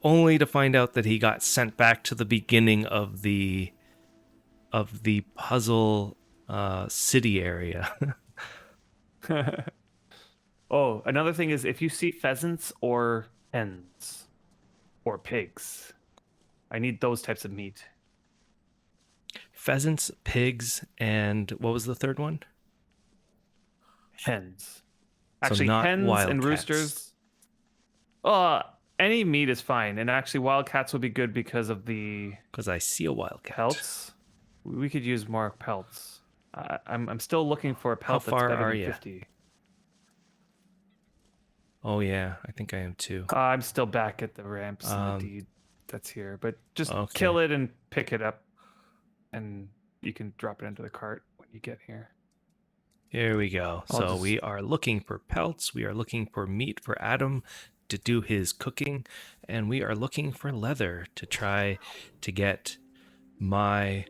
only to find out that he got sent back to the beginning of the puzzle city area. Oh, another thing is if you see pheasants or hens or pigs, I need those types of meat. Pheasants, pigs, and what was the third one? Hens. So Actually, not hens and wildcats. roosters. Any meat is fine, and actually, wildcats would be good because of the Because I see a wildcat. pelts. We could use more pelts. I'm still looking for a pelt How far that's better are than ya? 50. Oh yeah, I think I am too. I'm still back at the ramps and Um, the deed that's here, but just okay. kill it and pick it up, and you can drop it into the cart when you get here. Here we go. I'll So just- we are looking for pelts. We are looking for meat for Adam to do his cooking, and we are looking for leather to try to get my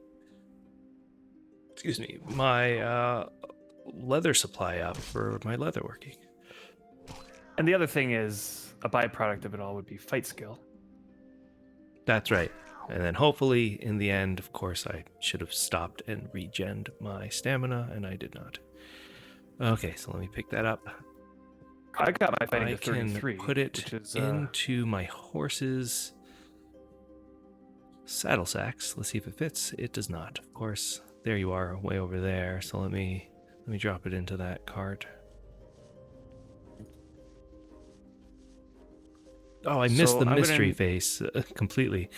leather supply up for my leather working. And the other thing is, a byproduct of it all would be fight skill. That's right. And then hopefully in the end, of course, I should have stopped and regened my stamina, and I did not. Okay, so let me pick that up. I got my fighting I to 33, can put it which is into my horse's saddle sacks. Let's see if it fits. It does not, of course. There you are, way over there. So let me drop it into that cart. Oh, I missed So the I'm mystery gonna- face completely.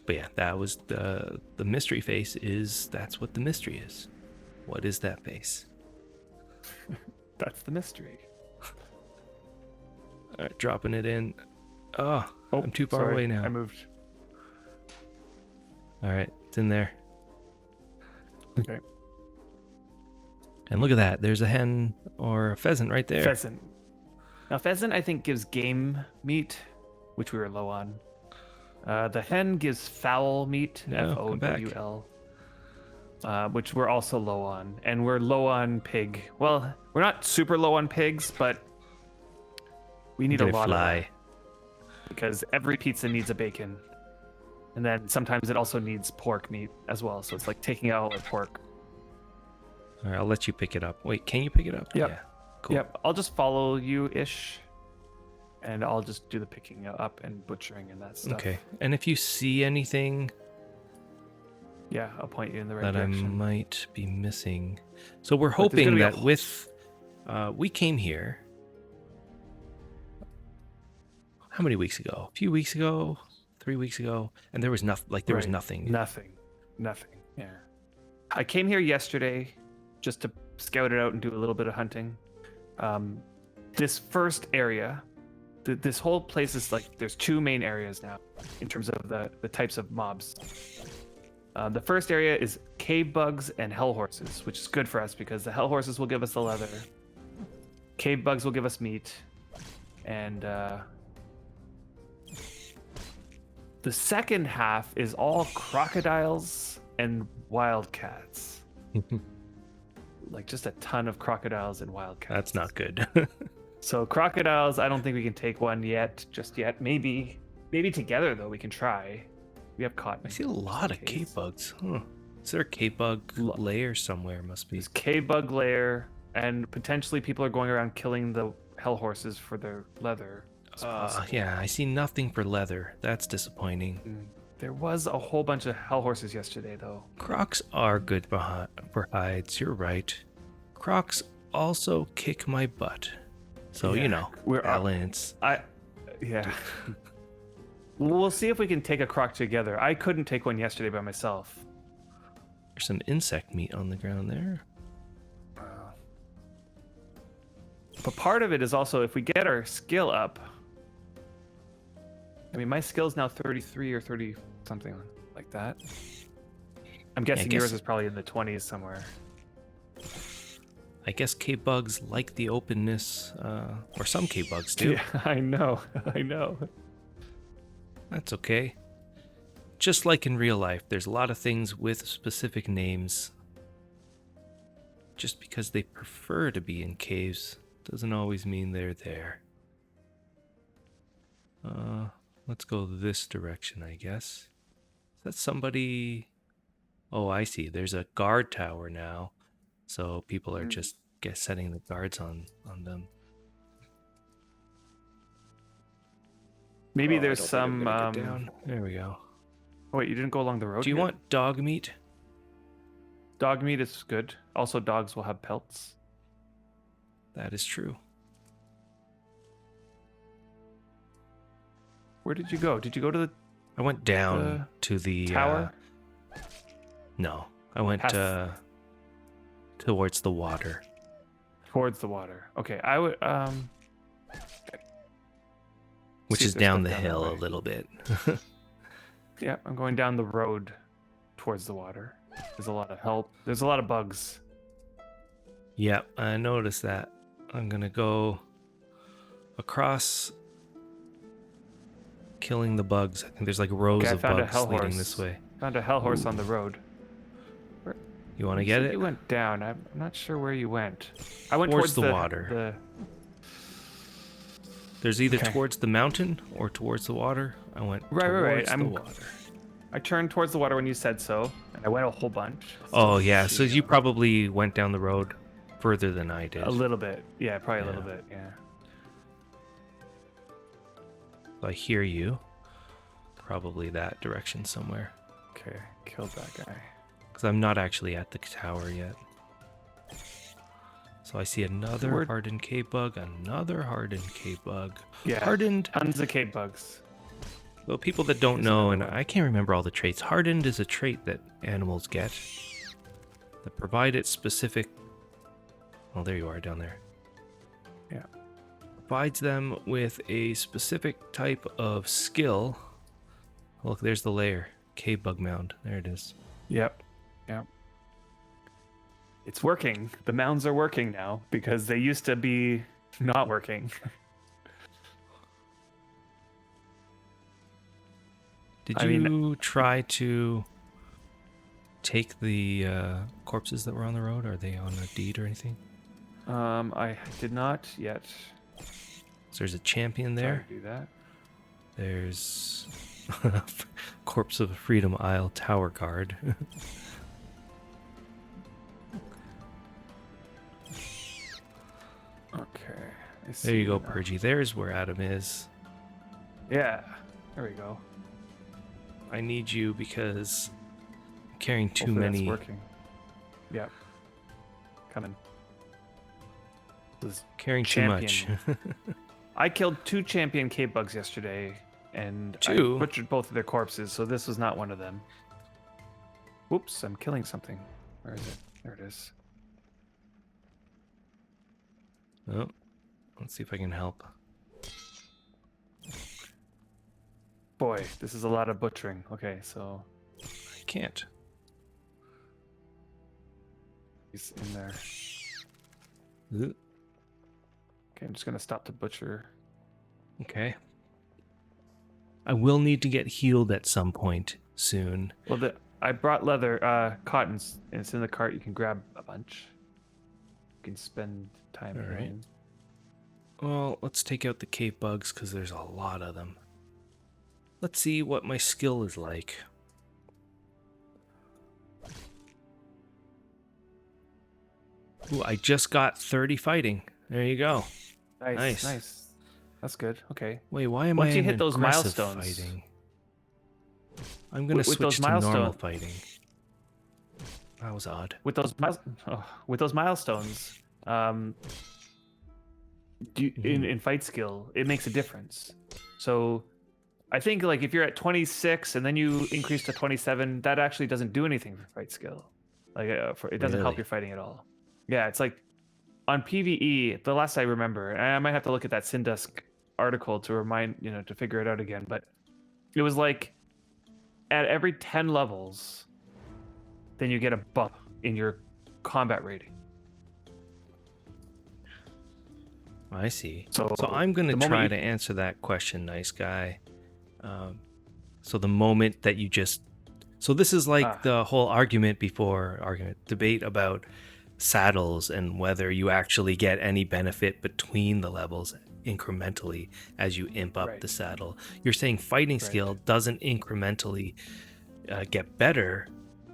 But yeah, that was the mystery face. That's what the mystery is. What is that face? That's the mystery. All right, dropping it in. Oh, Oh, I'm too far sorry, away now. I moved. All right, it's in there. Okay. And look at that. There's a hen or a pheasant right there. Pheasant. Now, pheasant, I think, gives game meat, which we were low on. The hen gives fowl meat, No, come back. FOWL, which we're also low on. And we're low on pig. Well, we're not super low on pigs, but we need a Get lot of fly. that, because every pizza needs a bacon. And then sometimes it also needs pork meat as well. So it's like taking out a pork. All right, I'll let you pick it up. Wait, can you pick it up? Yep. Yeah. Cool. Yep. I'll just follow you-ish. And I'll just do the picking up and butchering and that stuff. Okay. And if you see anything Yeah, I'll point you in the right that I direction. might be missing. So we're But there's hoping gonna be a that whole- with we came here how many weeks ago? A few weeks ago, 3 weeks ago, and there was nothing. Like there was Right. nothing. Nothing. Yeah. I came here yesterday just to scout it out and do a little bit of hunting. This first area, this whole place is like, there's two main areas now in terms of the types of mobs. The first area is cave bugs and hell horses, which is good for us because the hell horses will give us the leather. Cave bugs will give us meat. And the second half is all crocodiles and wildcats. Like just a ton of crocodiles and wildcats. That's not good. So crocodiles, I don't think we can take one just yet. Maybe together though we can try. We have cotton. I see a lot of cave bugs. Huh. Is there a cave bug lair somewhere? Must be. There's cave bug lair, and potentially people are going around killing the hell horses for their leather. It's possible. Yeah, I see nothing for leather. That's disappointing. There was a whole bunch of hell horses yesterday though. Crocs are good for hides. You're right. Crocs also kick my butt. So Yeah, you know, we're balance. Yeah. We'll see if we can take a croc together. I couldn't take one yesterday by myself. There's some insect meat on the ground there. But part of it is also if we get our skill up. I mean, my skill's now 33 or 30 something like that. I'm guessing yours is probably in the 20s somewhere. I guess cave bugs like the openness, or some cave bugs do. Yeah, I know. That's okay. Just like in real life, there's a lot of things with specific names. Just because they prefer to be in caves doesn't always mean they're there. Let's go this direction, I guess. Is that somebody? Oh, I see. There's a guard tower now. So people are just setting the guards on them. Maybe Oh, there's I don't think some. I'm gonna get down. There we go. Oh, wait, you didn't go along the road. Do you yet? want dog meat? Dog meat is good. Also, dogs will have pelts. That is true. Where did you go? Did you go to the I went down to the tower? No, I went towards the water. Towards the water. Okay, I would. Which see if is there's down stuff the that hill a way. little bit. Yeah, I'm going down the road towards the water. There's a lot of help. There's a lot of bugs. Yep, I noticed that. I'm gonna go across, killing the bugs. I think there's like rows Okay, I of found a bugs hell leading horse. this way. Found a hell horse on the road. You want to get it? You went down. I'm not sure where you went. I went Towards towards the water. There's either Okay. towards the mountain or towards the water. I went Right. towards the I'm- water. I turned towards the water when you said so, and I went a whole bunch. Oh yeah, so you probably went down the road further than I did. A little bit. Yeah, probably a little Yeah. bit. Yeah. I hear you. Probably that direction somewhere. Okay, killed that guy. Because I'm not actually at the tower yet. So I see another Where- hardened cave bug, another hardened cave bug. Yeah. Hardened. Tons of cave bugs. Well, people that don't Here's know, and another one. I can't remember all the traits. Hardened is a trait that animals get that provide it specific. Oh, there you are down there. Yeah. Provides them with a specific type of skill. Look, there's the lair. Cave bug mound. There it is. Yep. It's working. The mounds are working now because they used to be not working. Did I you mean- try to take the corpses that were on the road? Are they on a deed or anything? I did not yet So there's a champion try there. to do that. There's corpse of a Freedom Isle tower guard. Okay. There you go, Purgy. There's where Adam is. Yeah. There we go. I need you because I'm carrying too Hopefully many. That's working. Yep. Coming. This Carrying too much. I killed 2 champion cave bugs yesterday, and Two? I butchered both of their corpses, so this was not one of them. Whoops, I'm killing something. Where is it? There it is. Oh, let's see if I can help. Boy, this is a lot of butchering. Okay, so I can't. he's in there. Ooh, Okay, I'm just gonna stop the butcher. okay. I will need to get healed at some point soon. Well, I brought leather, cottons, and it's in the cart. You can grab a bunch. You can spend time. All right. healing. Well, let's take out the cave bugs because there's a lot of them. Let's see what my skill is like. Ooh, I just got 30 fighting. There you go. Nice, Nice. nice. That's good. Okay. Wait, why am Once I you in hit those aggressive milestones- fighting? I'm gonna With switch those to normal milestone- fighting. That was odd. With those milestones, in fight skill, it makes a difference. So, I think like if you're at 26 and then you increase to 27, that actually doesn't do anything for fight skill. Like it doesn't help Really? your fighting at all. Yeah, it's like on PvE. The last I remember, and I might have to look at that Syndusk article to remind to figure it out again. But it was like at every 10 levels, then you get a bump in your combat rating. I see. So So I'm gonna the moment try you- to answer that question, nice guy. So the moment that you just, so this is like the whole debate about saddles and whether you actually get any benefit between the levels incrementally as you imp up Right. the saddle. You're saying fighting skill doesn't incrementally get better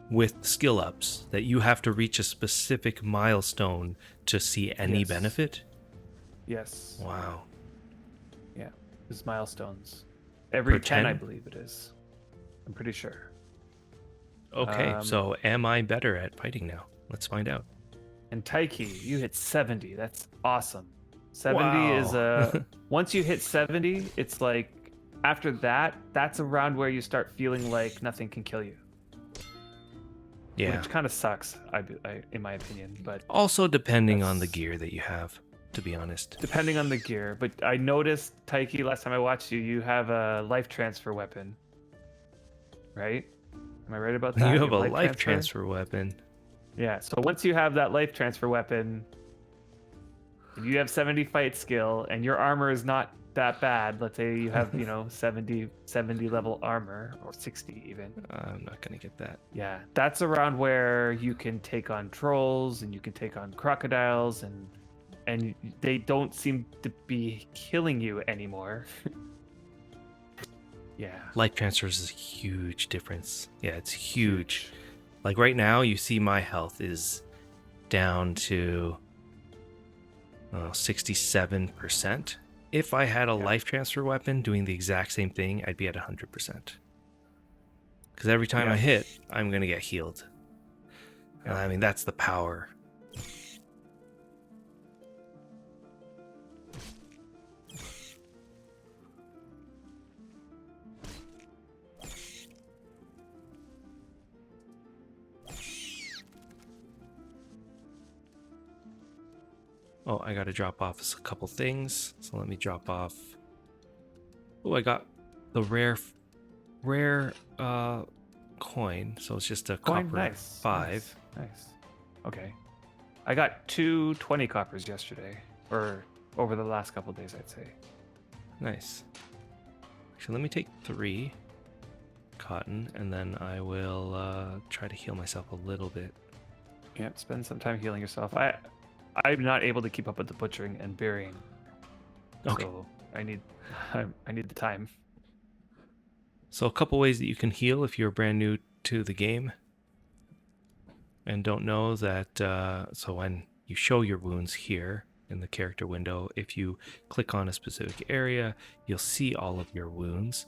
with skill ups, that you have to reach a specific milestone to see any Yes. benefit? Yes. Wow. Yeah. It's milestones. Every Per 10, I 10? believe it is. I'm pretty sure. Okay, so am I better at fighting now? Let's find out. And Taiki, you hit 70. That's awesome. 70 is Wow. once you hit 70, it's like after that, that's around where you start feeling like nothing can kill you. Yeah. Which kind of sucks, in my opinion. But Also depending on the That's- gear that you have, to be honest. depending on the gear. But I noticed, Taiki, last time I watched you, you have a life transfer weapon. Right? Am I right about that? You have a life transfer weapon. Yeah, so once you have that life transfer weapon, if you have 70 fight skill and your armor is not that bad, let's say you have, 70 level armor or 60 even. I'm not going to get that. Yeah, that's around where you can take on trolls and you can take on crocodiles and they don't seem to be killing you anymore. Yeah. Life transfers is a huge difference. Yeah, it's huge. Like right now, you see my health is down to 67%. If I had a life transfer weapon doing the exact same thing, I'd be at 100%. Because every time I hit, I'm going to get healed. And I mean, that's the power. Oh, I gotta drop off a couple things. So let me drop off. Oh, I got the rare coin. So it's just a Coin? copper Nice. 5. Nice. Okay. I got 2 20 coppers yesterday, or over the last couple days, I'd say. Nice. Actually, let me take 3 cotton, and then I will try to heal myself a little bit. Yep, spend some time healing yourself. I'm not able to keep up with the butchering and burying. Okay. So I need the time. So a couple ways that you can heal if you're brand new to the game and don't know that. So when you show your wounds here in the character window, if you click on a specific area, you'll see all of your wounds.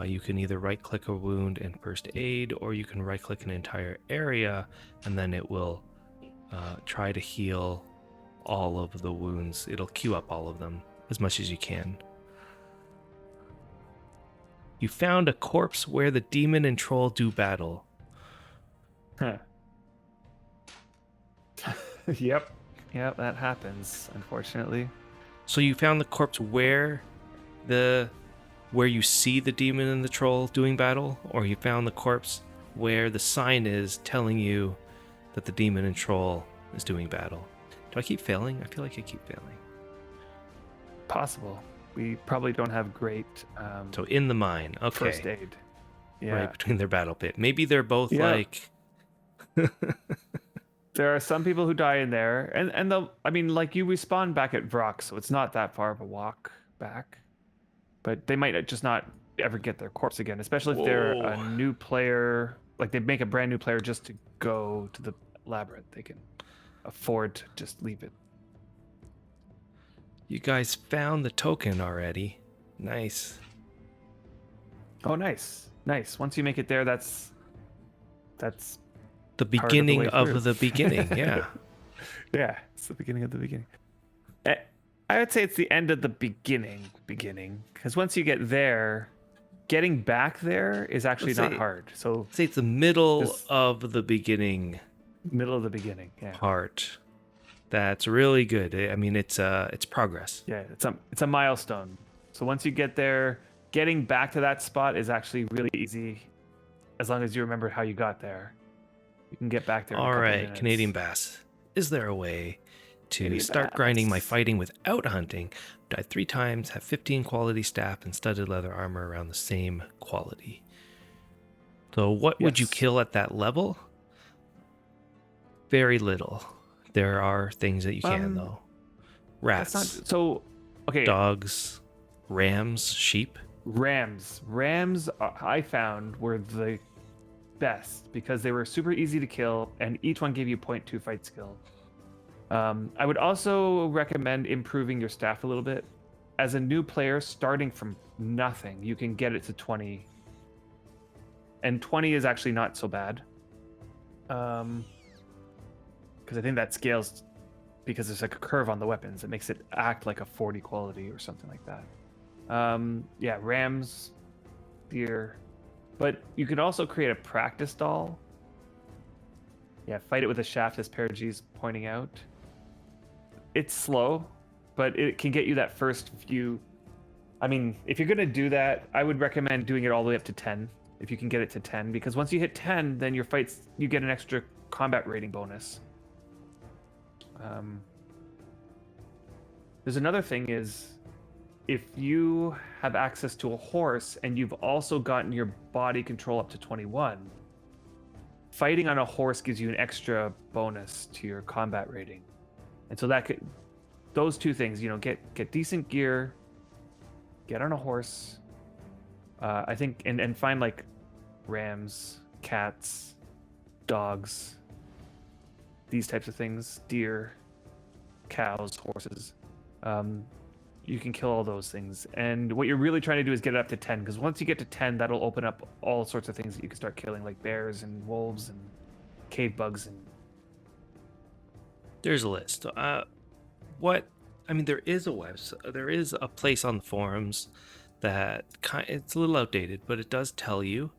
You can either right-click a wound in first aid, or you can right-click an entire area, and then it will try to heal all of the wounds. It'll queue up all of them as much as you can. You found a corpse where the demon and troll do battle. Huh. Yep, that happens, unfortunately. So you found the corpse where you see the demon and the troll doing battle, or you found the corpse where the sign is telling you that the demon and troll is doing battle. Do I keep failing? I feel like I keep failing. Possible. We probably don't have great So in the mine, okay. first aid. Yeah. Right between their battle pit. Maybe they're both like... There are some people who die in there, and you respawn back at Vrock, so it's not that far of a walk back. But they might just not ever get their corpse again, especially if they're a new player. Like they make a brand new player just to go to the labyrinth. They can afford to just leave it. You guys found the token already. Nice. Oh, nice. Once you make it there, that's the beginning of the beginning. Yeah. Yeah, it's the beginning of the beginning. I would say it's the end of the beginning, because once you get there, getting back there is actually not hard. So say it's the middle of the beginning. Middle of the beginning, yeah. Part. That's really good. I mean, it's progress. Yeah, it's a milestone. So once you get there, getting back to that spot is actually really easy, as long as you remember how you got there. You can get back there. All right, Canadian Bass. Is there a way to start grinding my fighting without hunting? Die 3 times, have 15 quality staff and studded leather armor around the same quality. So what would you kill at that level? Very little. There are things that you can though. Rats. Dogs, rams, sheep. Rams I found were the best because they were super easy to kill and each one gave you 0.2 fight skill. I would also recommend improving your staff a little bit. As a new player starting from nothing, you can get it to 20. And 20 is actually not so bad. Because I think that scales because there's like a curve on the weapons. It makes it act like a 40 quality or something like that. Yeah, rams, deer. But you can also create a practice doll. Yeah, fight it with a shaft, as Paragee's pointing out. It's slow, but it can get you that first few. I mean, if you're going to do that, I would recommend doing it all the way up to 10. If you can get it to 10, because once you hit 10, then your fights, you get an extra combat rating bonus. There's another thing is, if you have access to a horse and you've also gotten your body control up to 21, fighting on a horse gives you an extra bonus to your combat rating. And so that could, those two things, get decent gear, get on a horse, I think, and find like rams, cats, dogs, these types of things, deer, cows, horses. You can kill all those things. And what you're really trying to do is get it up to 10, because once you get to 10, that'll open up all sorts of things that you can start killing, like bears and wolves and cave bugs. And there's a list. There is a website. There is a place on the forums that it's a little outdated, but it does tell you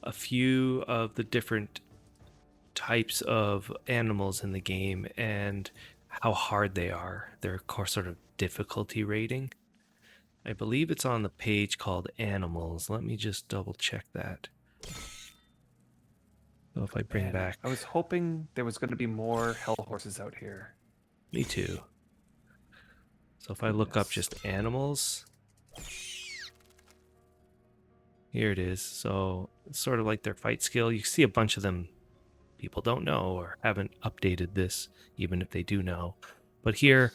a few of the different types of animals in the game and how hard they are. Their sort of difficulty rating. I believe it's on the page called Animals. Let me just double check that. So if I bring back... I was hoping there was going to be more hell horses out here. Me too. So if I look up just animals... Here it is. So it's sort of like their fight skill. You see a bunch of them people don't know or haven't updated this, even if they do know. But here,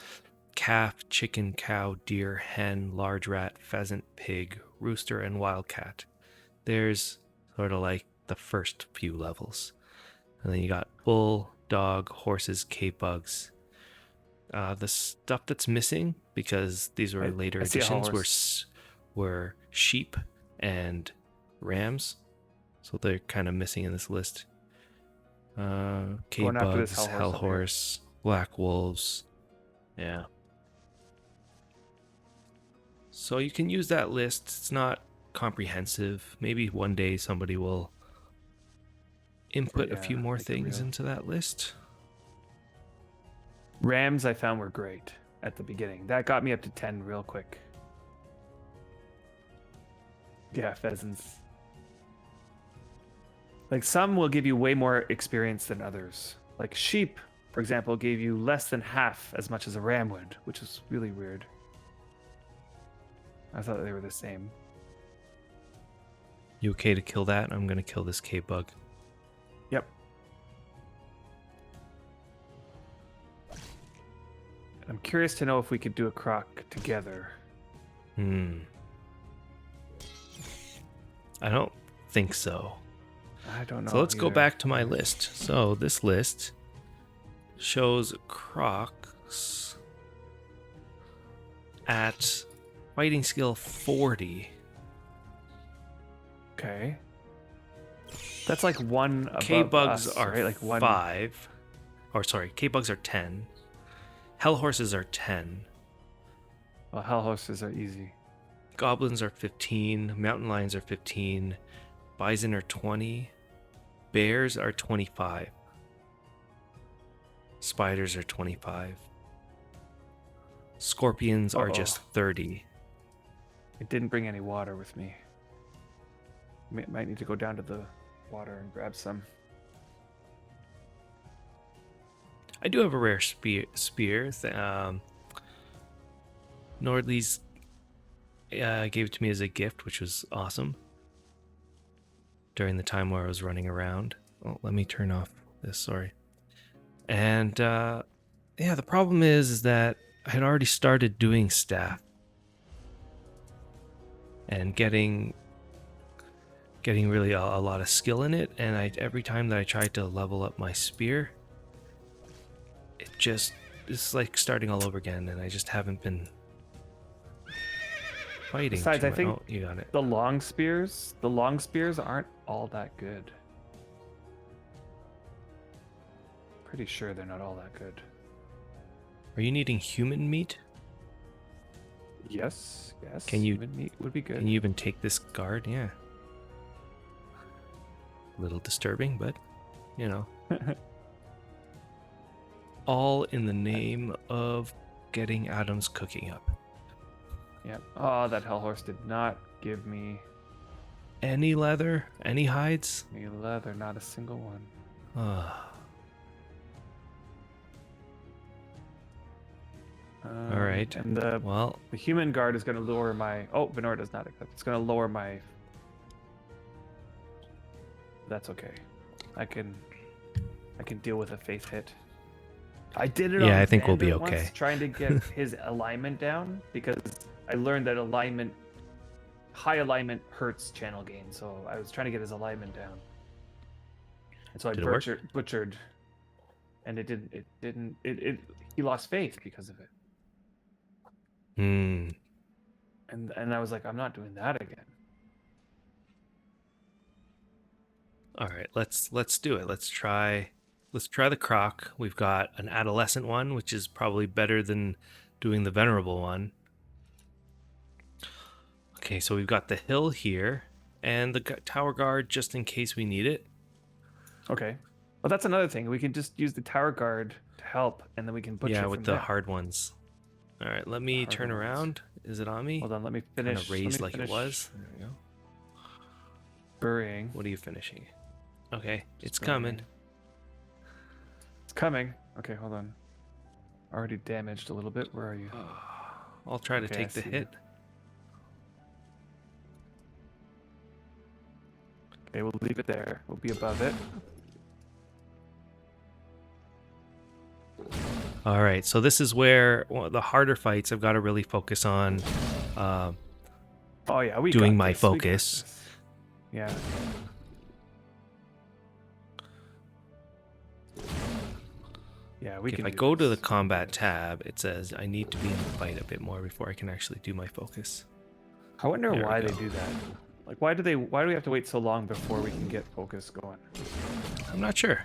calf, chicken, cow, deer, hen, large rat, pheasant, pig, rooster, and wildcat. There's sort of like the first few levels. And then you got bull, dog, horses, cave bugs. The stuff that's missing, because these were later I see a additions, were sheep and rams. So they're kind of missing in this list. Cave Going after this bugs, hell hell horse horse, black wolves. Yeah. So you can use that list. It's not comprehensive. Maybe one day somebody will input a few more things into that list. Rams I found were great at the beginning. That got me up to 10 real quick. Yeah, pheasants. Like some will give you way more experience than others. Like sheep, for example, gave you less than half as much as a ram would, which is really weird. I thought they were the same. You okay to kill that? I'm gonna kill this cave bug. Yep. I'm curious to know if we could do a croc together. I don't think so. I don't know. So let's go either. back to my list. So this list shows crocs at fighting skill 40. Okay. That's like one above K-bugs us, are right? Like one. 5. Or sorry, K-bugs are 10. Hell horses are 10. Well, hell horses are easy. Goblins are 15. Mountain lions are 15. Bison are 20. Bears are 25. Spiders are 25. Scorpions are just 30. I didn't bring any water with me. Might need to go down to the water and grab some. I do have a rare spear. Nordley's gave it to me as a gift, which was awesome. During the time where I was running around. Oh, let me turn off this, sorry. And yeah, the problem is that I had already started doing staff. And getting really a lot of skill in it, and every time that I tried to level up my spear, it's like starting all over again, and I just haven't been fighting. Besides, I think you got it. the long spears aren't all that good. Pretty sure they're not all that good. Are you needing human meat? Yes. Can you- Human meat would be good. Can you even take this guard? Yeah. A little disturbing, but you know. All in the name of getting Adam's cooking up. Yep. Oh, that hell horse did not give me Any leather? Any hides? any leather, not a single one. All right. And the Well, human guard is going to lower my. Oh, Venora does not accept. It's going to lower my. That's okay. I can deal with a faith hit. I did it. Yeah, on I think we'll be Vander once, okay. Trying to get his alignment down because I learned that high alignment hurts channel gain. So I was trying to get his alignment down, and so I Did it work? butchered, and it didn't. He lost faith because of it. And I was like, I'm not doing that again. all right. Let's do it. Let's try the croc. We've got an adolescent one, which is probably better than doing the venerable one. Okay, so we've got the hill here and the tower guard just in case we need it. Okay. Well, that's another thing. We can just use the tower guard to help, and then we can butcher. Yeah, from with the there. hard ones. All right, let me Hard turn ones. around. Is it on me? Hold on, let me Kind finish. of raised like it finish was. There we go. Burying. What are you finishing? Okay, it's burying. coming. It's coming. Okay, hold on. Already damaged a little bit. Where are you? I'll try to Okay, I take the see. hit. Okay, we'll leave it there. We'll be above it. All right, so this is where the harder fights I've got to really focus on Oh yeah, we doing got my this, we got focus. this. Yeah. Yeah, we If can. I do go to the this. combat tab, it says I need to be in the fight a bit more before I can actually do my focus. I wonder There we why they go. do that. Like, why do we have to wait so long before we can get focus going? I'm not sure.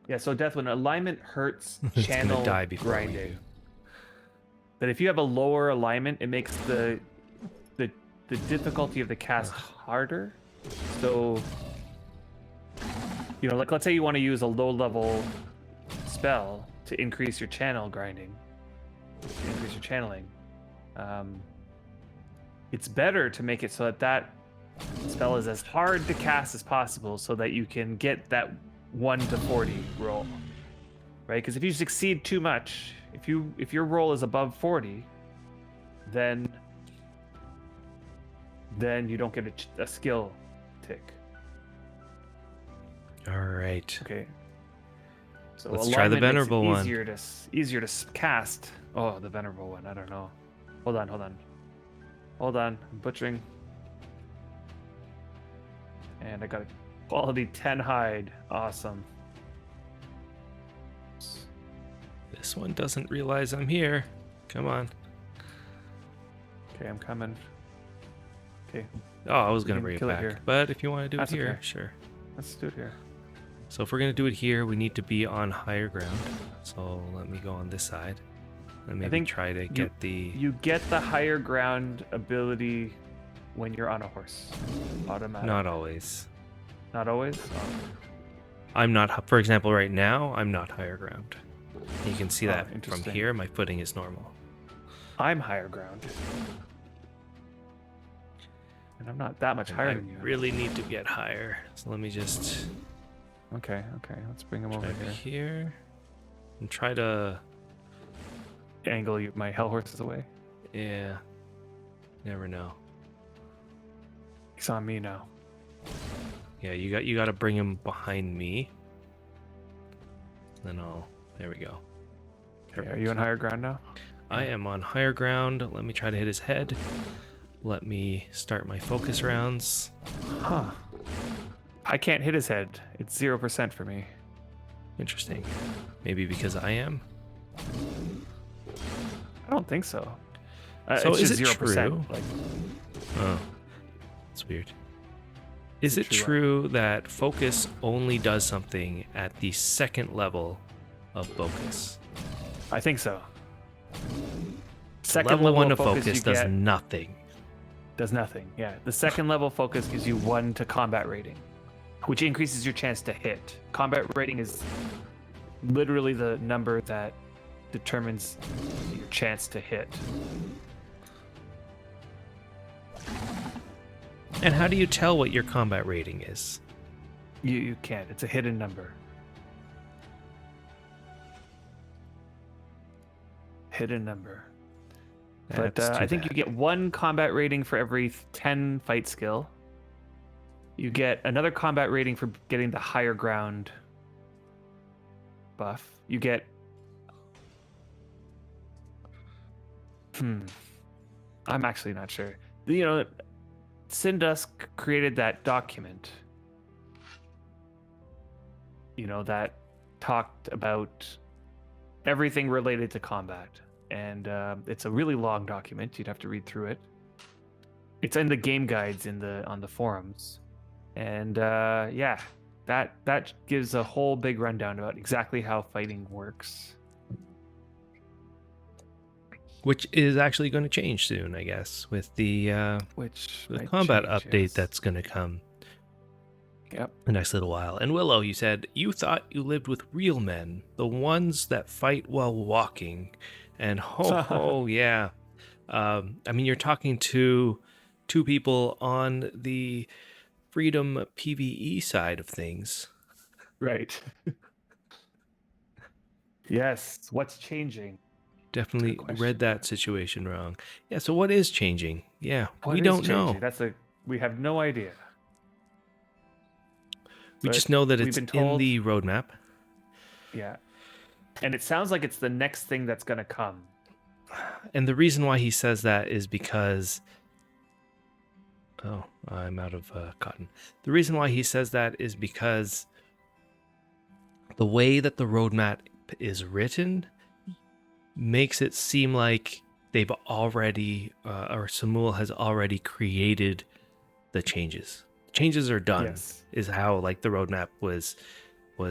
Yeah, so Deathwind, alignment hurts It's channel gonna die before we grinding. do. But if you have a lower alignment, it makes the difficulty of the cast harder. So, you know, like let's say you want to use a low level spell to increase your channel grinding, to increase your channeling. It's better to make it so that spell is as hard to cast as possible, so that you can get that 1 to 40 roll, right? Because if you succeed too much, if your roll is above 40, then you don't get a skill tick. All right. Okay. So Let's try the alignment makes it venerable one. easier to cast. Oh, the venerable one. I don't know. Hold on. I'm butchering. And I got a quality 10 hide. Awesome. This one doesn't realize I'm here. Come on. Okay, I'm coming. Okay, Oh, I was gonna can bring it kill it back, here. but if you want to do That's it here, okay. sure. let's do it here. So if we're gonna do it here, we need to be on higher ground. So let me go on this side, and maybe think try to get the. You get the higher ground ability when you're on a horse. Automatic. Not always. Not always? I'm not. For example, right now, I'm not higher ground. You can see Oh, that from interesting. here. My footing is normal. I'm higher ground. And I'm not that much And higher I than you. really need to get higher. So let me just Okay, let's bring him try over over here. here and try to. Angle my hell horses away. Yeah. Never know. He's on me now. Yeah, you got to bring him behind me. Then I'll. There we go. Okay, are you on higher ground now? I am on higher ground. Let me try to hit his head. Let me start my focus rounds. Huh. I can't hit his head. It's 0% for me. Interesting. Maybe because I am. I don't think so. So it's is just it 0%. true? Like, Oh, that's weird. Is it true what? true that focus only does something at the second level of focus? I think so. Second level 1 of of focus you does get nothing. does nothing. Yeah, the second level focus gives you 1 to combat rating, which increases your chance to hit. Combat rating is literally the number that determines your chance to hit. And how do you tell what your combat rating is? You can't. It's a hidden number. Hidden number. But That's too I think you bad. get 1 combat rating for every 10 fight skill. You get another combat rating for getting the higher ground buff. You get. I'm actually not sure. You know, Sindusk created that document. You know, that talked about everything related to combat. And it's a really long document. You'd have to read through it. It's in the game guides on the forums, and yeah, that gives a whole big rundown about exactly how fighting works. Which is actually going to change soon, I guess, with the Which the might combat change, update yes. that's going to come Yep. the next little while. And Willow, you said you thought you lived with real men, the ones that fight while walking. And yeah. I mean, you're talking to 2 people on the Freedom PvE side of things. Right. Yes. What's changing? Definitely Good question. read that situation wrong. Yeah, so what is changing? Yeah, What we is don't know. changing? We have no idea. We But just know that we've it's been in told- the roadmap. Yeah. And it sounds like it's the next thing that's gonna come. And the reason why he says that is because Oh, I'm out of cotton. The reason why he says that is because the way that the roadmap is written makes it seem like they've already, or Samul has already created the changes. Changes are done, Yes. is how like the roadmap was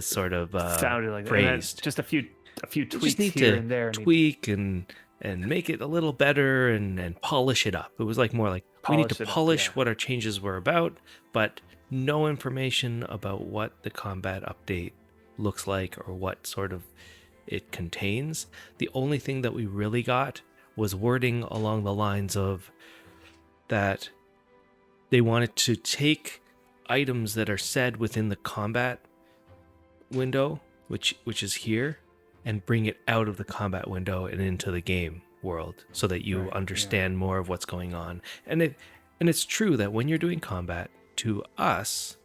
sort of Sounded like that. And then phrased. just a few You tweaks just need here to and there. tweak and make it a little better and polish it up. It was like more like we need to Polish it up, polish yeah. what our changes were about, but no information about what the combat update looks like or what sort of it contains. The only thing that we really got was wording along the lines of that they wanted to take items that are said within the combat window, which is here, and bring it out of the combat window and into the game world so that you Right, yeah. understand more of what's going on. And it's true that when you're doing combat, to us,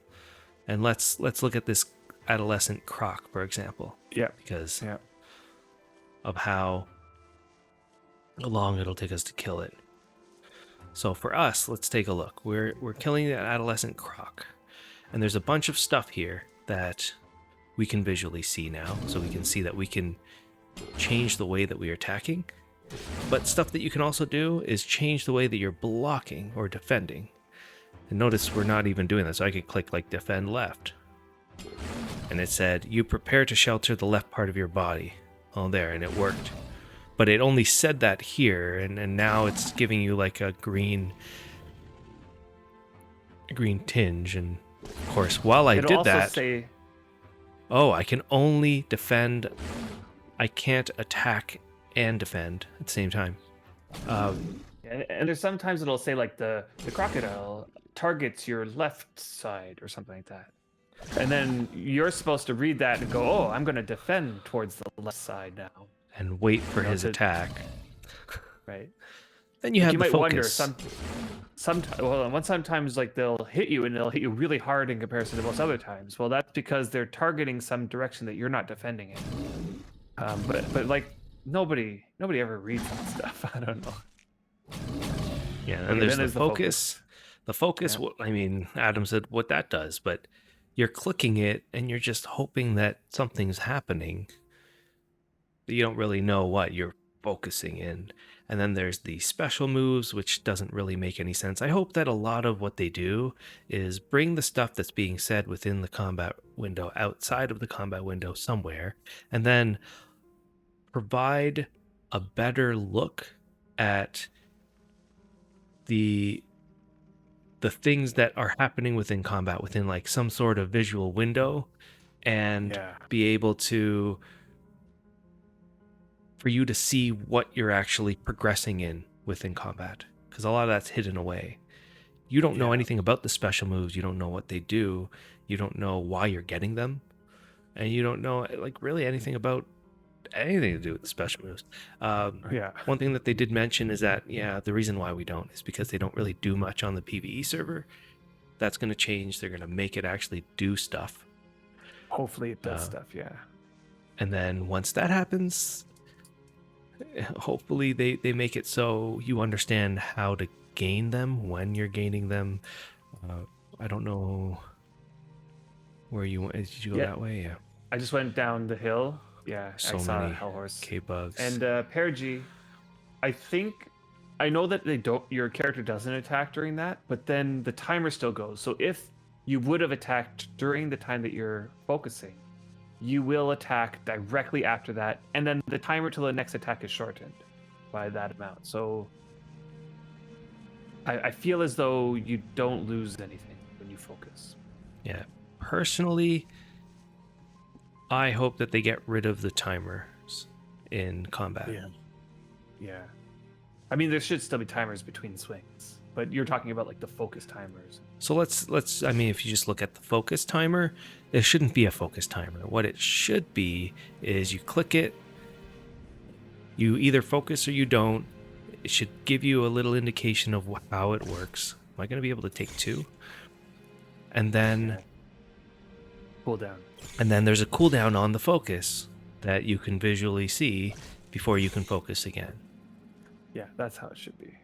and let's look at this adolescent Croc, for example, Yeah. because Yeah. of how long it'll take us to kill it. So for us, let's take a look. We're killing that adolescent Croc, and there's a bunch of stuff here that we can visually see now. So we can see that we can change the way that we are attacking, but stuff that you can also do is change the way that you're blocking or defending. And notice we're not even doing that. So I could click like defend left, and it said you prepare to shelter the left part of your body. Oh, there, and it worked. But it only said that here, and now it's giving you like a green tinge. And of course, while I It'll did also that, say I can only defend. I can't attack and defend at the same time. and there's sometimes it'll say like the crocodile targets your left side or something like that. And then you're supposed to read that and go, "Oh, I'm going to defend towards the left side now." And wait for You know, his attack. Right? Then you Like, have you the might wonder focus. sometimes like they'll hit you and they'll hit you really hard in comparison to most other times. Well, that's because they're targeting some direction that you're not defending in. But like nobody ever reads that stuff. I don't know. Yeah, and Okay, there's then the there's the focus. The focus, Yeah. I mean, Adam said what that does, but you're clicking it and you're just hoping that something's happening. But you don't really know what you're focusing in. And then there's the special moves, which doesn't really make any sense. I hope that a lot of what they do is bring the stuff that's being said within the combat window outside of the combat window somewhere, and then provide a better look at the things that are happening within combat within like some sort of visual window, and Yeah. be able to for you to see what you're actually progressing in within combat, because a lot of that's hidden away. You don't know Yeah. anything about the special moves, you don't know what they do, you don't know why you're getting them, and you don't know like really anything about anything to do with the special moves. Yeah. One thing that they did mention is that the reason why we don't is because they don't really do much on the PvE server. That's going to change. They're going to make it actually do stuff, Hopefully it does stuff. Yeah. and then once that happens, hopefully they make it so you understand how to gain them when you're gaining them. I don't know where you went. Did you go Yeah. that way? Yeah. I just went down the hill. Yeah. So I saw a many hell horse. K-bugs. And Perigi, I know that your character doesn't attack during that, but then the timer still goes. So if you would have attacked during the time that you're focusing, you will attack directly after that, and then the timer till the next attack is shortened by that amount. So I feel as though you don't lose anything when you focus. Yeah. Personally, I hope that they get rid of the timers in combat. Yeah. I mean, there should still be timers between swings, but you're talking about like the focus timers. So let's I mean, if you just look at the focus timer, there shouldn't be a focus timer. What it should be is you click it, you either focus or you don't. It should give you a little indication of how it works. Am I going to be able to take two? And then Cool down. there's a cooldown on the focus that you can visually see before you can focus again. Yeah, that's how it should be.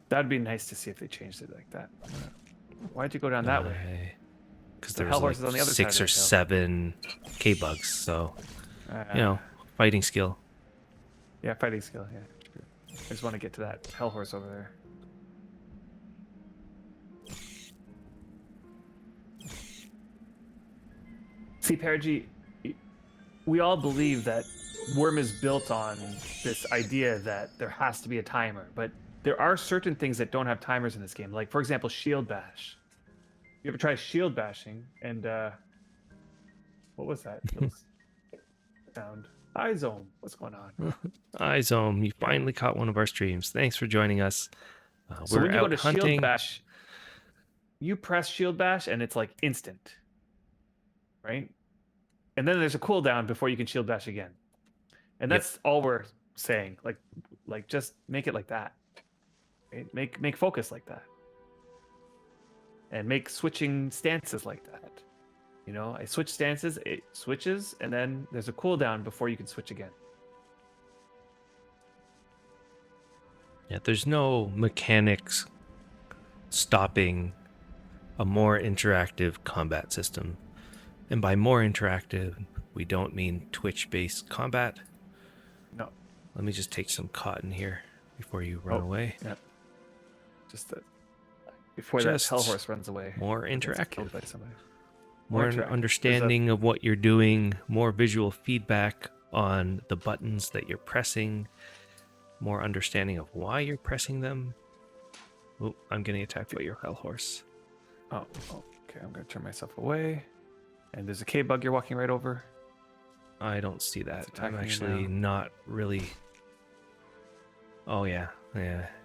That'd be nice to see if they changed it like that. Why'd you go down that way? Because The there was Hellhorse is on the other side of 6 or that hill. 7 K-bugs, so fighting skill. Yeah, fighting skill. Yeah, true. I just want to get to that Hellhorse over there. See, Paraji, we all believe that Wurm is built on this idea that there has to be a timer, but there are certain things that don't have timers in this game. Like, for example, shield bash. You ever try shield bashing? And what was that little sound? Izome, what's going on? Izome, you finally caught one of our streams. Thanks for joining us. So We're when you go out to hunting. shield bash, you press shield bash and it's like instant, right? And then there's a cooldown before you can shield bash again. And that's all we're saying. Like just make it like that. Right? Make focus like that. And make switching stances like that. You know, I switch stances, it switches, and then there's a cooldown before you can switch again. Yeah, there's no mechanics stopping a more interactive combat system. And by more interactive, we don't mean Twitch-based combat. No. Let me just take some cotton here before you run away. Yeah. Just before Just that Hellhorse runs away. More Gets interactive. killed by somebody. More interactive. understanding of what you're doing, more visual feedback on the buttons that you're pressing, more understanding of why you're pressing them. Oh, I'm getting attacked by your Hellhorse. Oh, okay. I'm going to turn myself away. And there's a K-bug you're walking right over. I don't see that. It's attacking I'm you actually now. not really... Oh, yeah.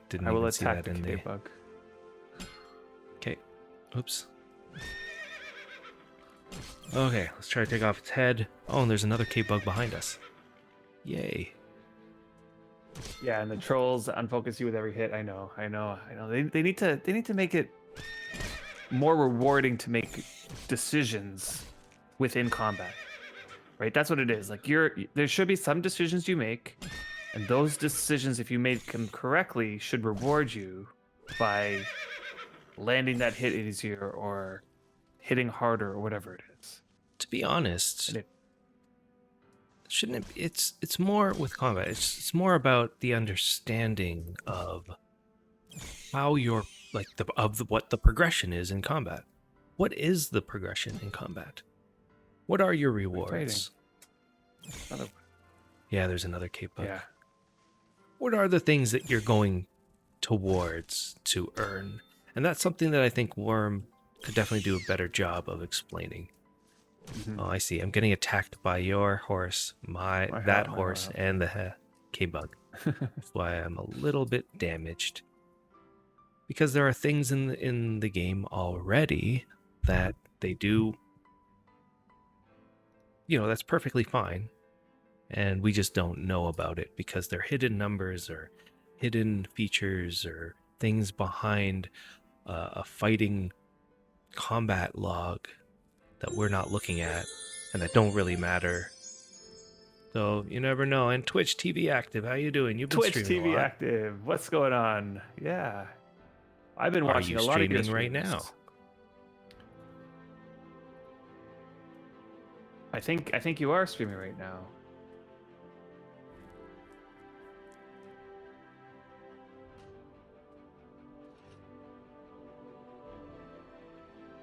Didn't I will even see attack that the in there. K-bug. Okay. Oops. Okay, let's try to take off its head. Oh, and there's another K-bug behind us. Yay. Yeah, and the trolls unfocus you with every hit. I know. They need to make it more rewarding to make decisions within combat. Right? That's what it is. Like there should be some decisions you make, and those decisions, if you make them correctly, should reward you by landing that hit easier or hitting harder or whatever it is. To be honest, shouldn't it? It's more with combat. It's more about the understanding of how you're what the progression is in combat. What is the progression in combat? What are your rewards? Another one. Yeah, there's another K-bug. Yeah. What are the things that you're going towards to earn? And that's something that I think Wurm could definitely do a better job of explaining. Mm-hmm. Oh, I see. I'm getting attacked by your horse, my horse, and the K-bug. That's why I'm a little bit damaged. Because there are things in the game already that they do, that's perfectly fine. And we just don't know about it because they're hidden numbers or hidden features or things behind a fighting combat log that we're not looking at and that don't really matter. So you never know. And Twitch TV Active, how you doing? You've been Twitch streaming TV a lot. Active. What's going on? Yeah. I've been Are watching you a lot of your streaming right streams. now? I think you are streaming right now.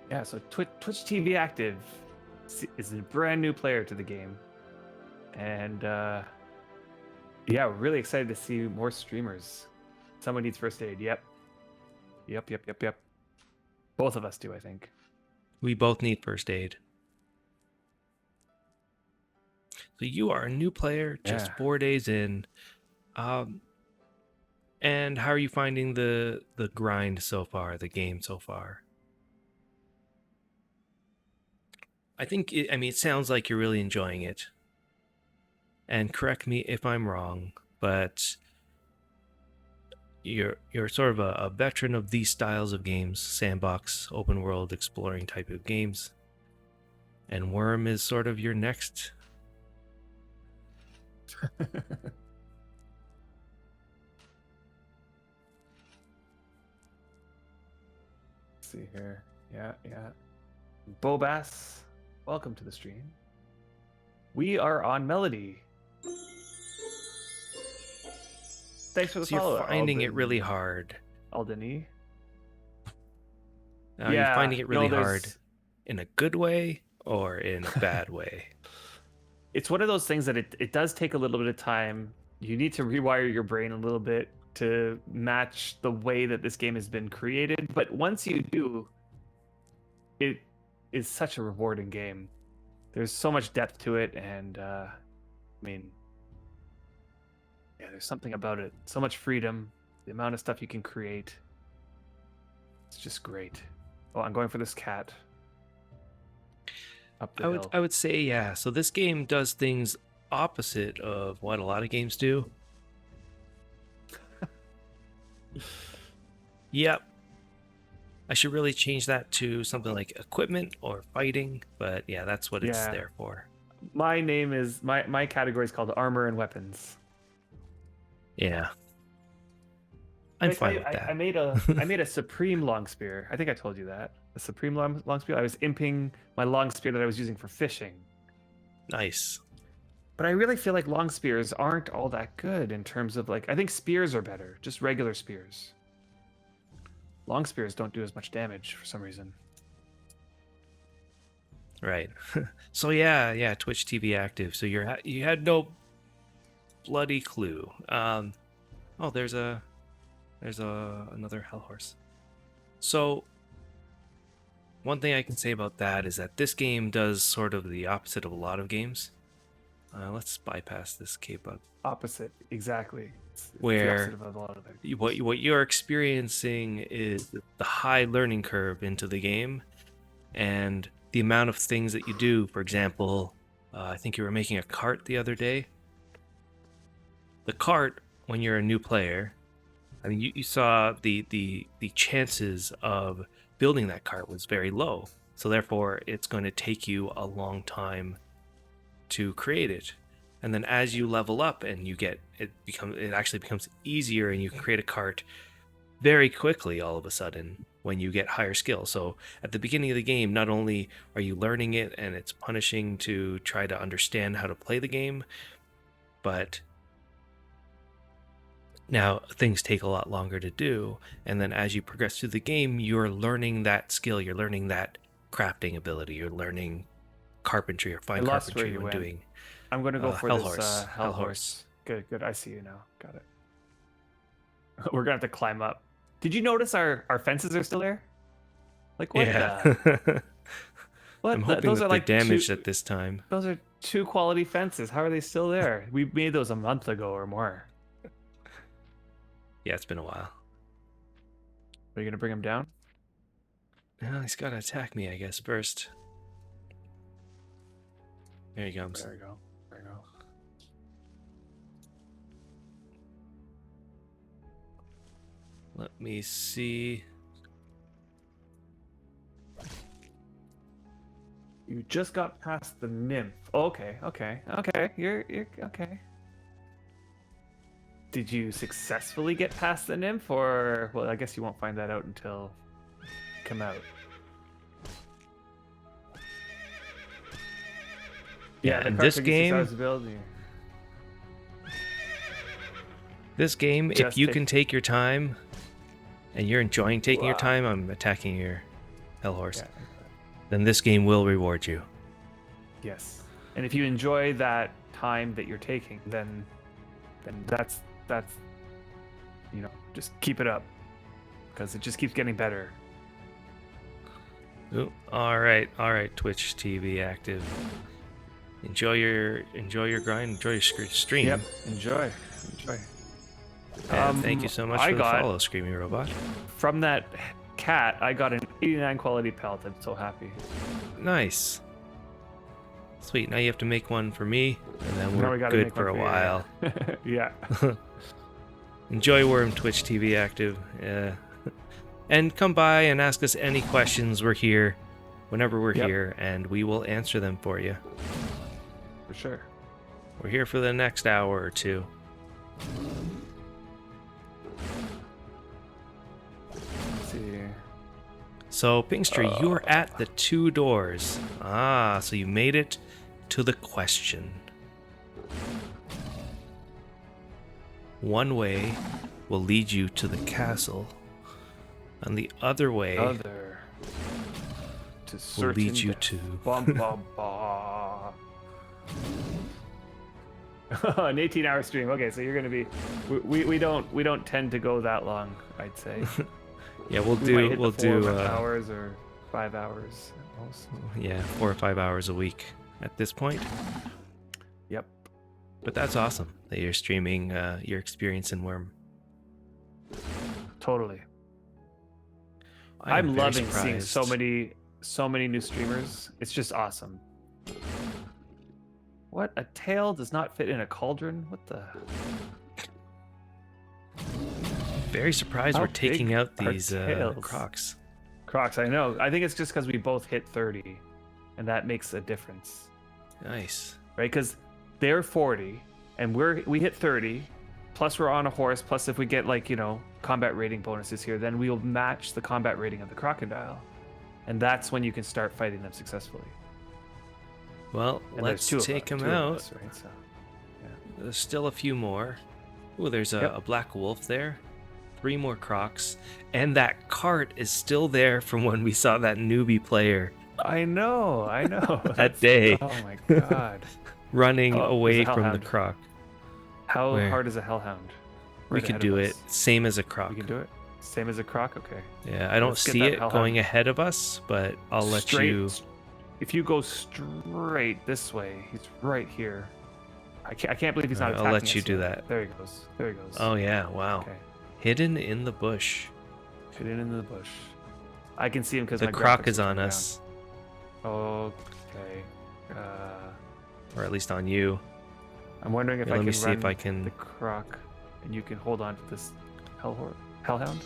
Yeah, so Twitch TV Active is a brand new player to the game. And yeah, we're really excited to see more streamers. Someone needs first aid. Yep. Both of us do, I think. We both need first aid. So you are a new player, just 4 days in. And how are you finding the grind so far, the game so far? I think, it sounds like you're really enjoying it. And correct me if I'm wrong, but you're sort of a veteran of these styles of games, sandbox, open world, exploring type of games. And Wurm is sort of your next. see here. Yeah. Bobass, welcome to the stream. We are on Melody. Thanks for the So follow. you're finding it really hard. Aldeni. Now, you're finding it really hard in a good way or in a bad way? It's one of those things that it does take a little bit of time. You need to rewire your brain a little bit to match the way that this game has been created. But once you do, it is such a rewarding game. There's so much depth to it, and I mean, yeah, there's something about it. So much freedom, the amount of stuff you can create. It's just great. Oh, I'm going for this cat. Up the hill. I would say, yeah. So this game does things opposite of what a lot of games do. Yep. I should really change that to something like equipment or fighting, but yeah, that's what it's there for. My name is my category is called armor and weapons. Yeah. I'm fine with that. I made a supreme long spear. I think I told you that. A supreme long spear. I was imping my long spear that I was using for fishing. Nice. But I really feel like long spears aren't all that good in terms of I think spears are better, just regular spears. Long spears don't do as much damage for some reason. Right. So yeah, Twitch TV active. So you had no bloody clue. Oh, there's another hell horse. So one thing I can say about that is that this game does sort of the opposite of a lot of games. Let's bypass this K-bug. Opposite, exactly. It's where the opposite of a lot of it. What you're experiencing is the high learning curve into the game, and the amount of things that you do. For example, I think you were making a cart the other day. The cart, when you're a new player, I mean, you saw the chances of building that cart was very low. So therefore, it's going to take you a long time to create it. And then as you level up and you get it actually becomes easier, and you can create a cart very quickly all of a sudden when you get higher skill. So at the beginning of the game, not only are you learning it and it's punishing to try to understand how to play the game, but now things take a lot longer to do. And then as you progress through the game, you're learning that skill, you're learning that crafting ability, you're learning carpentry or fine carpentry when doing. I'm going to go for hell this horse. hell horse. Good. I see you now. Got it. We're going to have to climb up. Did you notice our fences are still there? Like what? Yeah. What? I'm hoping those that are they're like damaged at this time. Those are 2 quality fences. How are they still there? We made those a month ago or more. Yeah, it's been a while. Are you going to bring him down? No, he's got to attack me, I guess, first. There he comes. There you go. Let me see. You just got past the nymph. Okay. You're okay. Did you successfully get past the nymph, or well, I guess you won't find that out until you come out. Yeah, in this game, if you can take your time, and you're enjoying taking your time, I'm attacking your hell horse. Yeah. Then this game will reward you. Yes, and if you enjoy that time that you're taking, then that's just keep it up, because it just keeps getting better. Ooh, all right, Twitch TV active. Enjoy your grind. Enjoy your stream. Yep. Enjoy. And thank you so much for the follow, Screaming Robot. From that cat, I got an 89 quality pelt. I'm so happy. Nice. Sweet. Now you have to make one for me, and then we're good for a while. Yeah. Enjoy Wurm Twitch TV active. Yeah. And come by and ask us any questions. We're here whenever we're here, and we will answer them for you. For sure. We're here for the next hour or two. Let's see here. So, Pinkstry, you're at the 2 doors. Ah, so you made it to the question. One way will lead you to the castle, and the other way Other to will certain lead you death. to... Bum, bum, bum. An 18-hour stream. Okay, so you're gonna be. We don't tend to go that long. I'd say. Yeah, We might hit we'll the 4 do hours or 5 hours at most. yeah, 4 or 5 hours a week at this point. Yep. But that's awesome that you're streaming your experience in Wurm. Totally. I am I'm very loving seeing surprised. so many new streamers. It's just awesome. What? A tail does not fit in a cauldron? What the? Very surprised How we're taking big out are these tails? crocs. Crocs, I know. I think it's just because we both hit 30, and that makes a difference, Nice. right? Because they're 40, and we hit 30. Plus, we're on a horse. Plus, if we get combat rating bonuses here, then we'll match the combat rating of the crocodile, and that's when you can start fighting them successfully. Well, And let's there's take two them of out. us, right? So, There's still a few more. Oh, there's Yep. a black wolf there. 3 more crocs. And that cart is still there from when we saw that newbie player I know. that day Oh my god. running Oh, away there's a from the hellhound. croc. How Where? hard is a hellhound? We Right could ahead do of it. us. Same as a croc. We can do it. Same as a croc. Okay. Yeah, I don't Let's get see that it hellhound. going ahead of us, but I'll let you... If you go straight this way, he's right here. I can't believe he's not attacking I'll let us you do yet. that. There he goes. There he goes. Oh, yeah, wow. Okay. Hidden in the bush. Hidden in the bush. I can see him because The my croc graphics is are on turned us, down. Okay. or at least on you. I'm wondering if Here, I let can me see run if I can... the croc, and you can hold on to this hellhound.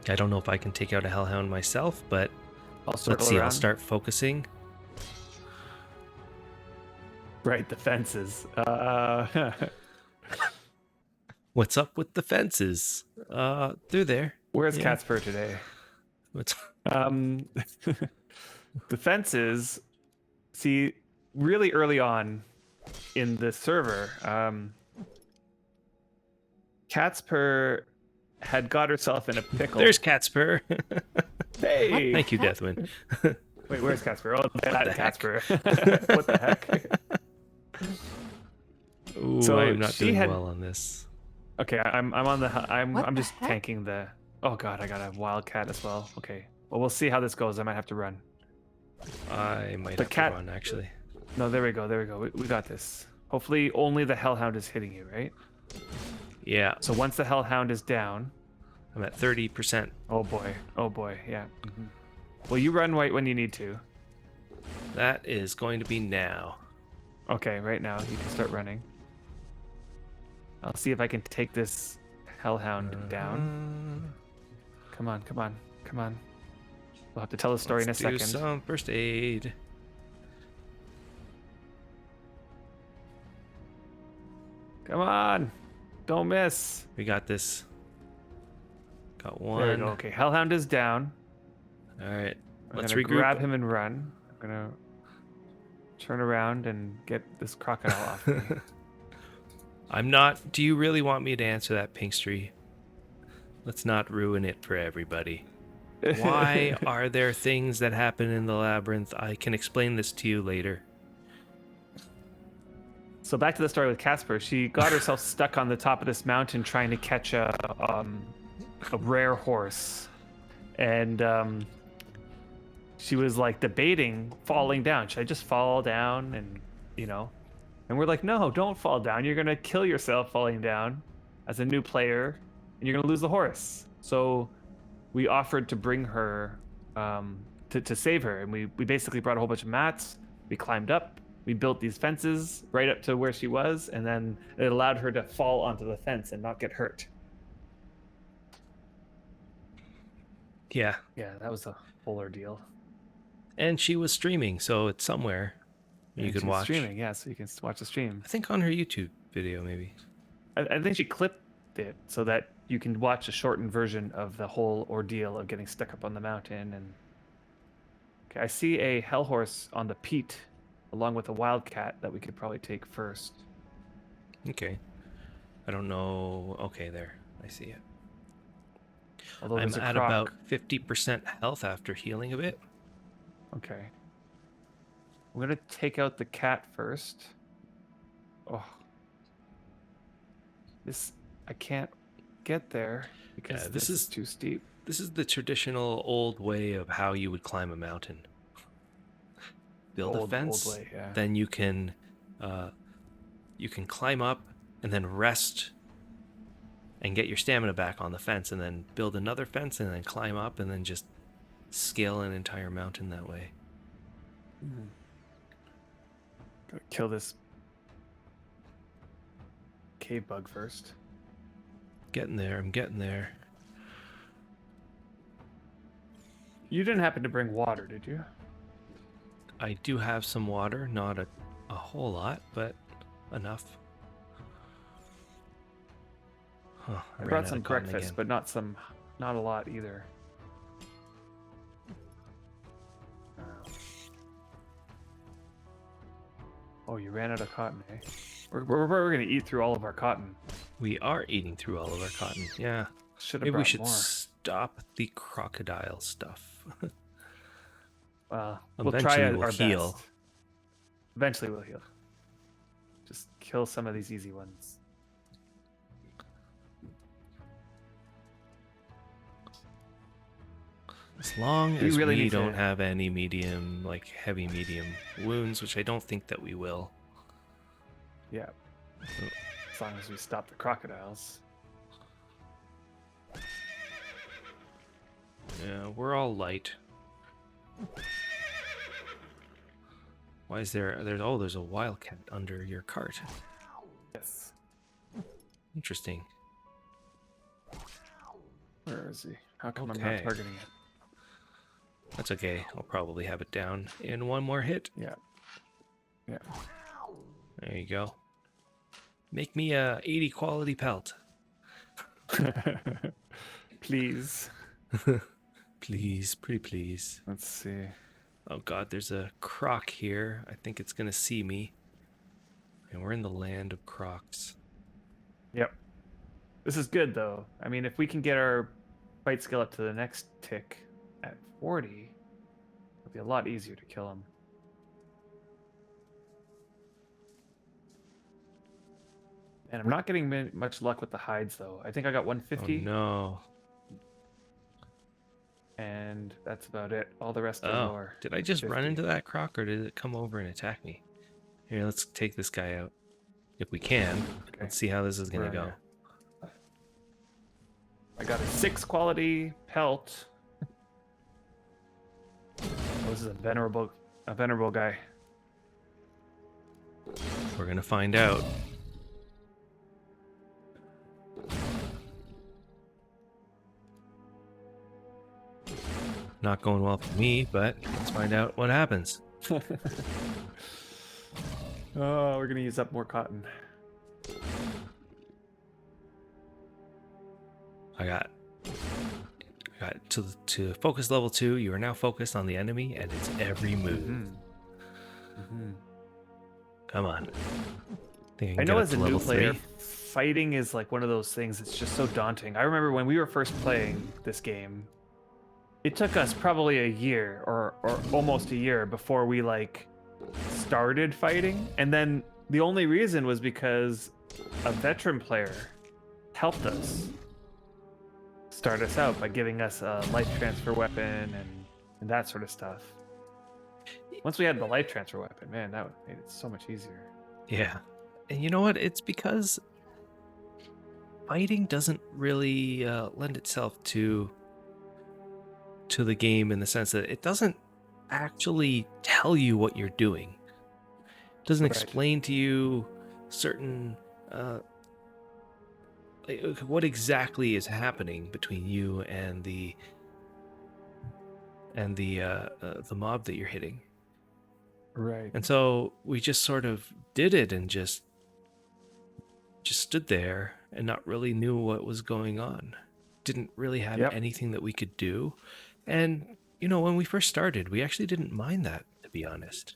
I don't know if I can take out a hellhound myself, but I'll let's circle see. around. I'll start focusing. Right, the fences. What's up with the fences? They're there. Where's Yeah. Catspur today? What's... The fences. See, really early on in the server, Catspur had got herself in a pickle. There's Catspur. Hey! Thank you, Deathwind. Wait, where's Catspur? Oh, that the heck? Catspur. What the heck? Ooh, So I'm not she doing had- well on this. Okay, I'm on the. What I'm the just heck? tanking the. Oh god, I got a wildcat as well. Okay, well we'll see how this goes. I might have to run. I might The have cat- to run, actually. No, there we go. There we go. We got this. Hopefully, only the hellhound is hitting you, right? Yeah, So once the hellhound is down. I'm at 30%. Oh boy. Oh boy. Yeah. Well, you run right when you need to. That is going to be now. Okay, right now you can start running. I'll see if I can take this hellhound down. Come on, come on, come on. We'll have to tell the story Let's in a do second. some first aid. Come on, don't miss. We got this. Got There we one. go. Okay, hellhound is down. All right, I'm let's gonna regroup. grab him and run. I'm gonna turn around and get this crocodile off me. I'm not. Do you really want me to answer that, Pinkstry? Let's not ruin it for everybody. Why are there things that happen in the labyrinth? I can explain this to you later. So back to the story with Casper. She got herself stuck on the top of this mountain trying to catch a rare horse, and she was like debating falling down. Should I just fall down? And we're like, no, don't fall down. You're gonna kill yourself falling down as a new player, and you're gonna lose the horse. So we offered to bring her to save her, and we basically brought a whole bunch of mats. We climbed up. We built these fences right up to where she was, and then it allowed her to fall onto the fence and not get hurt. Yeah, Yeah, that was a whole ordeal. and she was streaming, so it's somewhere you And can she's watch. streaming, yeah, so you can watch the stream. I think on her YouTube video, maybe. I think she clipped it so that you can watch a shortened version of the whole ordeal of getting stuck up on the mountain. And okay, I see a hell horse on the peat, along with a wildcat that we could probably take first. Okay. I don't know. Okay, there. I see it. Although I'm there's a at croc. about 50% health after healing a bit. Okay. I'm gonna take out the cat first. Oh. This I can't get there because Yeah, this is too steep. This is the traditional old way of how you would climb a mountain. Build a Old fence, way, yeah. then you can climb up and then rest and get your stamina back on the fence, and then build another fence and then climb up and then just scale an entire mountain that way. Gotta kill this cave bug first. Getting there, I'm getting there. You didn't happen to bring water, did you? I do have some water, not a whole lot, but enough. Huh, I ran brought out some of cotton breakfast, again. but not a lot either. Oh, you ran out of cotton, eh? We're gonna eat through all of our cotton. We are eating through all of our cotton. Yeah. Should have Maybe we brought should more. stop the crocodile stuff. We'll Eventually try we'll our heal. best. Eventually we'll heal. Just kill some of these easy ones. As long We as really we need don't to- have any medium, like heavy medium wounds, which I don't think that we will. Yeah. As long as we stop the crocodiles. Yeah, we're all light. Why is there's a wildcat under your cart. Yes. Interesting. Where is he? How come I'm Okay. not targeting it? That's okay. I'll probably have it down in one more hit. Yeah. Yeah. There you go. Make me a 80 quality pelt. Please. Please, pretty please. Let's see. Oh god, there's a croc here. I think it's gonna see me. And we're in the land of crocs. Yep. This is good though. I mean, if we can get our fight skill up to the next tick at 40, it'll be a lot easier to kill him. And I'm not getting much luck with the hides though. I think I got Oh 150, no. and that's about it. All the rest Oh, are lower. did I just run 50. into that croc or did it come over and attack me? Here, let's take this guy out. If we can. Okay. Let's see how this is gonna We're go. on here. I got a 6 quality pelt. Oh, this is a venerable guy. We're gonna find out. Not going well for me, but let's find out what happens. Oh, we're gonna use up more cotton. I got to focus level 2. You are now focused on the enemy and its every move. Come on. Think I can know get as up a to new level player, 3? fighting is like one of those things that's just so daunting. I remember when we were first playing this game, it took us probably a year or almost a year before we like started fighting. And then the only reason was because a veteran player helped us start us out by giving us a life transfer weapon and that sort of stuff. Once we had the life transfer weapon, man, that made it so much easier. Yeah. And you know what? It's because fighting doesn't really lend itself to the game in the sense that it doesn't actually tell you what you're doing. It doesn't Right. explain to you certain like, what exactly is happening between you and the mob that you're hitting. Right. And so we just sort of did it and just stood there and not really knew what was going on. Didn't really have Yep. anything that we could do. And, you know, when we first started, we actually didn't mind that, to be honest.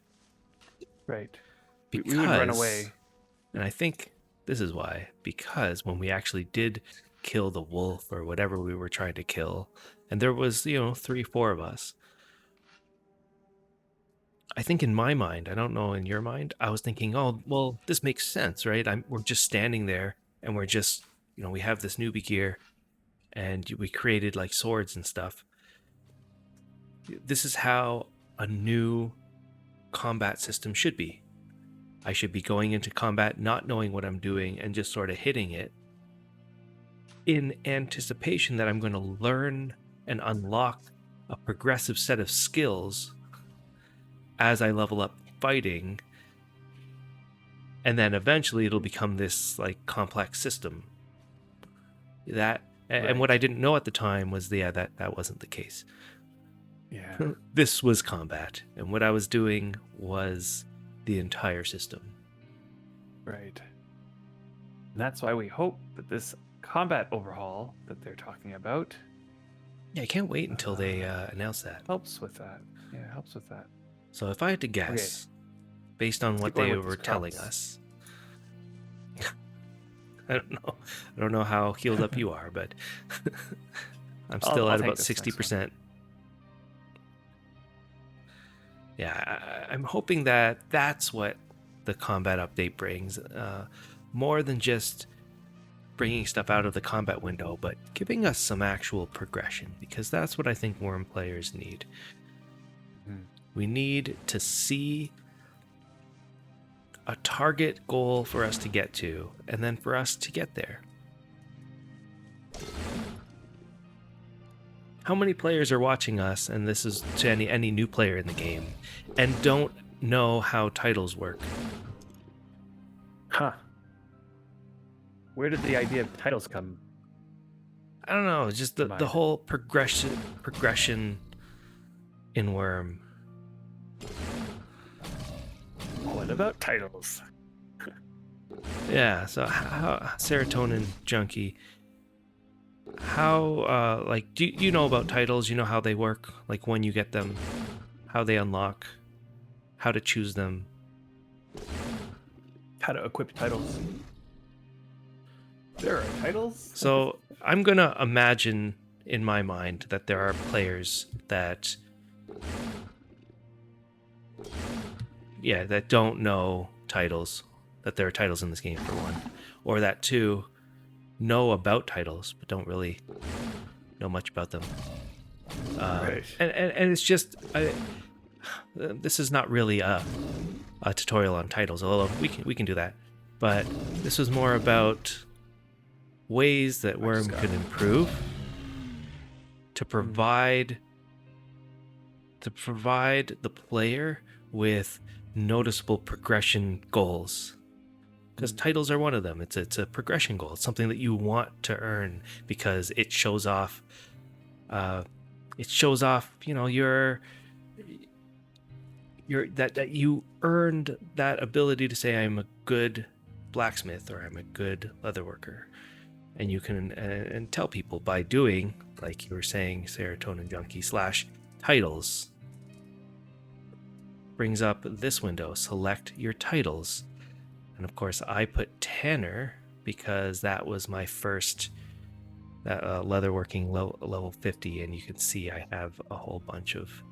Right. Because, We would run away. and I think this is why, because when we actually did kill the wolf or whatever we were trying to kill, and there was, 3, 4 of us, I think in my mind, I don't know in your mind, I was thinking, oh, well, this makes sense, right? We're just standing there and we're just, we have this newbie gear and we created like swords and stuff. This is how a new combat system should be. I should be going into combat not knowing what I'm doing and just sort of hitting it in anticipation that I'm going to learn and unlock a progressive set of skills as I level up fighting, and then eventually it'll become this like complex system. And what I didn't know at the time was that wasn't the case. Yeah. This was combat, and what I was doing was the entire system. Right. And that's why we hope that this combat overhaul that they're talking about Yeah, I can't wait until they announce that. helps with that. Yeah, it helps with that. So if I had to guess, based on what keep going they with were these telling prompts. us, I don't know how healed up you are, but I'm still I'll at take about this next 60%. Yeah, I'm hoping that that's what the combat update brings, more than just bringing stuff out of the combat window, but giving us some actual progression, because that's what I think Wurm players need. Mhm. We need to see a target goal for us to get to, and then for us to get there. How many players are watching us, and this is to any new player in the game, and don't know how titles work? Huh. Where did the idea of titles come? I don't know, just the Mind. whole progression in Wurm. What about titles? Yeah, so how serotonin junkie, how like do you know about titles? You know how they work, like when you get them, how they unlock, how to choose them? How to equip titles? There are titles? So I'm gonna imagine in my mind that there are players that don't know titles, that there are titles in this game, for one, or that two know about titles but don't really know much about them. Right. And it's just this is not really a tutorial on titles, although we can do that, but this was more about ways that Wurm could improve to provide the player with noticeable progression goals, because titles are one of them. It's a progression goal. It's something that you want to earn because it shows off that you earned that ability to say, I'm a good blacksmith or I'm a good leatherworker. And you can and tell people by doing, like you were saying, serotonin junkie / titles. Brings up this window, select your titles. And of course I put Tanner because that was my first leatherworking level 50, and you can see I have a whole bunch of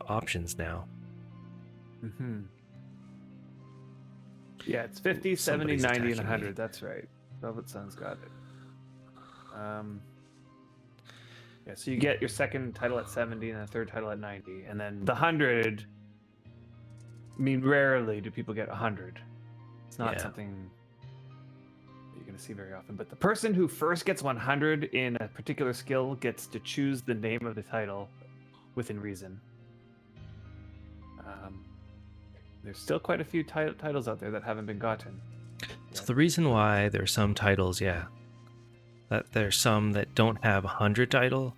options now. Mm-hmm. Yeah, it's 50, 70, Somebody's 90, and attacking 100. me. That's right. Velvet Sun's got it. Yeah, so you get your second title at 70 and a third title at 90. And then the 100, I mean, rarely do people get 100. It's not something that you're going to see very often. But the person who first gets 100 in a particular skill gets to choose the name of the title within reason. There's still quite a few titles out there that haven't been gotten. So the reason why there's some titles, that there's some that don't have 100 title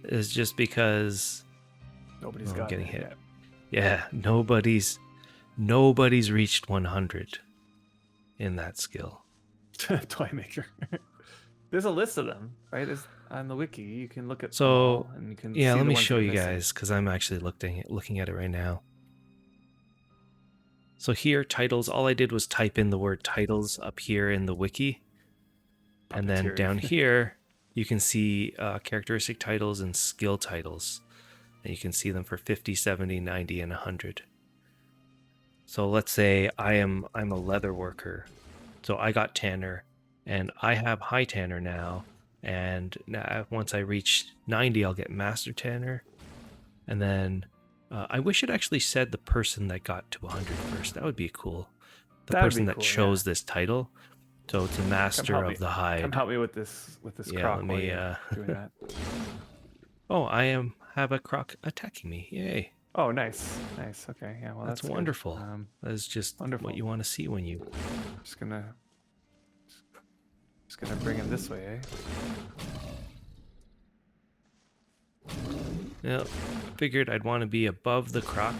is just because Nobody's got getting it hit. yet. Yeah, nobody's reached 100 in that skill. Toy maker. There's a list of them, right? There's on the wiki. You can look at them So all, and you can yeah, see let the me ones show you're you missing. guys because I'm actually looking at it right now. So here, titles. All I did was type in the word titles up here in the wiki, and then Puppeteering. down here you can see characteristic titles and skill titles, and you can see them for 50, 70, 90, and 100. So let's say I'm a leather worker, so I got Tanner, and I have high Tanner now, and now once I reach 90, I'll get Master Tanner, and then I wish it actually said the person that got to 100 first. That would be cool. The That would person be that cool, chose yeah. this title. So it's a master help of me. the Come hide. help me with this Yeah, croc let while me. you're doing that. Oh, have a croc attacking me. Yay! Oh, nice. Okay. Yeah. Well, That's that's good. wonderful. That is just wonderful. what you want to see when you. Just gonna bring him this way, eh? Yeah, figured I'd want to be above the croc,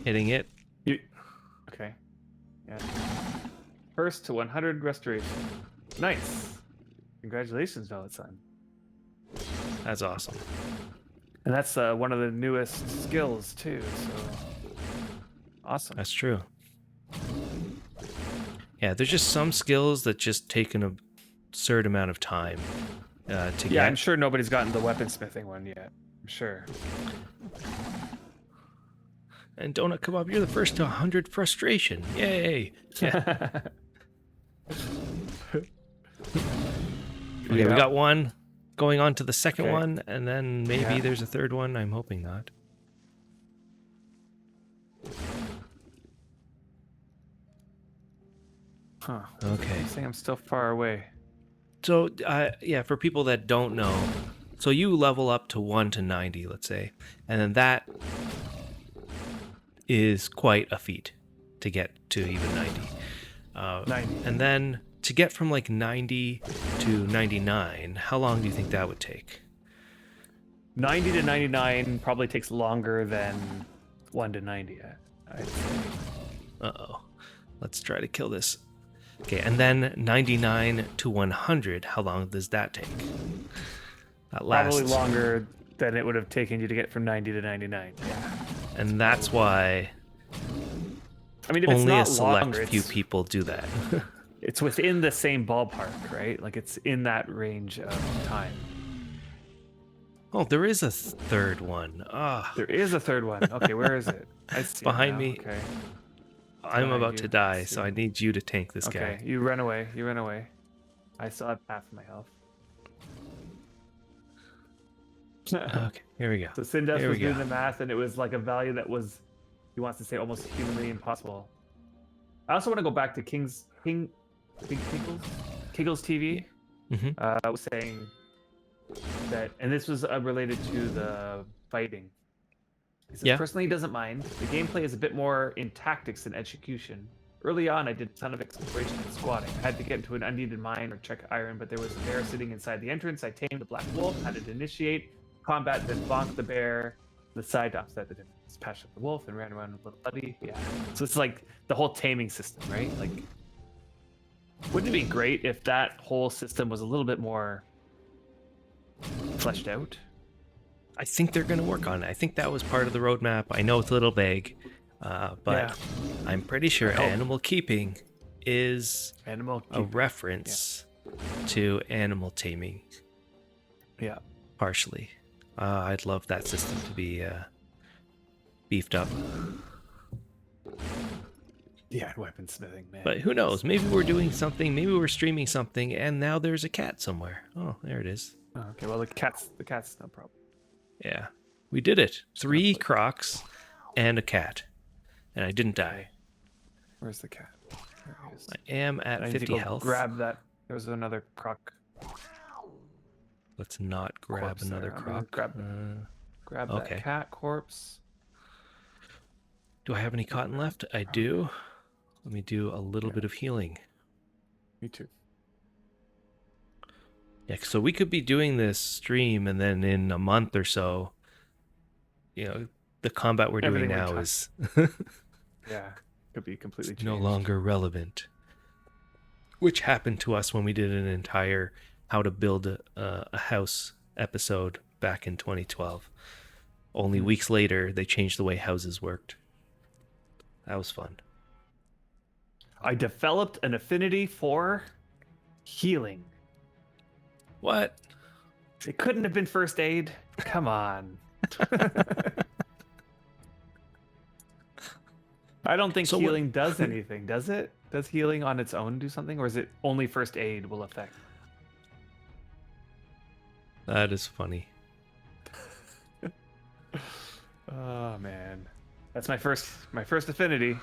hitting it. Okay. Yeah. First to 100 restoration. Nice. Congratulations, Valid-san. That's awesome. And that's one of the newest skills too. So awesome. That's true. Yeah, there's just some skills that just take an absurd amount of time to get. Yeah, I'm sure nobody's gotten the weaponsmithing one yet. I'm sure. And Donut Kebab, you're the first to 100 frustration. Yay! Yeah. Okay, we got one. Going on to the second one, and then maybe there's a third one. I'm hoping not. Huh. Okay. I'm saying I'm still far away. So, yeah, for people that don't know, so you level up to 1 to 90, let's say, and then that is quite a feat to get to even 90. 90. And then to get from like 90 to 99, how long do you think that would take? 90 to 99 probably takes longer than 1 to 90. I'd say. Uh-oh. Let's try to kill this. Okay, and then 99 to 100, how long does that take? That lasts. Probably longer than it would have taken you to get from 90 to 99. Yeah. And that's why I mean, if it's only not a select longer, few people do that. it's within the same ballpark, right? Like it's in that range of time. Oh, there is a third one. Ah, There is a third one. Okay, where is it? I see it behind now. me. Okay. I'm Behind about you. to die, Let's so see. I need you to tank this Okay, guy. you run away. I still have half my health. Okay, here we go. So Sindesh Here was we go. doing the math, and it was like a value that was, he wants to say, almost humanly impossible. I also want to go back to Kiggles TV. Mm-hmm. I was saying that, and this was related to the fighting. He says, Yeah. personally, he doesn't mind. The gameplay is a bit more in tactics than execution. Early on, I did a ton of exploration and squatting. I had to get into an unneeded mine or check iron, but there was a bear sitting inside the entrance. I tamed the black wolf, had it initiate combat, then bonked the bear the side to offset the difference. Passion the wolf and ran around with little buddy. Yeah. So it's like the whole taming system, right? Like, wouldn't it be great if that whole system was a little bit more fleshed out? I think they're going to work on it. I think that was part of the roadmap. I know it's a little vague, but Yeah. I'm pretty sure I hope. animal keeping is Animal a keeping. reference to animal taming, Yeah. partially. I'd love that system to be beefed up. Yeah, weaponsmithing, man. But who knows? Maybe we're doing something. Maybe we're streaming something, and now there's a cat somewhere. Oh, there it is. Oh, okay, well the cat's no problem. Yeah, we did it. Just gonna 3 put- crocs and a cat, and I didn't die. Where's the cat? There he is. I am at I need to 50 go health. grab that. There's another croc. Let's not grab Corpse another there. I'm gonna croc. grab okay. that cat corpse. Do I have any cotton left? I do. Let me do a little Yeah. bit of healing. Me too. Yeah, so we could be doing this stream, and then in a month or so, the combat we're doing Everything now would is Yeah, could be completely no changed. longer relevant. which happened to us when we did an entire how to build a house episode back in 2012. Only weeks later, they changed the way houses worked. That was fun. I developed an affinity for healing. What? It couldn't have been first aid. Come on. I don't think So healing does anything, does it? Does healing on its own do something, or is it only first aid will affect? That is funny. Oh man, that's my first affinity.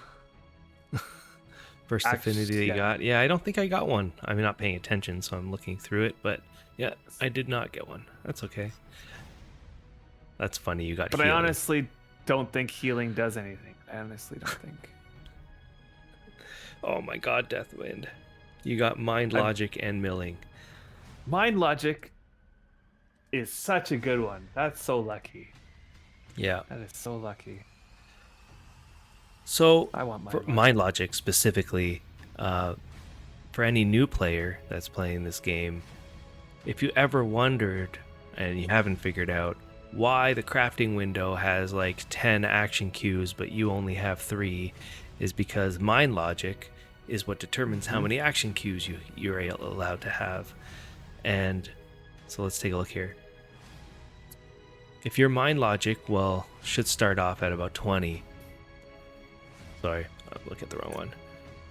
First affinity that you got? Yeah, I don't think I got one. I'm not paying attention, so I'm looking through it. But yeah, I did not get one. That's okay. That's funny. You got. But healing. I honestly don't think healing does anything. I honestly don't think. Oh my God, Deathwind! You got mind logic and milling. Mind logic is such a good one. That's so lucky. Yeah. That is so lucky. So I want for mind logic specifically, for any new player that's playing this game, if you ever wondered and you haven't figured out why the crafting window has like 10 action cues but you only have 3, is because mind logic is what determines how many action cues you're allowed to have. And so let's take a look here. If your mind logic, should start off at about 20. Sorry, I'm looking at the wrong one.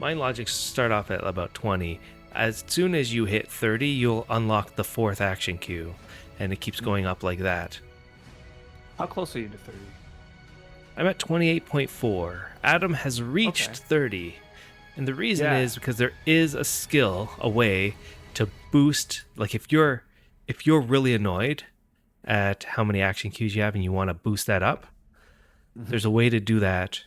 Mind logic start off at about 20. As soon as you hit 30, you'll unlock the 4th action cue, and it keeps going up like that. How close are you to 30? I'm at 28.4. Adam has reached 30. And the reason is because there is a skill, a way to boost, like if you're really annoyed at how many action cues you have and you want to boost that up, there's a way to do that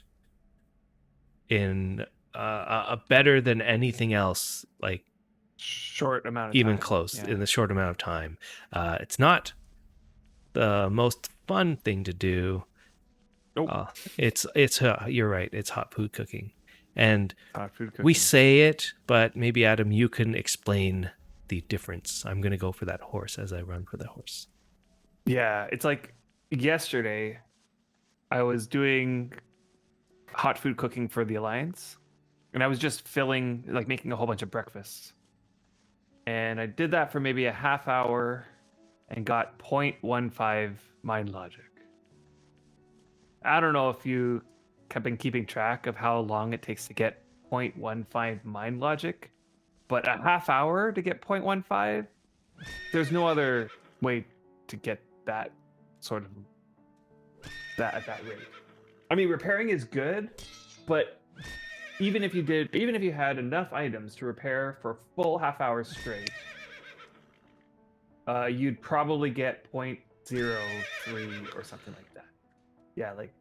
in a better than anything else, like short amount of even time. close in the short amount of time. It's not the most fun thing to do. Nope. It's you're right. It's hot food cooking, and Hot food cooking. we say it, but maybe Adam, you can explain the difference. I'm gonna go for that horse as I run for the horse. Yeah, it's like yesterday I was doing hot food cooking for the Alliance, and I was just making a whole bunch of breakfasts. And I did that for maybe a half hour and got 0.15 mind logic. I don't know if you have been keeping track of how long it takes to get 0.15 mind logic, but a half hour to get 0.15, there's no other way to get that sort of at that rate. I mean, repairing is good, but even if you had enough items to repair for a full half hour straight, you'd probably get 0.03 or something like that. Yeah, like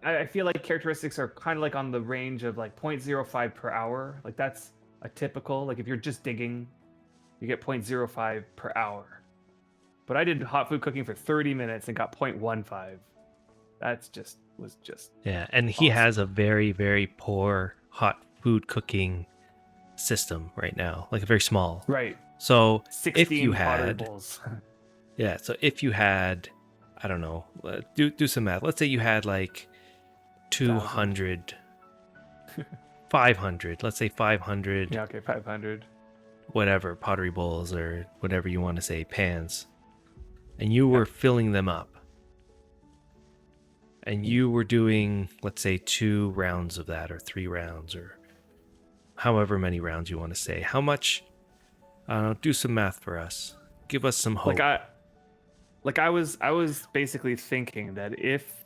I feel like characteristics are kind of like on the range of like 0.05 per hour. Like that's a typical, like if you're just digging, you get 0.05 per hour. But I did hot food cooking for 30 minutes and got 0.15. Was just yeah, and he awesome. has a very, very poor hot food cooking system right now, like a very small. Right. So 16 if you pottery had, bowls. yeah, so if you had, I don't know, do some math. Let's say you had like 200, 500. Let's say 500. Yeah, okay, 500. Whatever, pottery bowls or whatever you want to say, pans, and you were filling them up, and you were doing, let's say, 2 rounds of that, or 3 rounds, or however many rounds you want to say. How much? Do some math for us. Give us some hope. I was basically thinking that if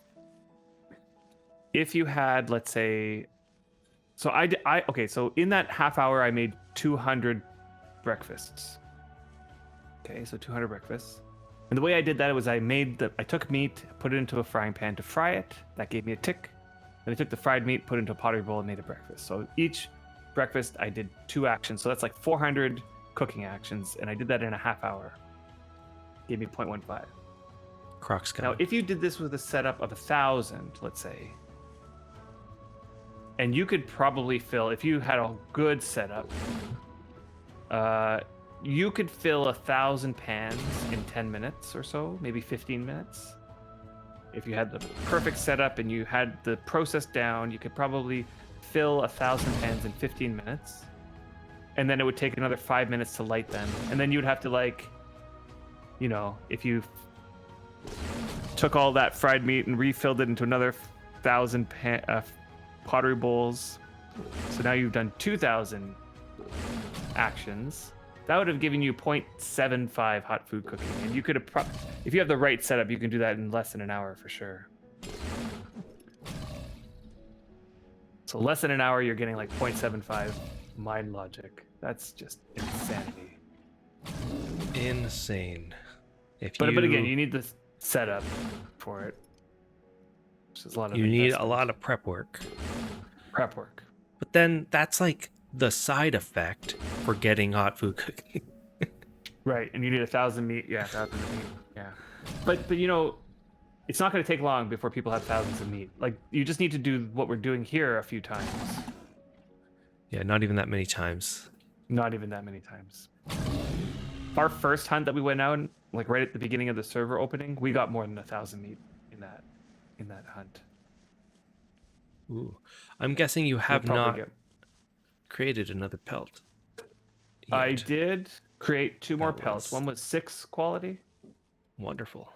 you had, let's say, so so in that half hour I made 200 breakfasts. Okay, so 200 breakfasts. And the way I did that was I took meat, put it into a frying pan to fry it. That gave me a tick. Then I took the fried meat, put it into a pottery bowl, and made a breakfast. So each breakfast I did 2 actions. So that's like 400 cooking actions, and I did that in a half hour. Gave me 0.15. Crocs guy. Now, if you did this with a setup of 1,000, let's say, And you could probably fill, if you had a good setup, you could fill 1,000 pans in 10 minutes or so, maybe 15 minutes. If you had the perfect setup and you had the process down, you could probably fill 1,000 pans in 15 minutes. And then it would take another 5 minutes to light them. And then you would have to, like, you know, if you took all that fried meat and refilled it into another 1,000 pottery bowls. So now you've done 2,000 actions. That would have given you 0.75 hot food cooking. And you could have, if you have the right setup, you can do that in less than an hour for sure. So less than an hour, you're getting like 0.75 mind logic. That's just insanity. Insane. But again, you need the setup for it. Which is a lot of you need a investment. lot of prep work. Prep work. But then that's like the side effect for getting hot food cooking. Right, and you need 1,000 meat. Yeah, 1,000 meat. Yeah, but you know, it's not going to take long before people have thousands of meat. Like, you just need to do what we're doing here a few times. Yeah, not even that many times. Not even that many times. Our first hunt that we went out, like right at the beginning of the server opening, we got more than 1,000 meat in that hunt. Ooh, I'm guessing you We'll have probably not get- created another pelt. I yet. did create 2 more That pelts. was- One was 6 quality, Wonderful.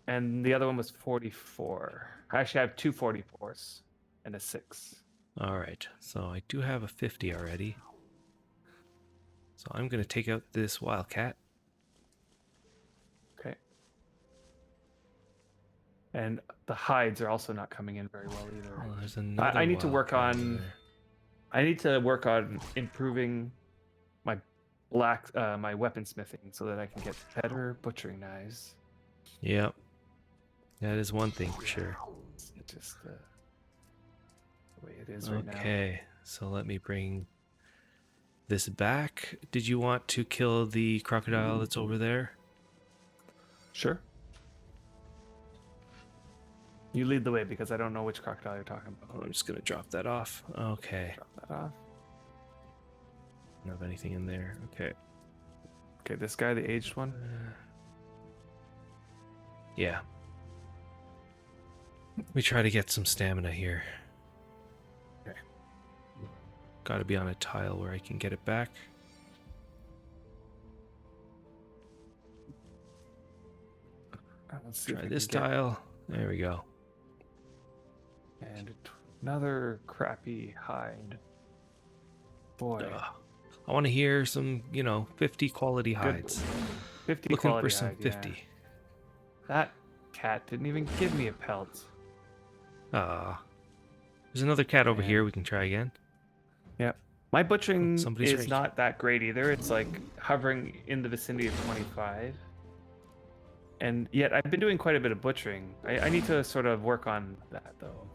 and the other one was 44. Actually, I have 2 44s and a 6. All right, so I do have a 50 already. So I'm going to take out this wildcat. Okay. And the hides are also not coming in very well either. Oh, there's another I need to work wildcat over on- there. I need to work on improving my my weaponsmithing so that I can get better butchering knives. Yep. That is one thing for sure. It's just the way it is right now. Okay, so let me bring this back. Did you want to kill the crocodile that's over there? Sure. You lead the way because I don't know which crocodile you're talking Oh, about. I'm just going to drop that off. Okay. Drop that off. Don't have anything in there. Okay. Okay, this guy, the aged one. Yeah. We try to get some stamina here. Okay. Got to be on a tile where I can get it back. Let's see if Try I this can get- tile. There we go. And another crappy hide. Boy, Ugh. I want to hear some, 50 quality hides. 50 Looking quality for some hide, yeah. 50. That cat didn't even give me a pelt. There's another cat over Man. here. We can try again. Yep. My butchering Somebody's is right. not that great either. It's like hovering in the vicinity of 25. And yet I've been doing quite a bit of butchering. I need to sort of work on that though.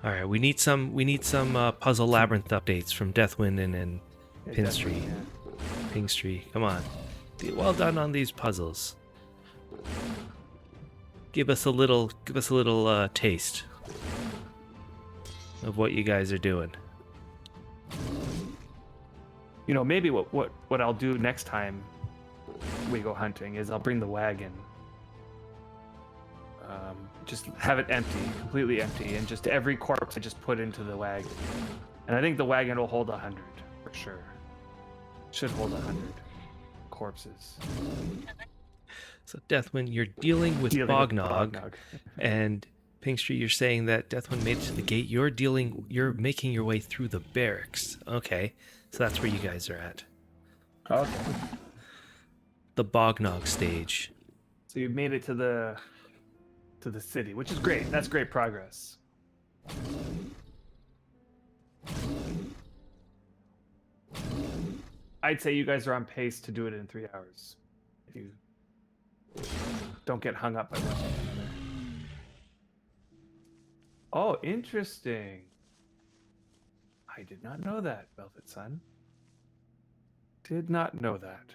All right, we need some puzzle labyrinth updates from Deathwind and Yeah, Pinstree. definitely, yeah. Pingstree. Come on. Well done on these puzzles. Give us a little taste of what you guys are doing. You know, maybe what I'll do next time we go hunting is I'll bring the wagon. Just have it empty, completely empty, and just every corpse I just put into the wagon. And I think the wagon will hold 100 for sure. Should hold 100 corpses. So Deathwind, you're dealing with Dealing with Bognog, and Pingstree, you're saying that Deathwind made it to the gate. You're making your way through the barracks. Okay, so that's where you guys are at. Okay. The Bognog stage. So you've made it to the city, which is great. That's great progress. I'd say you guys are on pace to do it in 3 hours. If you don't get hung up by one thing or another. Oh, interesting. I did not know that, Velvet Sun. Did not know that.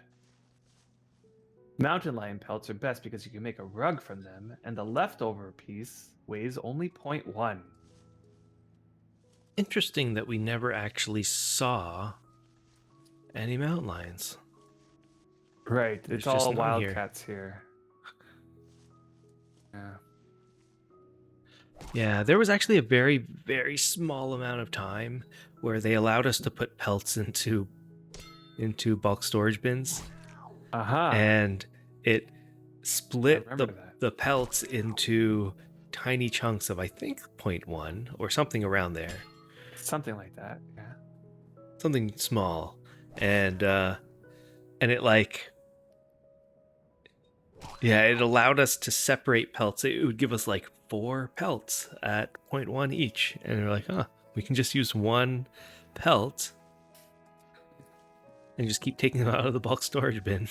Mountain lion pelts are best because you can make a rug from them, and the leftover piece weighs only 0.1. Interesting that we never actually saw any mountain lions. Right, There's it's just all none here. wildcats here. Yeah. Yeah, there was actually a very, very small amount of time where they allowed us to put pelts into bulk storage bins, and it split remember that. the pelts into tiny chunks of, I think, 0.1 or something around there. Something like that, yeah. Something small. And it it allowed us to separate pelts. It would give us like 4 pelts at 0.1 each. And we're like, we can just use one pelt and just keep taking them out of the bulk storage bin.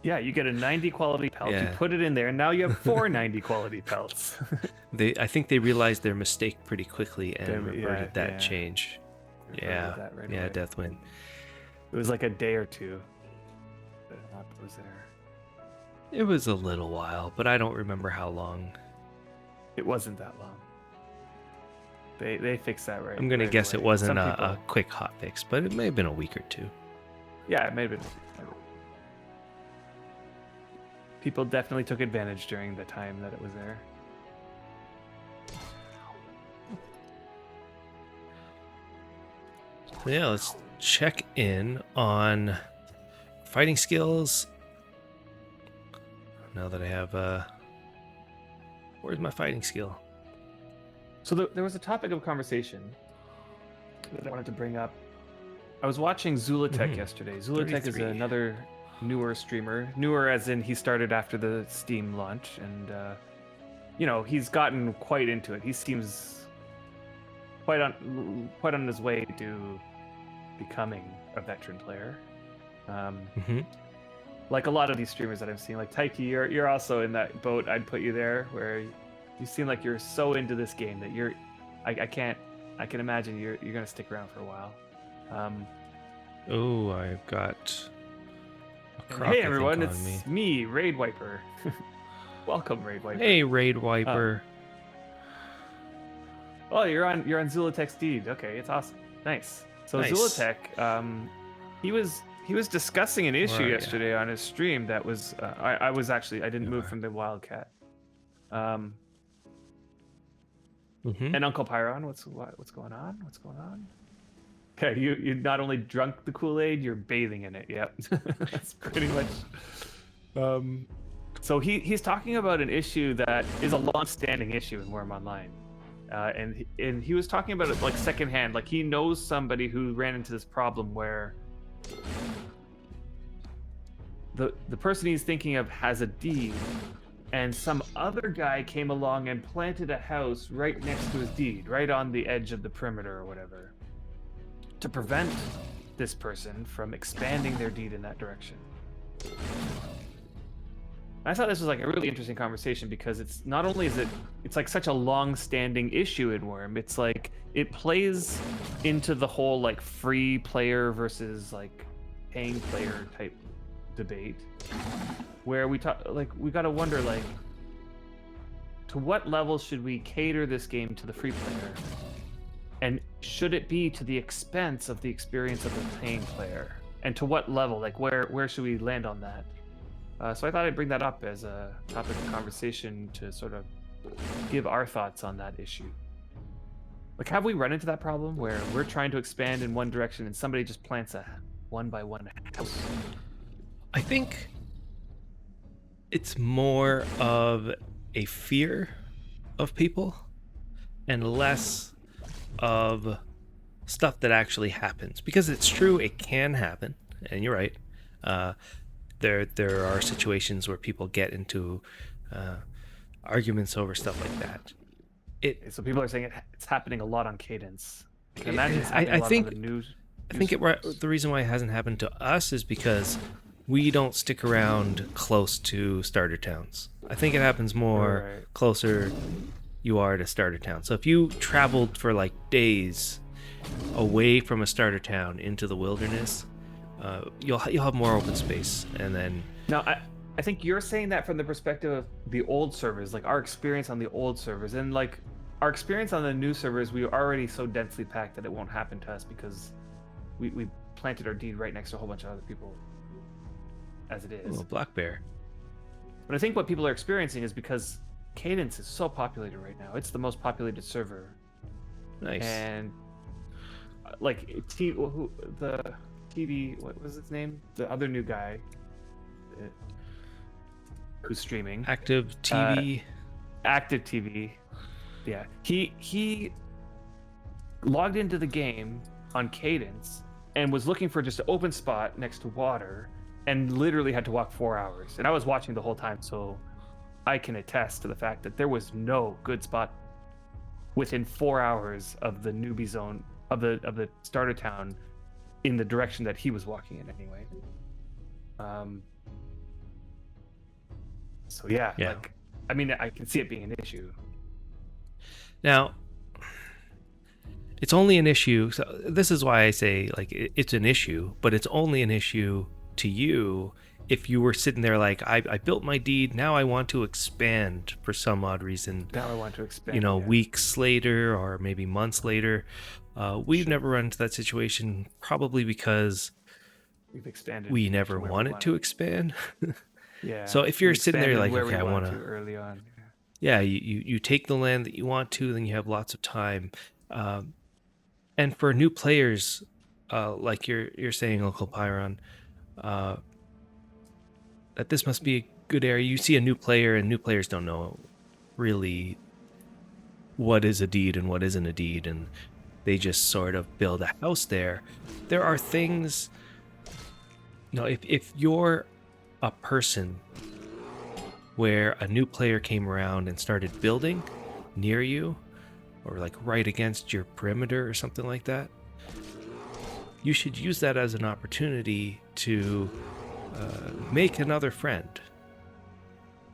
Yeah, you get a 90 quality pelt, you Yeah. put it in there, and now you have 4 90 quality pelts. I think they realized their mistake pretty quickly and reverted that yeah. change. Reverted that right away. Deathwind. It was like a day or two that map was there. It was a little while, but I don't remember how long. It wasn't that long. They fixed that right. I'm gonna right guess away. it wasn't Some a people- quick hot fix, but it may have been a week or two. Yeah, it may have been. People definitely took advantage during the time that it was there. So yeah, let's check in on fighting skills. Now that I have where's my fighting skill? So there was a topic of conversation that I wanted to bring up. I was watching Zulatech Mhm. yesterday. Zulatech is 33. another newer streamer. Newer as in he started after the Steam launch, and he's gotten quite into it. He seems quite on his way to becoming a veteran player. Like a lot of these streamers that I've seen, like Taiki, you're also in that boat. I'd put you there, where you seem like you're so into this game that I can imagine you're gonna stick around for a while. Oh, I've got a croc, Hey I think, everyone, on it's me. me, Raid Wiper. Welcome, Raid Wiper. Hey, Raid Wiper. Oh, you're on Zulatech's deed. Okay, it's awesome. Nice. So Nice. Zulatech, he was discussing an issue Where are ya? yesterday on his stream that was I didn't move are. from the Wildcat. Mhm. And Uncle Pyron, what's going on? What's going on? Okay, you not only drunk the Kool-Aid, you're bathing in it. Yep. That's pretty much. So he's talking about an issue that is a long-standing issue in Wurm Online. And he was talking about it like secondhand, like he knows somebody who ran into this problem where the person he's thinking of has a deed, and some other guy came along and planted a house right next to his deed, right on the edge of the perimeter or whatever, to prevent this person from expanding their deed in that direction. I thought this was like a really interesting conversation because it's not only it's like such a long-standing issue in Wurm, it's like it plays into the whole like free player versus like paying player type debate, where we got to wonder like to what level should we cater this game to the free player, and should it be to the expense of the experience of the paying player, and to what level, like where should we land on that? So I thought I'd bring that up as a topic of conversation to sort of give our thoughts on that issue. Like, have we run into that problem where we're trying to expand in one direction and somebody just plants a one-by-one house? I think it's more of a fear of people and less of stuff that actually happens, because it's true, it can happen, and you're right. There are situations where people get into arguments over stuff like that. So people are saying it's happening a lot on Cadence. I can imagine it's happening I a lot think on the news. the reason why it hasn't happened to us is because we don't stick around close to starter towns. I think it happens more Right. closer you are to starter town. So if you traveled for like days away from a starter town into the wilderness, you'll have more open space, and then Now, I think you're saying that from the perspective of the old servers, like our experience on the old servers, and like our experience on the new servers, we were already so densely packed that it won't happen to us because we planted our deed right next to a whole bunch of other people as it is. Oh, black bear. But I think what people are experiencing is because Cadence is so populated right now. It's the most populated server. Nice. And like the TV, what was his name? The other new guy who's streaming. Active TV. Active TV. Yeah. He logged into the game on Cadence and was looking for just an open spot next to water and literally had to walk 4 hours. And I was watching the whole time, so I can attest to the fact that there was no good spot within 4 hours of the newbie zone of the starter town in the direction that he was walking in anyway. So yeah, like, I mean, I can see it being an issue. Now, it's only an issue. So this is why I say like it's an issue, but it's only an issue to you if you were sitting there like I built my deed, now I want to expand for some odd reason. Now I want to expand. You know, weeks later or maybe months later. We've never run into that situation, probably because we've expanded. We never wanted to expand. Yeah. So if you're sitting there like, okay, I want to early on. Yeah, you take the land that you want to, then you have lots of time. And for new players, like you're saying, Uncle Pyron, that this must be a good area. You see a new player, and new players don't know really what is a deed and what isn't a deed, and they just sort of build a house there. There are things. No, if you're a person where a new player came around and started building near you, or like right against your perimeter or something like that, you should use that as an opportunity to make another friend,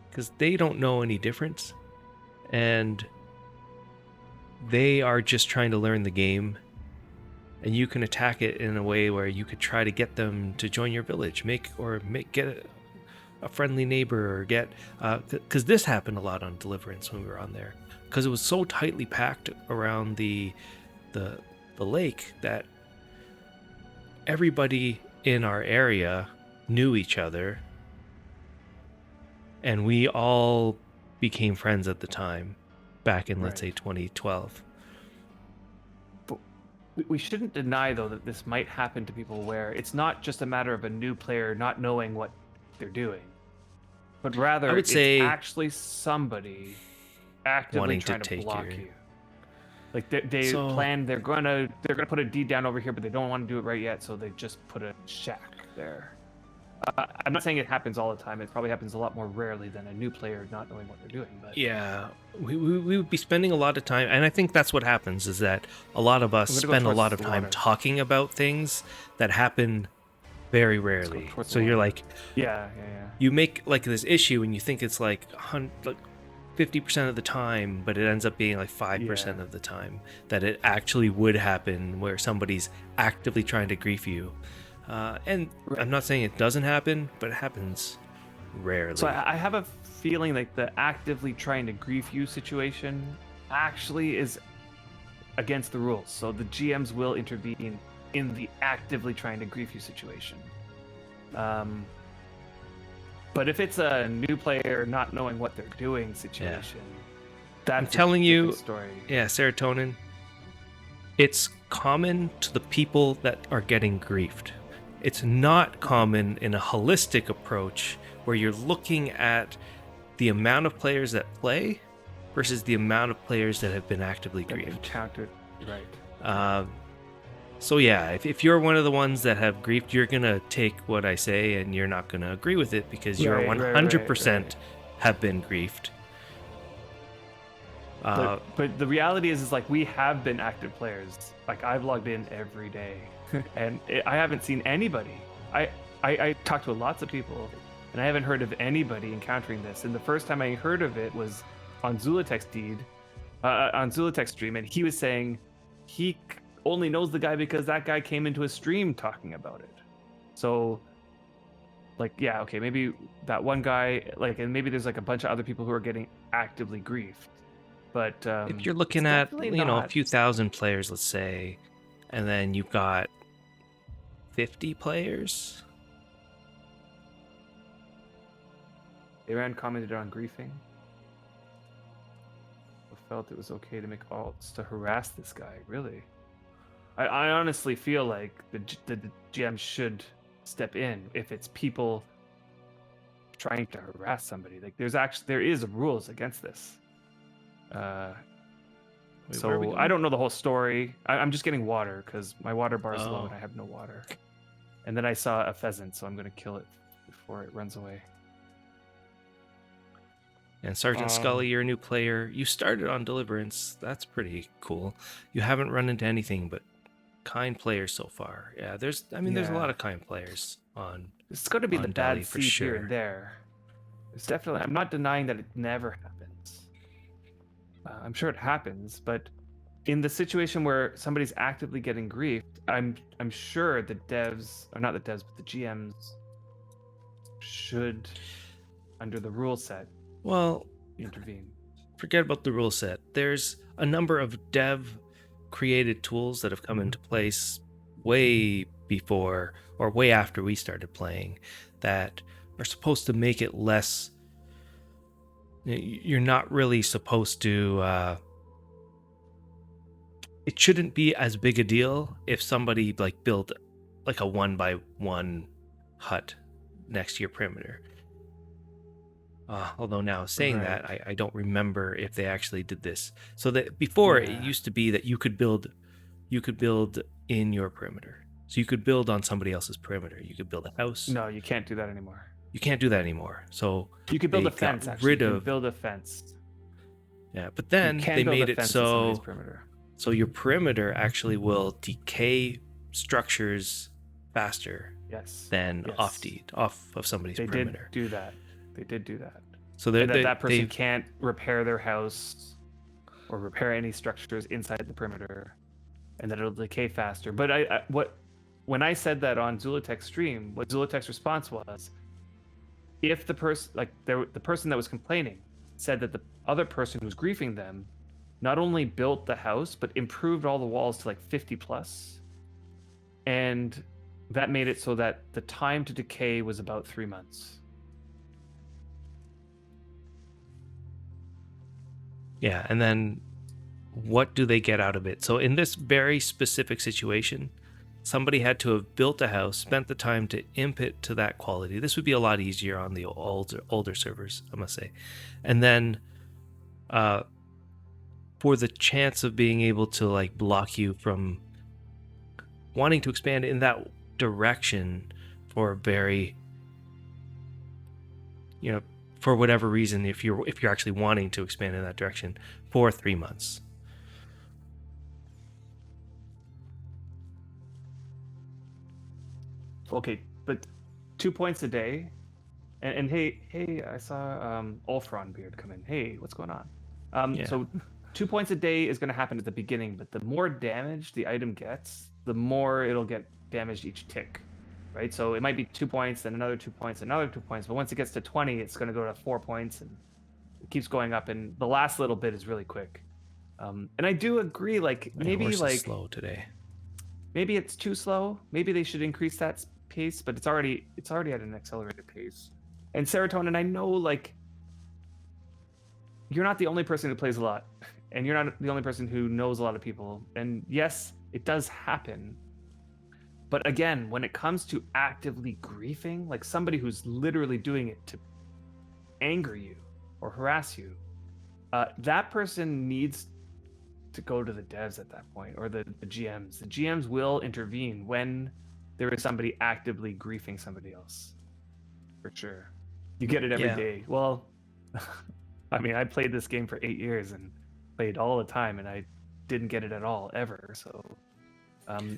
because they don't know any difference and they are just trying to learn the game, and you can attack it in a way where you could try to get them to join your village, get a friendly neighbor, or get because this happened a lot on Deliverance when we were on there, because it was so tightly packed around the lake that everybody in our area knew each other, and we all became friends at the time, back in let's say 2012. But we shouldn't deny though that this might happen to people where it's not just a matter of a new player not knowing what they're doing, but rather it's actually somebody actively trying to block you. Like they plan, they're gonna put a deed down over here, but they don't want to do it right yet, so they just put a shack there. I'm not saying it happens all the time. It probably happens a lot more rarely than a new player not knowing what they're doing. But yeah, we would be spending a lot of time, and I think that's what happens, is that a lot of us spend a lot of time talking about things that happen very rarely. So you're like, yeah. You make like this issue, and you think it's like 50% of the time, but it ends up being like 5% of the time that it actually would happen, where somebody's actively trying to grief you. And I'm not saying it doesn't happen, but it happens rarely. So I have a feeling like the actively trying to grief you situation actually is against the rules. So the GMs will intervene in the actively trying to grief you situation. But if it's a new player not knowing what they're doing situation, that's I'm telling you, story. Yeah, serotonin. It's common to the people that are getting griefed. It's not common in a holistic approach where you're looking at the amount of players that play versus the amount of players that have been actively griefed. Encountered, right. So yeah, if you're one of the ones that have griefed, you're going to take what I say and you're not going to agree with it, because you're 100% have been griefed. But the reality is like we have been active players. Like I've logged in every day and I haven't seen anybody. I talked to lots of people and I haven't heard of anybody encountering this. And the first time I heard of it was on Zulatek's on Zulatek's stream, and he was saying he only knows the guy because that guy came into his stream talking about it. So like, yeah, okay, maybe that one guy, like, and maybe there's like a bunch of other people who are getting actively griefed. But If you're it's looking at, definitely a not. few thousand players, let's say, and then you've got 50 players. Aaron commented on griefing. I felt it was okay to make alts to harass this guy. Really, I honestly feel like the GM should step in if it's people trying to harass somebody. Like there is rules against this. Wait, where are we So going? I don't know the whole story. I'm just getting water because my water bar's low Oh. and I have no water. And then I saw a pheasant, so I'm gonna kill it before it runs away. And Sergeant Scully, you're a new player. You started on Deliverance. That's pretty cool. You haven't run into anything but kind players so far. Yeah, there's a Yeah. lot of kind players on. It's going to be the on Delhi bad for seed here sure. and there. It's definitely. I'm not denying that it never happens. I'm sure it happens, but in the situation where somebody's actively getting griefed, I'm sure the devs, or not the devs, but the GMs should, under the rule set, Well, intervene. forget about the rule set. There's a number of dev created tools that have come into place way before or way after we started playing that are supposed to make it less. You're not really supposed to. It shouldn't be as big a deal if somebody like built like a 1x1 hut next to your perimeter. Although now saying Right. that, I don't remember if they actually did this. So that before Yeah. it used to be that you could build in your perimeter. So you could build on somebody else's perimeter. You could build a house. No, you can't do that anymore. You can't do that anymore. So You could build they a fence. got Actually, rid you can of build a fence. yeah. But then you can they build made a it fence to so somebody's perimeter. your perimeter actually will decay structures faster Yes. than Yes. off of somebody's They perimeter. did do that. They did do that. So And that person they've- can't repair their house or repair any structures inside the perimeter, and that it'll decay faster. But when I said that on Zulutech's stream, what Zulutech's response was, if the person the person that was complaining said that the other person who's griefing them not only built the house but improved all the walls to like 50 plus, and that made it so that the time to decay was about 3 months. Yeah, and then what do they get out of it? So in this very specific situation, somebody had to have built a house, spent the time to imp it to that quality. This would be a lot easier on the older servers, I must say. And then for the chance of being able to like block you from wanting to expand in that direction for a very, for whatever reason, if you're actually wanting to expand in that direction for 3 months. Okay, but 2 points a day, and hey, I saw Ulfron Beard come in. Hey, what's going on? Yeah. So 2 points a day is going to happen at the beginning, but the more damage the item gets, the more it'll get damaged each tick, right? So it might be 2 points, then another 2 points, another 2 points, but once it gets to 20, it's going to go to 4 points, and it keeps going up. And the last little bit is really quick. And I do agree, like My maybe horse is like slow today. maybe it's too slow. Maybe they should increase that pace, but it's already at an accelerated pace. And Serotonin, I know like you're not the only person who plays a lot, and you're not the only person who knows a lot of people. And yes, it does happen. But again, when it comes to actively griefing, like somebody who's literally doing it to anger you or harass you, that person needs to go to the devs at that point, or the GMs. The GMs will intervene when there is somebody actively griefing somebody else. For sure. You get it every day. Well, I mean, I played this game for 8 years and played all the time, and I didn't get it at all, ever. So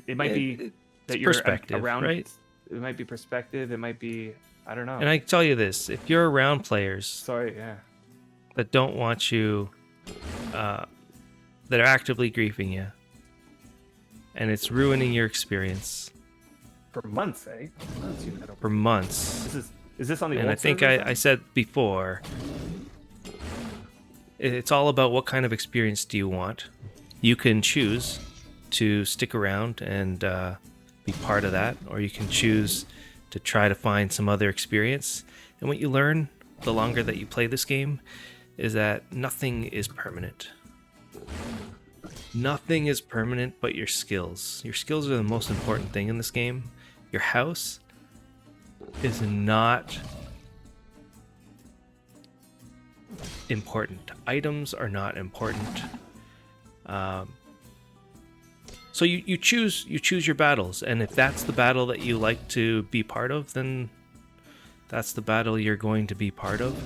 it might be that you're perspective, around, right? It might be perspective. It might be, I don't know. And I tell you this, if you're around players Sorry, yeah. that don't want you, that are actively griefing you, and it's ruining your experience, For months, eh? Months you've had for open. months. Is this on the And old I think servers I then? said before, it's all about what kind of experience do you want. You can choose to stick around and be part of that, or you can choose to try to find some other experience. And what you learn the longer that you play this game is that nothing is permanent. Nothing is permanent but your skills. Your skills are the most important thing in this game. Your house is not important. Items are not important. So you choose your battles, and if that's the battle that you like to be part of, then that's the battle you're going to be part of.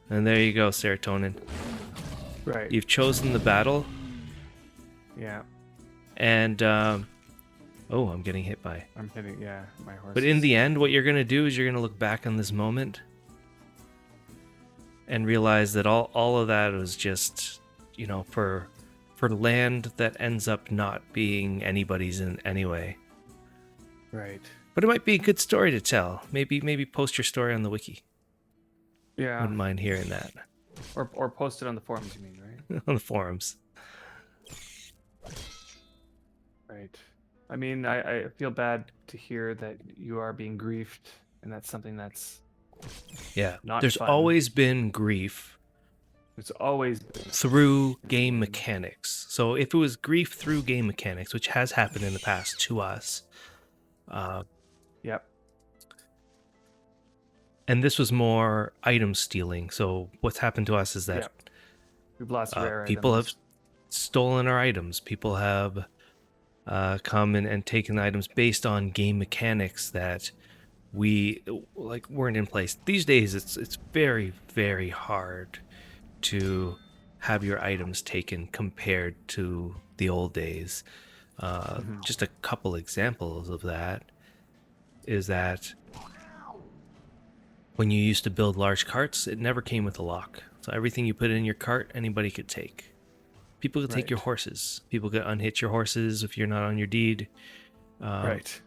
And there you go, serotonin. Right. You've chosen the battle, Yeah. and oh, I'm getting hit by. I'm hitting. Yeah, my horse. But in the end, what you're gonna do is you're gonna look back on this moment and realize that all of that was just, for land that ends up not being anybody's in anyway. Right. But it might be a good story to tell. Maybe post your story on the wiki. Yeah. Wouldn't mind hearing that Or post it on the forums. You mean, right? on the forums. Right. I mean, I feel bad to hear that you are being griefed, and that's something that's Yeah. Not There's fun. always been grief it's always been. through game mechanics. So if it was grief through game mechanics, which has happened in the past to us, Yep. and this was more item stealing. So what's happened to us is that Yep. We've lost rare people have items. stolen our items. People have come and taken items based on game mechanics that we weren't in place. These days, it's very, very hard to have your items taken compared to the old days. Just a couple examples of that is that when you used to build large carts, it never came with a lock. So everything you put in your cart, anybody could take. People could take your Right. horses. People could unhitch your horses if you're not on your deed. Right.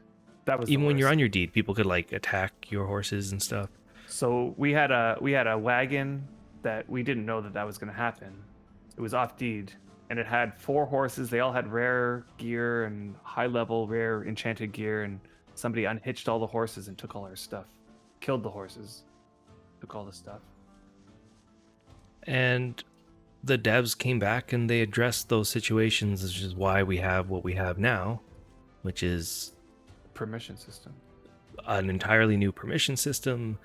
That was Even the when you're worst. on your deed, people could attack your horses and stuff. So we had a wagon that we didn't know that was going to happen. It was off deed, and it had 4 horses. They all had rare gear and high level rare enchanted gear, and somebody unhitched all the horses and took all our stuff. Killed the horses. Took all the stuff. And the devs came back and they addressed those situations, which is why we have what we have now, which is Permission system. an entirely new permission system.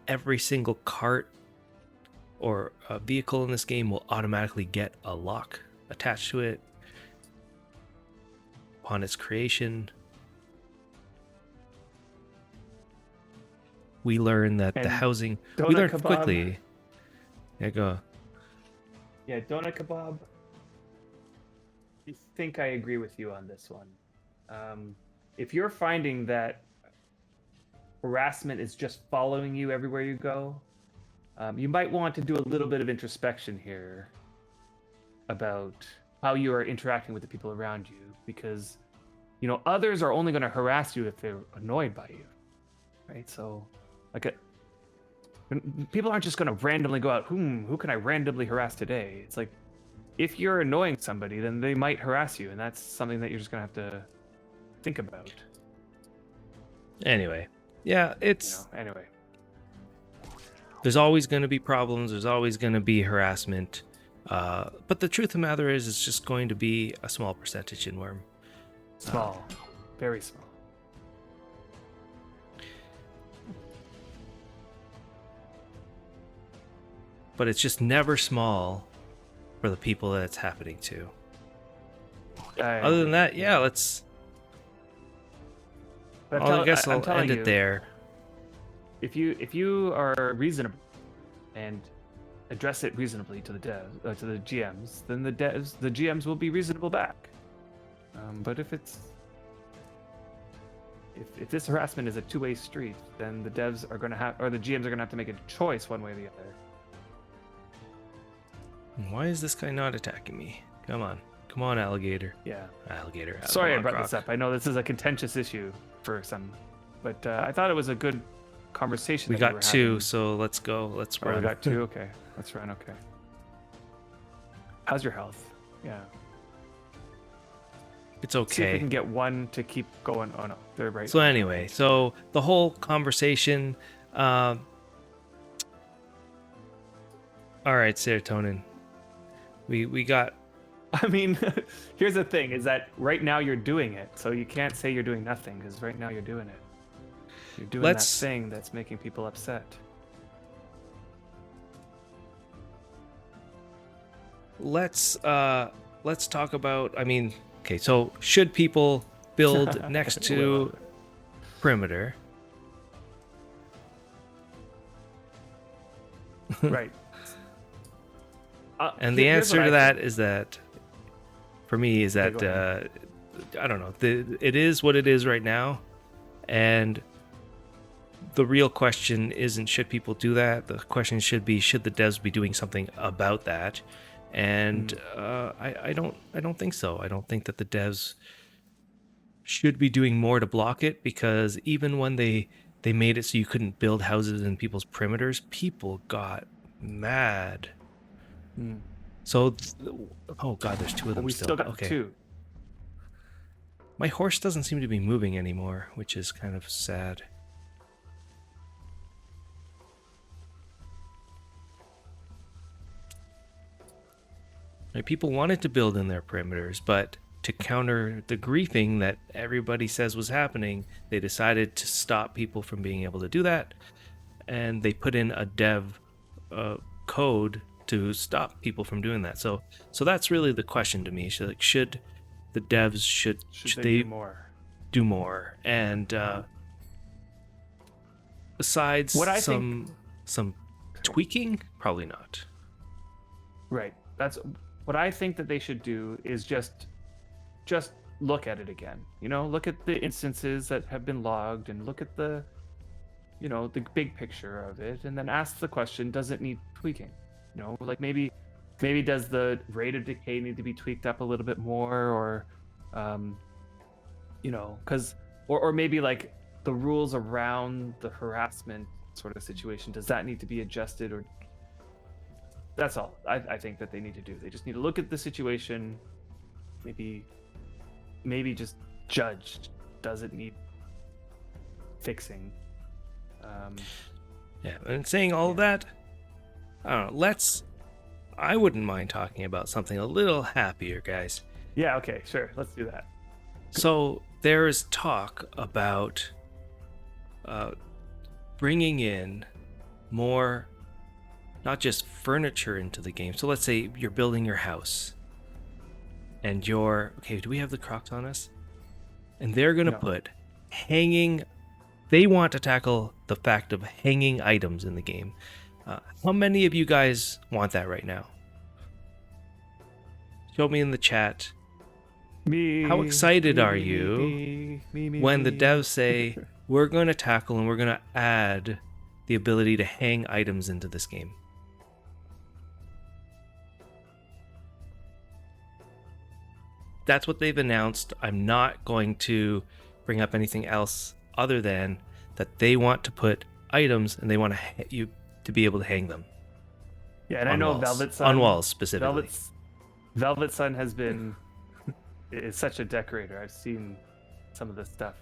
Every single cart or vehicle in this game will automatically get a lock attached to it upon its creation. We learn that the And housing. We donut learned kebab. quickly. Yeah, go. Yeah, donut kebab. I think I agree with you on this one. If you're finding that harassment is just following you everywhere you go, you might want to do a little bit of introspection here about how you are interacting with the people around you, because others are only going to harass you if they're annoyed by you, right? So people aren't just going to randomly go out, who can I randomly harass today? It's like, if you're annoying somebody, then they might harass you, and that's something that you're just going to have to think about. Anyway, yeah, it's. Anyway. There's always going to be problems. There's always going to be harassment. But the truth of the matter is, it's just going to be a small percentage in Wurm. Small. Very small. But it's just never small for the people that it's happening to. Other than that, yeah, let's. I guess I'll end it there. If you are reasonable and address it reasonably to the to the GMs, then the GMs will be reasonable back. But if this harassment is a two-way street, then the devs are going to have, or the GMs are going to have to make a choice one way or the other. Why is this guy not attacking me? Come on, Come on, alligator. Yeah. Alligator. Sorry I come on, brought this croc. up. I know this is a contentious issue for some, but I thought it was a good conversation. We that got were two, having. so let's go. Let's Oh, we run. got two. Okay, let's run. Okay. How's your health? Yeah. It's See if we okay. can get one to keep going. Oh no, they're right. So anyway, so the whole conversation. All right, serotonin. We got. I mean, here's the thing: is that right now you're doing it, so you can't say you're doing nothing because right now you're doing it. You're doing Let's- that thing that's making people upset. Let's talk about. I mean, okay. So should people build next to perimeter? Right. And the Here's what answer to I that think. is that, for me, is Okay, that go ahead. I don't know. It is what it is right now, and the real question isn't should people do that. The question should be should the devs be doing something about that, and I don't think so. I don't think that the devs should be doing more to block it, because even when they made it so you couldn't build houses in people's perimeters, people got mad. Hmm. So, oh god, there's two of Well, them we still got okay. two. My horse doesn't seem to be moving anymore, which is kind of sad. Like, people wanted to build in their perimeters, but to counter the griefing that everybody says was happening, they decided to stop people from being able to do that, and they put in a dev code to stop people from doing that. So that's really the question to me. Should the devs should Should they they do more? do more? And besides What I some tweaking, probably not. Right. That's what I think that they should do is just look at it again. You know, look at the instances that have been logged and look at the the big picture of it, and then ask the question, does it need tweaking? You know, like maybe does the rate of decay need to be tweaked up a little bit more, or because or maybe like the rules around the harassment sort of situation, does that need to be adjusted? Or that's all I think that they need to do. They just need to look at the situation, maybe just judge, does it need fixing? Yeah, and saying all of that, I don't know, I wouldn't mind talking about something a little happier, guys. Yeah, okay, sure, let's do that. So there is talk about bringing in more, not just furniture into the game. So let's say you're building your house, and okay, do we have the Crocs on us? And they're going to No. put hanging. They want to tackle the fact of hanging items in the game. How many of you guys want that right now? Show me in the chat. Me. How excited me, are me, you me, when the me. devs say, we're going to tackle and we're going to add the ability to hang items into this game? That's what they've announced. I'm not going to bring up anything else other than that they want to put items and they want you to be able to hang them. Yeah, and I on know walls. Velvet Sun. On walls, specifically. Velvet Sun has been is such a decorator. I've seen some of this stuff.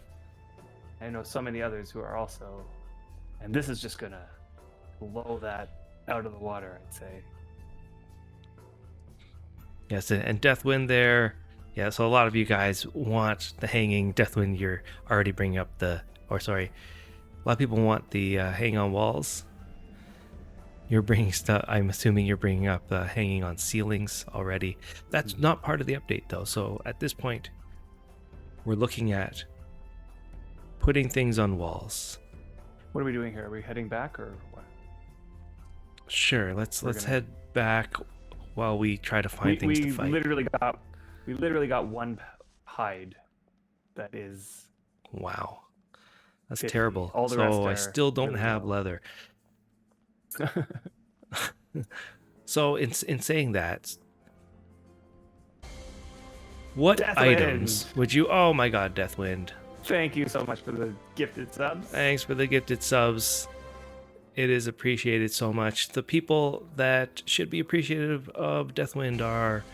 I know so many others who are also, and this is just gonna blow that out of the water, I'd say. Yes, and Deathwind there. Yeah, so a lot of you guys want the hanging. Deathwind, you're already bringing up a lot of people want the hang on walls. You're bringing stuff. I'm assuming you're bringing up hanging on ceilings already. That's not part of the update, though. So at this point, we're looking at putting things on walls. What are we doing here? Are we heading back or what? Sure, let's head back while we try to find things to fight. We literally got one hide that is. Wow, that's 50. terrible. All the rest So I are still don't really have low. leather. So in saying that, What Deathwind. items would you... Oh my god, Deathwind. Thank you so much for the gifted subs. Thanks for the gifted subs. It is appreciated so much. The people that should be appreciative of Deathwind are...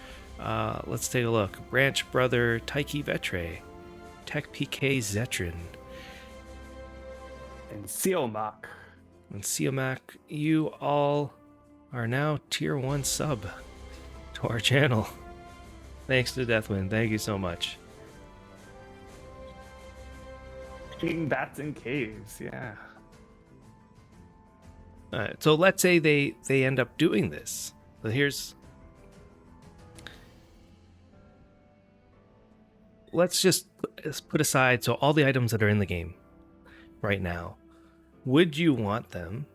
let's take a look. Branch Brother Taiki Vetre. Tech PK Zetrin. And Seomak. And Siamak, you all are now tier 1 sub to our channel. Thanks to Deathwind. Thank you so much. King Bats in Caves, yeah. Alright, so let's say they end up doing this. So let's just put aside so all the items that are in the game right now. Would you want them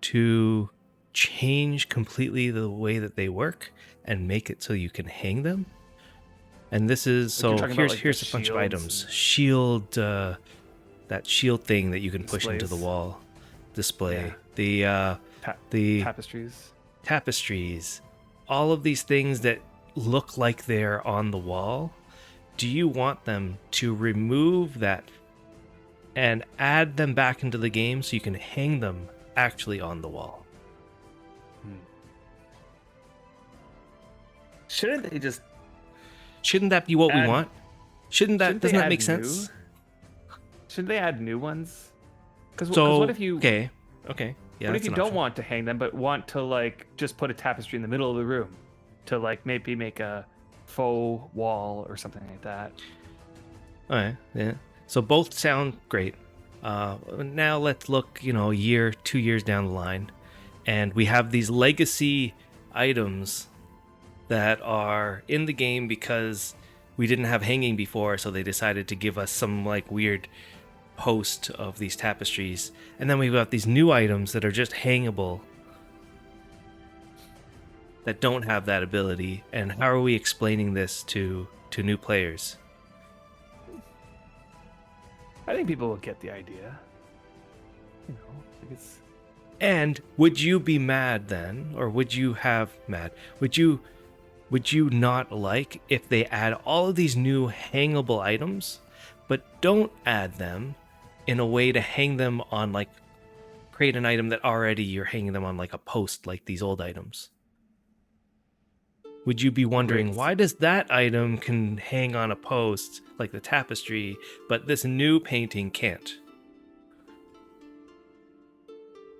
to change completely the way that they work and make it so you can hang them? And this is so here's a bunch of items. Shield, that shield thing that you can push into the wall display. Yeah. The tapestries. All of these things that look like they're on the wall. Do you want them to remove that and add them back into the game so you can hang them actually on the wall? Shouldn't that be what we want? Doesn't that make sense? Shouldn't they add new ones? Because what if you... Okay. Yeah, what if you don't want to hang them, but want to, like, just put a tapestry in the middle of the room to, like, maybe make a faux wall or something like that? Alright, yeah. So both sound great. Now let's look, a year, 2 years down the line, and we have these legacy items that are in the game because we didn't have hanging before, so they decided to give us some like weird post of these tapestries. And then we've got these new items that are just hangable that don't have that ability. And how are we explaining this to new players? I think people will get the idea. And would you be mad then, or would you not like if they add all of these new hangable items, but don't add them in a way to hang them on, like, create an item that already you're hanging them on like a post, like these old items? Would you be wondering, why does that item can hang on a post, like the tapestry, but this new painting can't?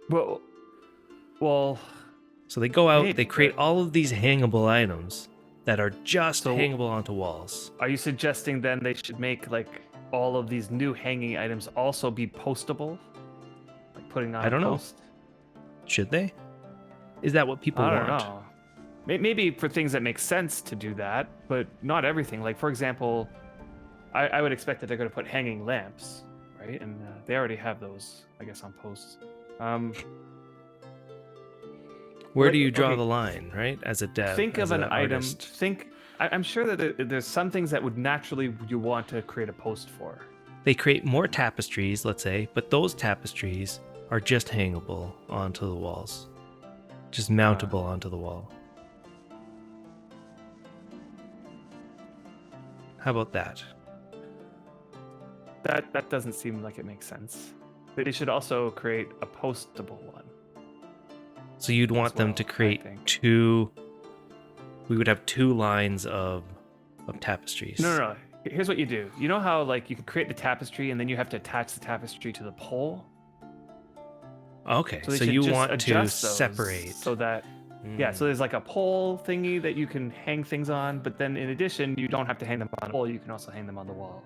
Well... So they go out, they create all of these hangable items that are just hangable onto walls. Are you suggesting then they should make, like, all of these new hanging items also be postable? Like putting on a post? Should they? Is that what people want? I don't know. Maybe for things that make sense to do that, but not everything. Like, for example, I would expect that they're going to put hanging lamps, right? And they already have those, I guess, on posts. Where do you draw the line, right? As a dev, think of an item. Artist. I'm sure that there's some things that would naturally you want to create a post for. They create more tapestries, let's say, but those tapestries are just hangable onto the walls, just mountable onto the wall. How about that? That doesn't seem like it makes sense. They should also create a postable one. So you'd want them to create two... We would have two lines of tapestries. No. Here's what you do. You know how, like, you could create the tapestry and then you have to attach the tapestry to the pole? Okay, so you want to separate. So that... Yeah, so there's like a pole thingy that you can hang things on, but then in addition, you don't have to hang them on a pole, you can also hang them on the wall.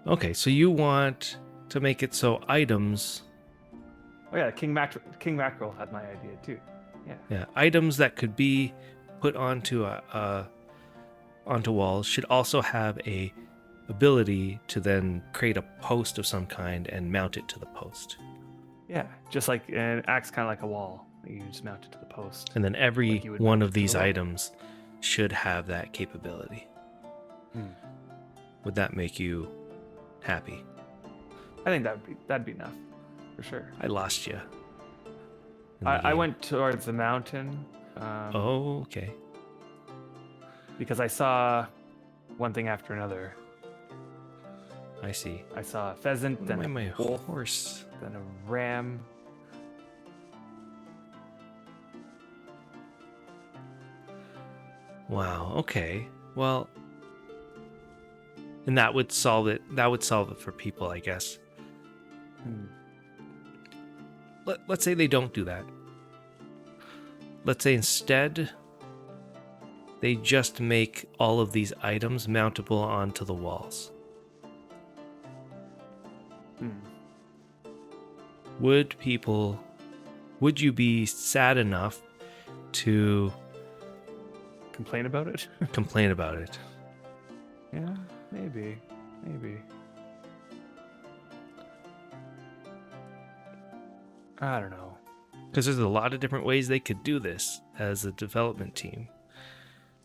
Okay, so you want to make it so items... Oh yeah, King Mackerel had my idea too. Yeah, items that could be put onto onto walls should also have a ability to then create a post of some kind and mount it to the post. Yeah, just like it acts kind of like a wall. You just mount it to the post. And then every one of these items should have that capability. Would that make you happy? I think that'd be enough, for sure. I lost you. I went towards the mountain Okay. Because I saw one thing after another. I see. I saw a pheasant, then Then my a wolf, horse. then a ram. Wow. Okay. Well, and that would solve it. That would solve it for people, I guess. Let's say they don't do that. Let's say instead they just make all of these items mountable onto the walls. Would you be sad enough to Complain about it? complain about it? Yeah, maybe. I don't know. Because there's a lot of different ways they could do this as a development team.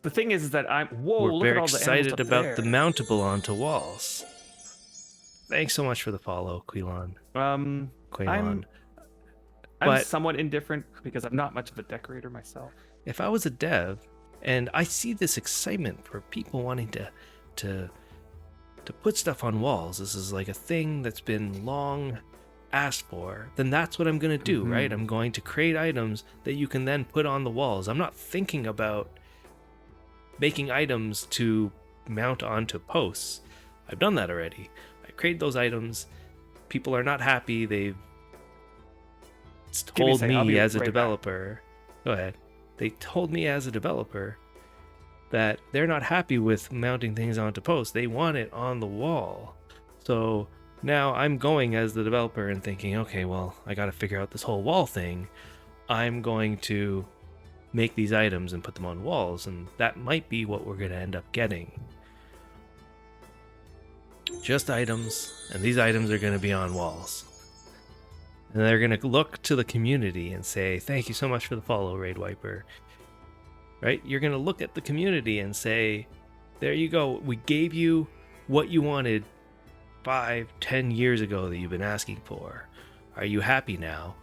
The thing is that whoa, We're look very at all the excited animals up about there. the mountable onto walls. Thanks so much for the follow, Quilon. I'm Quaylon. I'm But- somewhat indifferent because I'm not much of a decorator myself. If I was a dev, and I see this excitement for people wanting to put stuff on walls, this is like a thing that's been long asked for, then that's what I'm going to do, right? I'm going to create items that you can then put on the walls. I'm not thinking about making items to mount onto posts. I've done that already. I create those items. People are not happy. They've Give me a told second, I'll me be as a right back. developer. Go ahead. They told me as a developer that they're not happy with mounting things onto posts. They want it on the wall. So now I'm going as the developer and thinking, okay, well, I got to figure out this whole wall thing. I'm going to make these items and put them on walls, and that might be what we're going to end up getting. Just items, and these items are going to be on walls. And they're going to look to the community and say, thank you so much for the follow, Raid Wiper. Right? You're going to look at the community and say, there you go. We gave you what you wanted 5-10 years ago that you've been asking for. Are you happy now?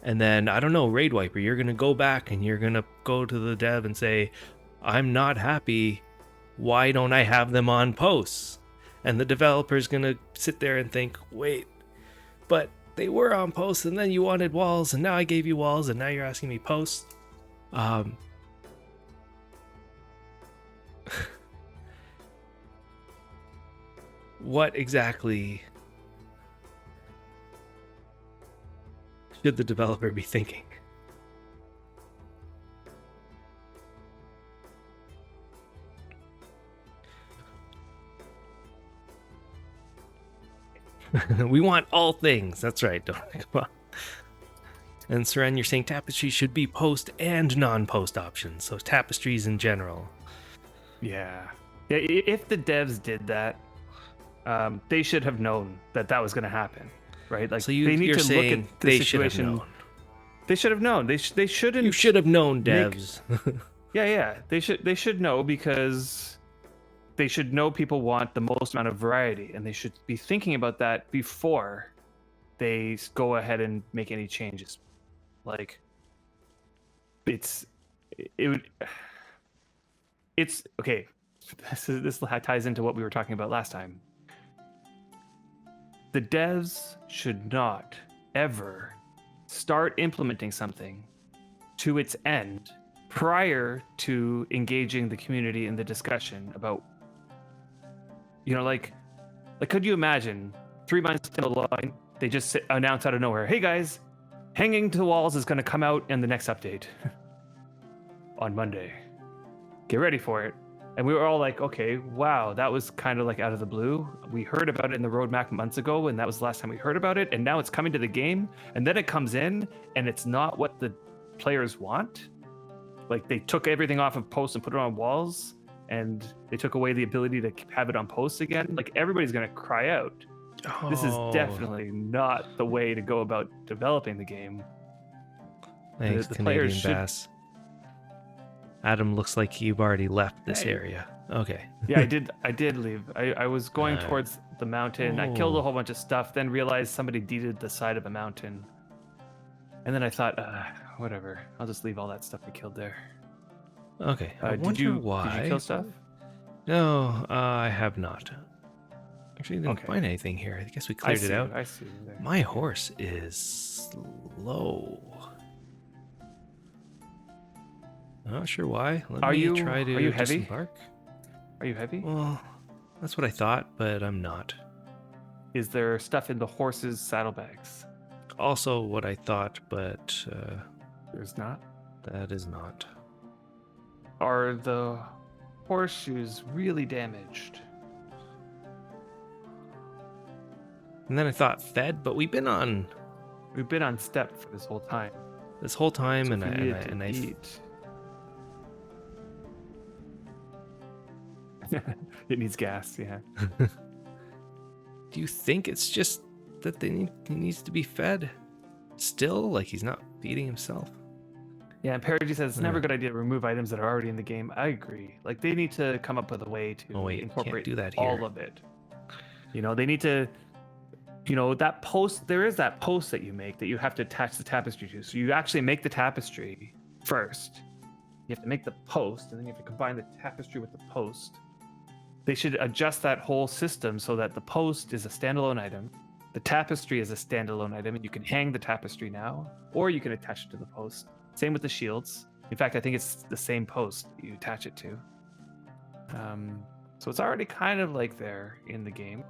And then, I don't know, Raid Wiper, you're going to go back and you're going to go to the dev and say, I'm not happy. Why don't I have them on posts? And the developer's going to sit there and think, wait, but they were on posts and then you wanted walls and now I gave you walls and now you're asking me posts. What exactly should the developer be thinking? We want all things. That's right. Don't come on. And Seren, you're saying tapestry should be post and non-post options. So tapestries in general. Yeah. If the devs did that, they should have known that was going to happen, right? Like So they need you're to look saying at the they should have situation. known. They should have known. They shouldn't. You should have known, make- devs. Yeah. They should know because they should know people want the most amount of variety, and they should be thinking about that before they go ahead and make any changes. Like, it's okay. This ties into what we were talking about last time. The devs should not ever start implementing something to its end prior to engaging the community in the discussion about, like could you imagine 3 months down the line they just announce out of nowhere, hey guys, hanging to walls is going to come out in the next update on Monday, get ready for it. And we were all like, okay, wow, that was kind of like out of the blue. We heard about it in the roadmap months ago, and that was the last time we heard about it. And now it's coming to the game, and then it comes in, and it's not what the players want. Like, they took everything off of posts and put it on walls, and they took away the ability to have it on posts again. Like, everybody's going to cry out. This is definitely not the way to go about developing the game. Thanks, the Canadian players should- Bass. Adam looks like you've already left this Hey. area. Okay. Yeah, I did leave. I was going Alright. towards the mountain. I killed Oh. a whole bunch of stuff, then realized somebody deeded the side of the mountain. And then I thought, whatever. I'll just leave all that stuff I killed there. Okay. I Did wonder you why. kill stuff? No, I have not. Actually, didn't Okay. find anything here. I guess we I cleared see it out. I see you there. My horse is slow. I'm not sure why. Let Are me you- try to are you heavy? disembark. Are you heavy? Well, that's what I thought, but I'm not. Is there stuff in the horse's saddlebags? Also, what I thought, but There's not. that is not. Are the horseshoes really damaged? And then I thought fed, but we've been on We've been on step for this whole time. this whole time, So and if I we needed to and I eat. It needs gas, yeah. do you think it's just that he needs to be fed? Still, like he's not feeding himself. Yeah, and Parody says it's never Yeah. a good idea to remove items that are already in the game. I agree. Like they need to come up with a way to Oh, wait, can't incorporate do that all here. of it. You know, they need to, you know, that post, there is that post that you make that you have to attach the tapestry to. So you actually make the tapestry first. You have to make the post, and then you have to combine the tapestry with the post. They should adjust that whole system so that the post is a standalone item. The tapestry is a standalone item, and you can hang the tapestry now, or you can attach it to the post. Same with the shields. In fact, I think it's the same post that you attach it to. So it's already kind of like there in the game.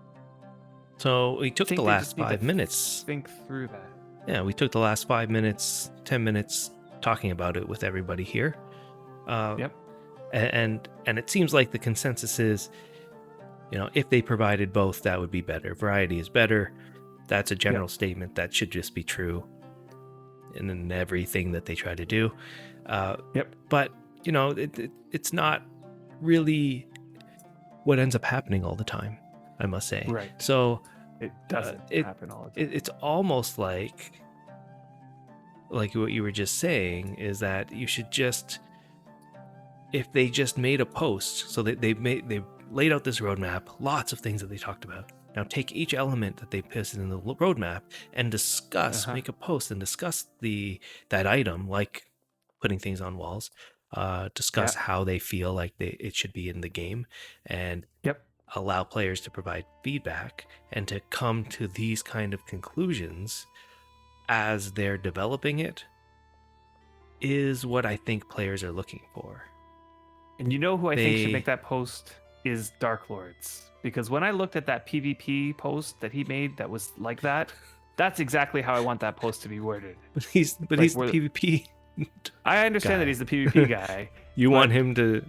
So we took think the they last just need to 5 minutes. Think through that. Yeah, we took the last 5 minutes, 10 minutes talking about it with everybody here. Yep. And it seems like the consensus is, you know, if they provided both, that would be better. Variety is better. That's a general statement that should just be true in everything that they try to do. Yep. But, you know, it's not really what ends up happening all the time, I must say. Right. So It doesn't happen all the time. it's almost like what you were just saying is that you should just, if they just made a post, so they laid out this roadmap, lots of things that they talked about. Now take each element that they posted in the roadmap and discuss, make a post and discuss that item, like putting things on walls, discuss how they feel like it should be in the game, and allow players to provide feedback and to come to these kind of conclusions as they're developing it is what I think players are looking for. And you know who I think should make that post is Dark Lords. Because when I looked at that PvP post that he made that was like that, that's exactly how I want that post to be worded. But he's the PvP. I understand that he's the PvP guy. You want him to,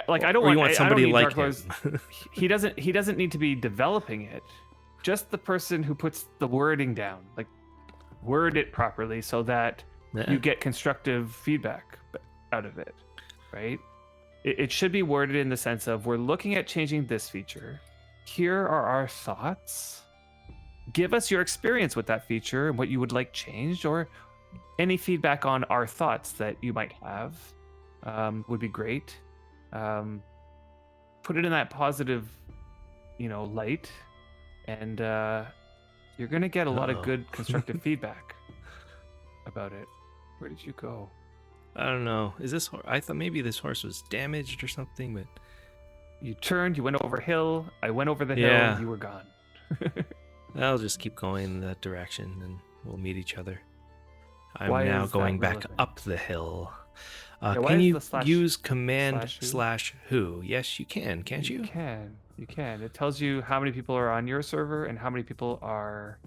like, I don't or want, you want I somebody don't need like Dark him. Lords. He doesn't need to be developing it. Just the person who puts the wording down, like word it properly so that you get constructive feedback out of it, right? It should be worded in the sense of, we're looking at changing this feature. Here are our thoughts. Give us your experience with that feature and what you would like changed, or any feedback on our thoughts that you might have would be great. Put it in that positive, light, and you're gonna get a lot of good constructive feedback about it. Where did you go? I don't know. Is this? I thought maybe this horse was damaged or something, but you turned. You went over hill. I went over the hill. Yeah. You were gone. I'll just keep going in that direction, and we'll meet each other. I'm Why now is that going back relevant? up the hill. Yeah, why Can is you the slash- use command /who? /who? Yes, you can. Can't you? You can. It tells you how many people are on your server and how many people are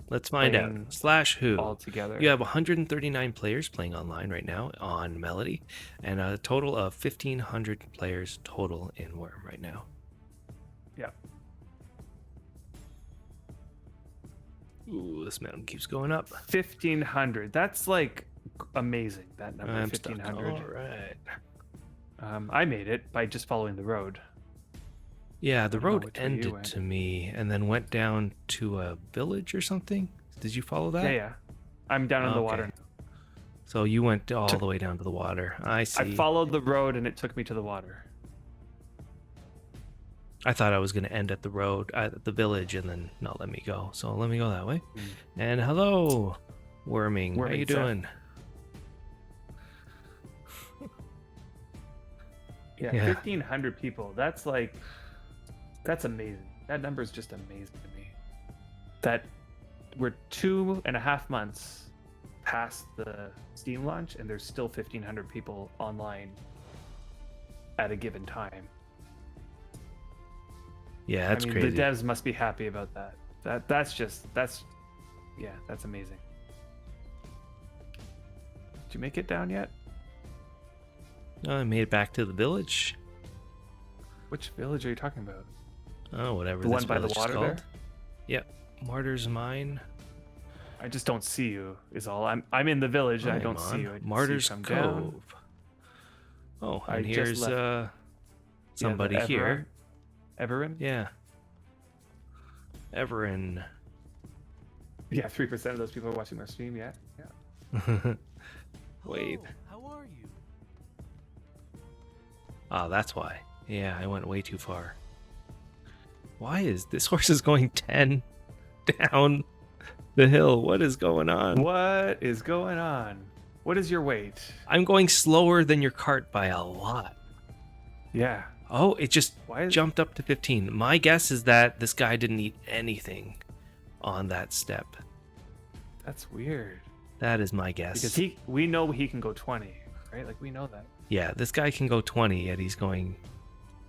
Let's find out. playing /who. all together. You have 139 players playing online right now on Melody, and a total of 1,500 players total in Wurm right now. Yeah. Ooh, this mountain keeps going up. 1,500. That's like amazing. That number, I'm stuck. 1,500. All right. I made it by just following the road. Yeah, the I don't know road which way you ended went. to me and then went down to a village or something. Did you follow that? Yeah. I'm down in the water. So you went all the way down to the water. I see. I followed the road and it took me to the water. I thought I was going to end at the road, at the village, and then not let me go. So let me go that way. And hello. Worming. How Worming you Seth. doing? Yeah, Yeah. 1,500 people. That's amazing. That number is just amazing to me. That we're 2.5 months past the Steam launch, and there's still 1,500 people online at a given time. Yeah, that's I mean, crazy. the devs must be happy about that. That's amazing. Did you make it down yet? I made it back to the village. Which village are you talking about? Oh, whatever. The this one by the village is water called. there? Yep. Martyr's Mine. I just don't see you. Is all. I'm in the village. I don't see you. I Martyr's see you come Cove. down. Oh, I and just here's left. somebody here. Everin? Yeah. Everin. Yeah, 3% of those people are watching our stream. Yeah. Wait. How are you? Oh, that's why. Yeah, I went way too far. Why is this horse is going 10 down the hill? What is going on? What is going on? What is your weight? I'm going slower than your cart by a lot. Yeah. Oh, it just Why is- jumped up to 15. My guess is that this guy didn't eat anything on that step. That's weird. That is my guess. Because we know he can go 20, right? Like we know that. Yeah, this guy can go 20, yet he's going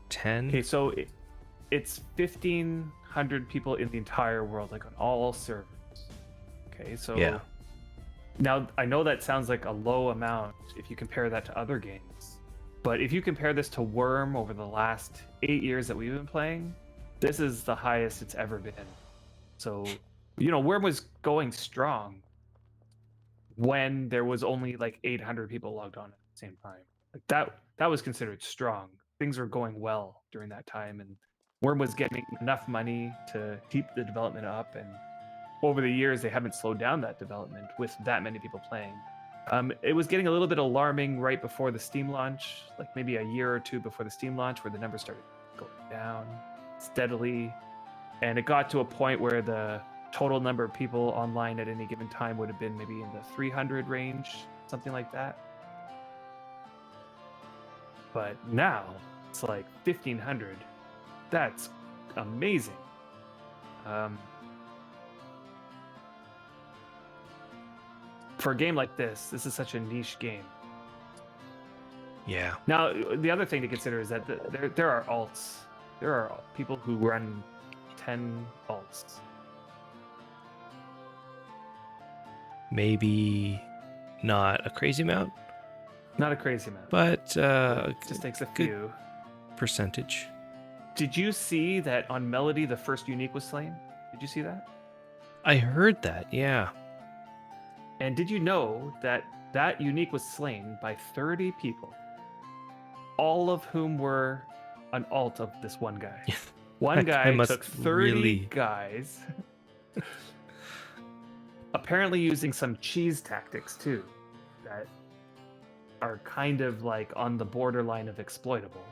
10. Okay, so it's 1,500 people in the entire world, like on all servers. Okay, so Yeah. now I know that sounds like a low amount if you compare that to other games, but if you compare this to Wurm over the last 8 years that we've been playing, this is the highest it's ever been. So, Wurm was going strong when there was only like 800 people logged on at the same time. Like that was considered strong. Things were going well during that time, and Wurm was getting enough money to keep the development up, and over the years they haven't slowed down that development with that many people playing. It was getting a little bit alarming right before the Steam launch, like maybe a year or two before the Steam launch, where the numbers started going down steadily, and it got to a point where the total number of people online at any given time would have been maybe in the 300 range, something like that. But now it's like 1,500. That's amazing. For a game like this is such a niche game. Yeah. Now, the other thing to consider is that there are alts. There are people who run 10 alts. Maybe not a crazy amount, Not a crazy amount. but Just takes a good few. percentage. Did you see that on Melody the first unique was slain? Did you see that? I heard that, yeah. And did you know that that unique was slain by 30 people? All of whom were an alt of this one guy. One That guy guy must took 30 really- guys. Apparently using some cheese tactics too. That are kind of like on the borderline of exploitable.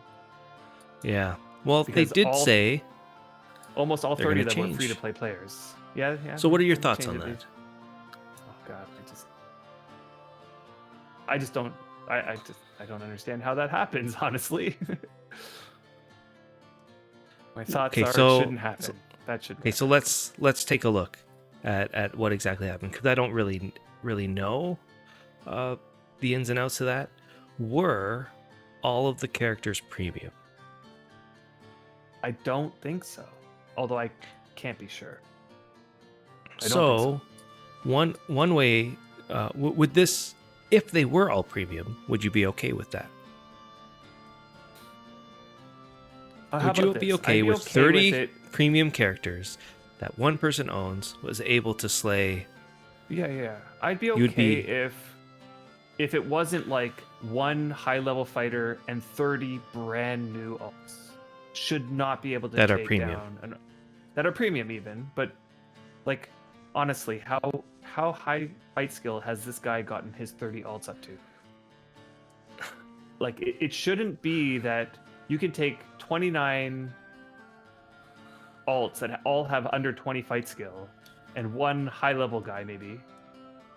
Yeah. Well, Because they did all- say. Almost all They're 30 gonna of them were change. free to play players. Yeah. So, what are your they thoughts changed on it. that? Oh god, I just don't. I don't understand how that happens. Honestly, my thoughts Okay, are so- it shouldn't happen. That should. Okay, so let's take a look at what exactly happened, because I don't really know the ins and outs of that. Were all of the characters premium? I don't think so. Although I can't be sure. I don't So, think one way would this, if they were all premium, would you be okay with that? How Would you about be this? okay I'd with 30 it. premium characters that one person owns, was able to slay? Yeah. I'd be You'd okay be- if it wasn't like one high level fighter and 30 brand new alts should not be able to That are take premium. down that are premium even, but like honestly, how high fight skill has this guy gotten his 30 alts up to? Like it shouldn't be that you can take 29 alts that all have under 20 fight skill and one high level guy maybe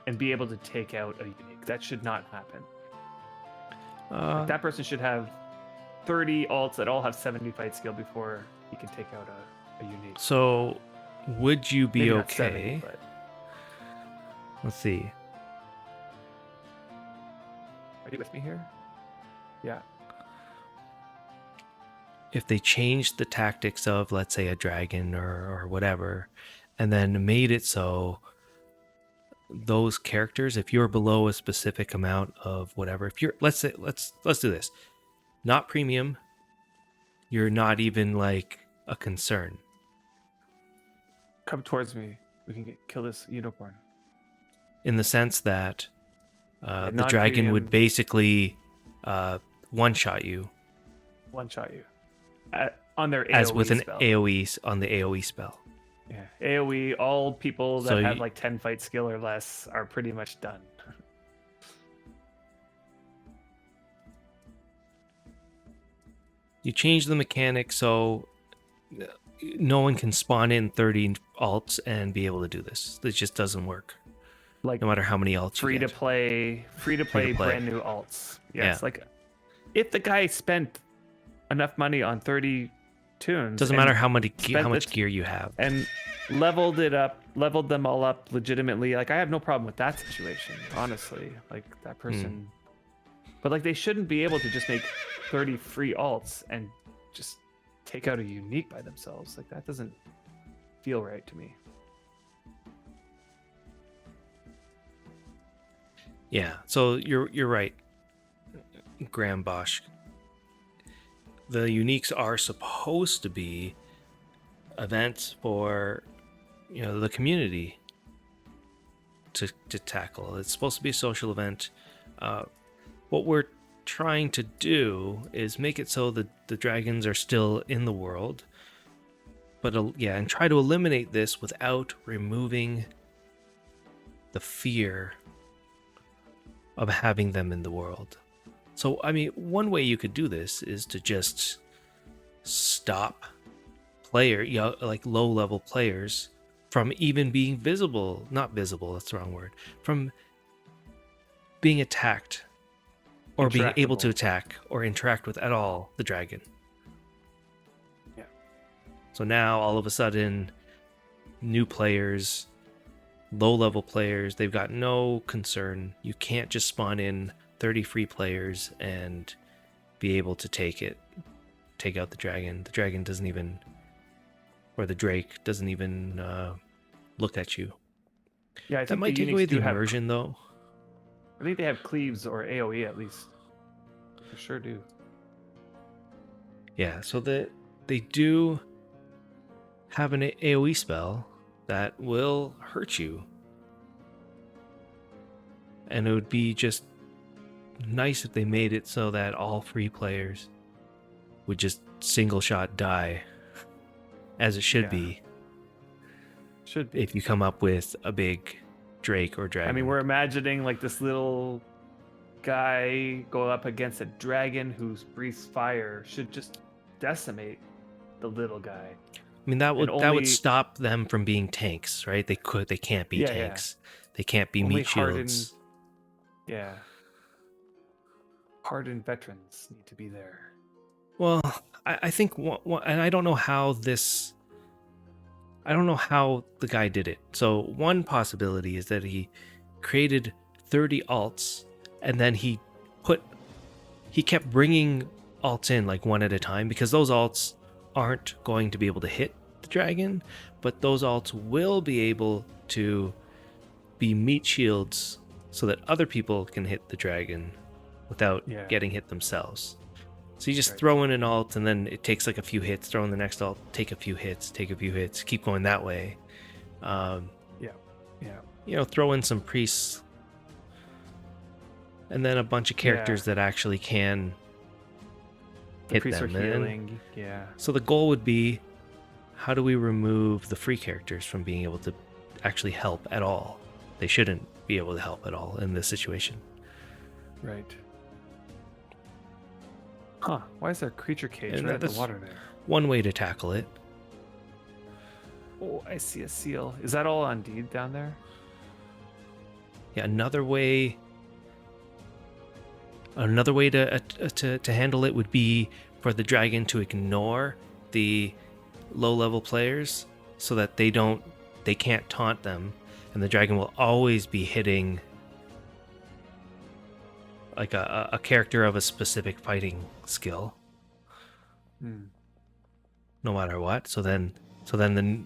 and be able to take out a unique. That should not happen. Uh, That person should have 30 alts that all have 70 fight skill before he can take out a unique. so, would you be Maybe okay? not 70, but Let's see. are you with me here? Yeah. If they changed the tactics of, let's say, a dragon or whatever, and then made it so those characters, if you're below a specific amount of whatever, if you're, let's do this, not premium, you're not even like a concern. Come towards me. We can kill this unicorn. In the sense that Yeah, the dragon non-premium. would basically one-shot you One-shot you. On their AoE as with an spell. AoE on the AoE spell. Yeah. AoE, all people that So have you- like 10 fight skill or less are pretty much done. You change the mechanic so no one can spawn in 30 alts and be able to do this. This just doesn't work. Like No matter how many alts free you to get. play Free-to-play. brand new alts. Yes, Yeah. like if the guy spent enough money on 30 tunes, Doesn't and matter how much spent the gear you have. and leveled them all up legitimately. Like I have no problem with that situation, honestly. Like that person, but like they shouldn't be able to just make 30 free alts and just take out a unique by themselves. Like that doesn't feel right to me. Yeah, so you're right, Graham Bosch. The uniques are supposed to be events for the community to tackle. It's supposed to be a social event. What we're trying to do is make it so that the dragons are still in the world, but and try to eliminate this without removing the fear of having them in the world. So, I mean, one way you could do this is to just stop like low-level players from even being visible. Not visible, that's the wrong word. From being attacked or being able to Interactable. attack or interact with at all the dragon. Yeah. So now, all of a sudden, new players, low-level players, they've got no concern. You can't just spawn in 30 free players and be able to take out the dragon. The dragon doesn't even, or the drake doesn't even look at you. Yeah, I That think might the take away uniques the do have. immersion, though. I think they have cleaves or AoE at least. For sure do. Yeah, so they do have an AoE spell that will hurt you. And it would be just nice if they made it so that all free players would just single shot die, as it should Yeah. be Should be. if you come up with a big drake or dragon. I mean, we're imagining like this little guy go up against a dragon whose breathes fire should just decimate the little guy. I mean, that would only- stop them from being tanks, right? They can't be Yeah, yeah. tanks. They can't be Only meat shields. Yeah. Hardened veterans need to be there. Well, I think, and I don't know how this. I don't know how the guy did it. So one possibility is that he created 30 alts, and then he kept bringing alts in like one at a time, because those alts aren't going to be able to hit the dragon, but those alts will be able to be meat shields so that other people can hit the dragon without Yeah. getting hit themselves. So you just Right. throw in an alt, and then it takes like a few hits, throw in the next alt, take a few hits, keep going that way. Yeah. Throw in some priests, and then a bunch of characters that actually can The hit priests them. are And healing. Yeah. so the goal would be, how do we remove the free characters from being able to actually help at all? They shouldn't be able to help at all in this situation. Right. Huh. Why is there a creature cage And right at the that's- water there? One way to tackle it. Oh, I see a seal. Is that all on deed down there? Yeah, another way to handle it would be for the dragon to ignore the low-level players so that they can't taunt them, and the dragon will always be hitting like a character of a specific fighting skill, no matter what. So then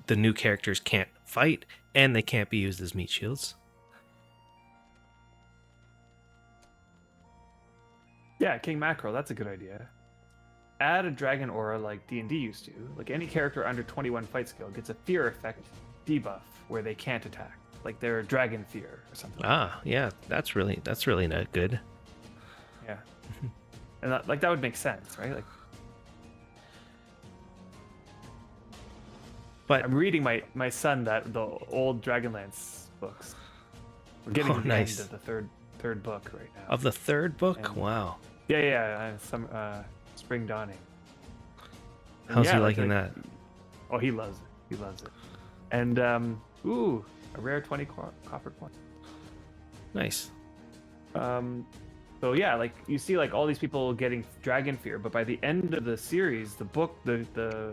the new characters can't fight, and they can't be used as meat shields. Yeah, King Mackerel, that's a good idea. Add a dragon aura like D&D used to. Like any character under 21 fight skill gets a fear effect debuff where they can't attack. Like they're dragon fear or something. Ah, yeah, that's really not good. Yeah. And that would make sense, right? Like, But I'm reading my son the old Dragonlance books. We're getting to the nice. end of the third book right now. Of the third book? And- Wow. Yeah, Spring Dawning. And How's yeah, he like- liking that? Oh, he loves it. He loves it. And ooh, a rare 20 copper coin. Nice. So yeah, like you see, like all these people getting dragon fear, but by the end of the series, the book, the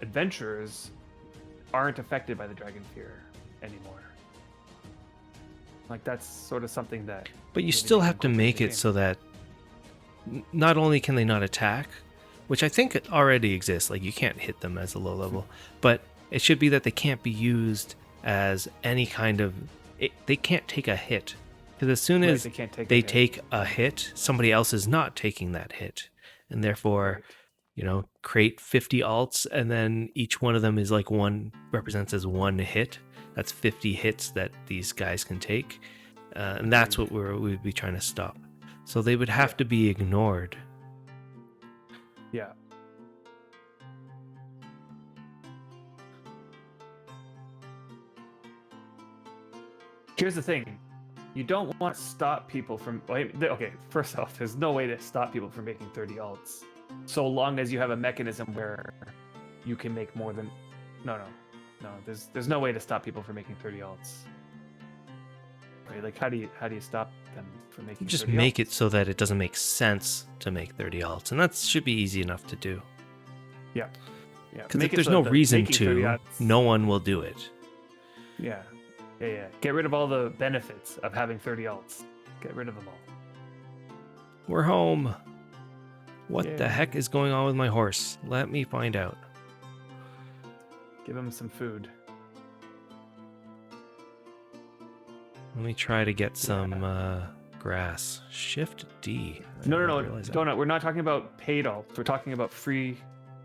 adventurers aren't affected by the dragon fear anymore. Like that's sort of something that. But you maybe still they have to can make incorporate in it the so that not only can they not attack, which I think it already exists, like you can't hit them as a low level, but it should be that they can't be used as any kind of. They can't take a hit. Because as soon Right, as they can't take a they hit. take a hit, somebody else is not taking that hit. And therefore, create 50 alts, and then each one of them is like represents as one hit. That's 50 hits that these guys can take. And that's what we'd be trying to stop. So they would have to be ignored. Yeah. Here's the thing. You don't want to stop people from... Okay, first off, there's no way to stop people from making 30 alts. So long as you have a mechanism where you can make more than... No. There's no way to stop people from making 30 alts. Right? Like, how do you stop them from making Just 30 make alts? it so that it doesn't make sense to make 30 alts. And that should be easy enough to do. Yeah. Because Make if it there's so no that reason making 30 to, alts- no one will do it. Yeah. Get rid of all the benefits of having 30 alts. Get rid of them all. We're home. What the Yeah. heck is going on with my horse? Let me find out. Give them some food. Let me try to get some grass. Shift D. I No, didn't realize that. Donut. We're not talking about paid alts. We're talking about free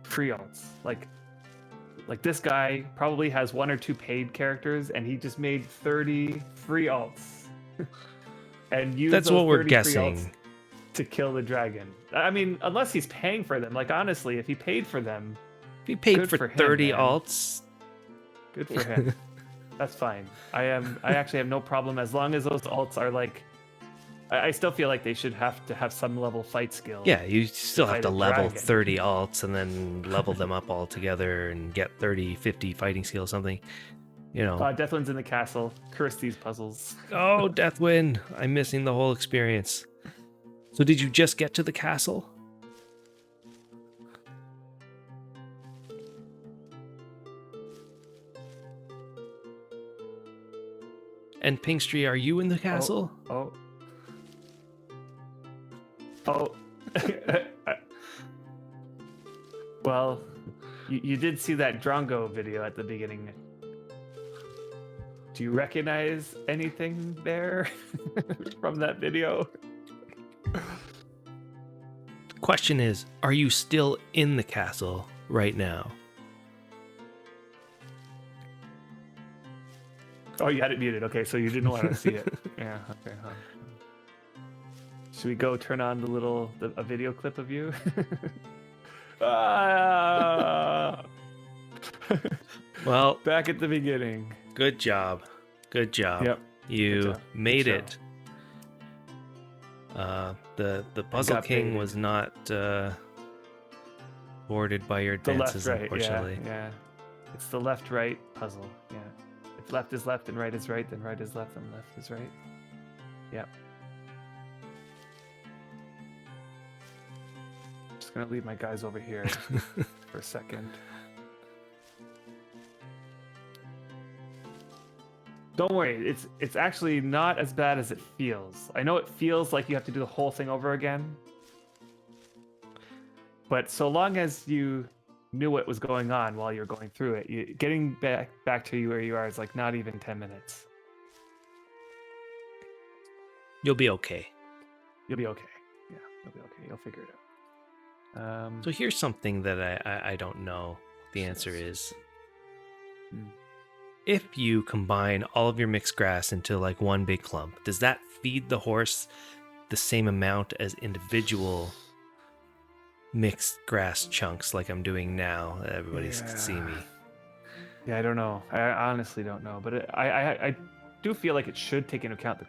alts. Like this guy probably has 1 or 2 paid characters, and he just made 30 free alts. And used That's those what we're 30 free alts guessing. to kill the dragon. I mean, unless he's paying for them. Like honestly, if he paid for them, If you paid Good for for him, 30 man. alts, good for him. That's fine. I actually have no problem as long as those alts are like. I still feel like they should have to have some level fight skill. yeah, you still have fight to a level dragon. 30 alts and then level them up all together and get 30, 50 fighting skill or something. Deathwind's in the castle. Curse these puzzles. Oh, Deathwind. I'm missing the whole experience. So did you just get to the castle? And Pinkstree, are you in the castle? Oh. Well, you did see that Drongo video at the beginning. Do you recognize anything there from that video? Question is, are you still in the castle right now? Oh, you had it muted. Okay, so you didn't want to see it. Yeah. Okay. Huh. Should we go turn on a video clip of you? Ah! Well, Back at the beginning. good job. Good job. Yep. You Good job. made Good it. The Puzzle got King baited. was not boarded by your The left, dances, right. unfortunately. Yeah. It's the left-right puzzle. Yeah. If left is left and right is right, then right is left and left is right. Yep. Just gonna leave my guys over here for a second. Don't worry, it's actually not as bad as it feels. I know it feels like you have to do the whole thing over again. But so long as you knew what was going on while you're going through it, getting back to where you are is like not even 10 minutes. You'll be okay. You'll be okay. Yeah, you'll be okay. You'll figure it out. So here's something that I don't know. The answer is, if you combine all of your mixed grass into like one big clump, does that feed the horse the same amount as individual mixed grass chunks like I'm doing now? Everybody's can see me. Yeah, I don't know. I honestly don't know, but I do feel like it should take into account the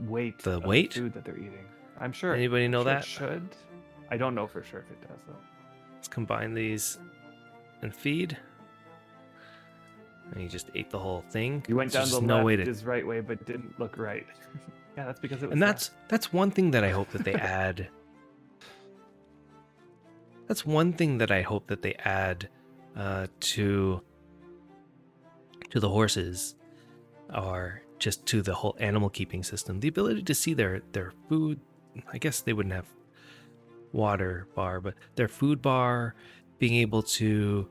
weight The of weight? the food that they're eating. I'm sure. Anybody know sure that? It should. I don't know for sure if it does though. Let's combine these and feed. And you just ate the whole thing. You went So down there's the no way left to... is right way, but didn't look right. Yeah, that's because it was. And that's one thing that I hope that they add. That's one thing that I hope that they add to the horses, or just to the whole animal keeping system. The ability to see their food. I guess they wouldn't have water bar, but their food bar, being able to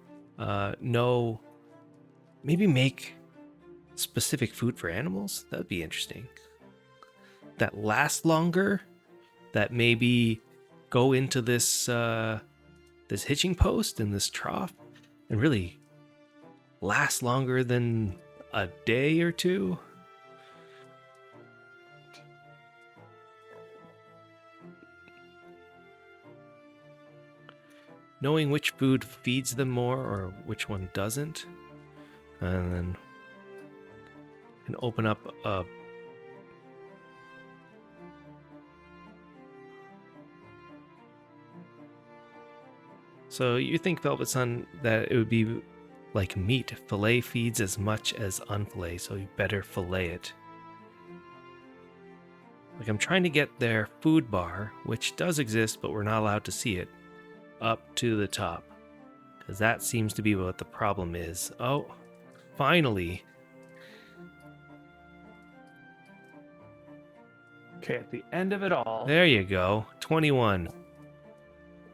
know, maybe make specific food for animals. That would be interesting. That lasts longer. That maybe go into this this hitching post and this trough and really last longer than a day or two. Knowing which food feeds them more or which one doesn't, and then can open up a So you think, Velvet Sun, that it would be like meat. Fillet feeds as much as unfillet, so you better fillet it. Like, I'm trying to get their food bar, which does exist, but we're not allowed to see it, up to the top. Because that seems to be what the problem is. Oh, finally. Okay, at the end of it all. There you go. 21.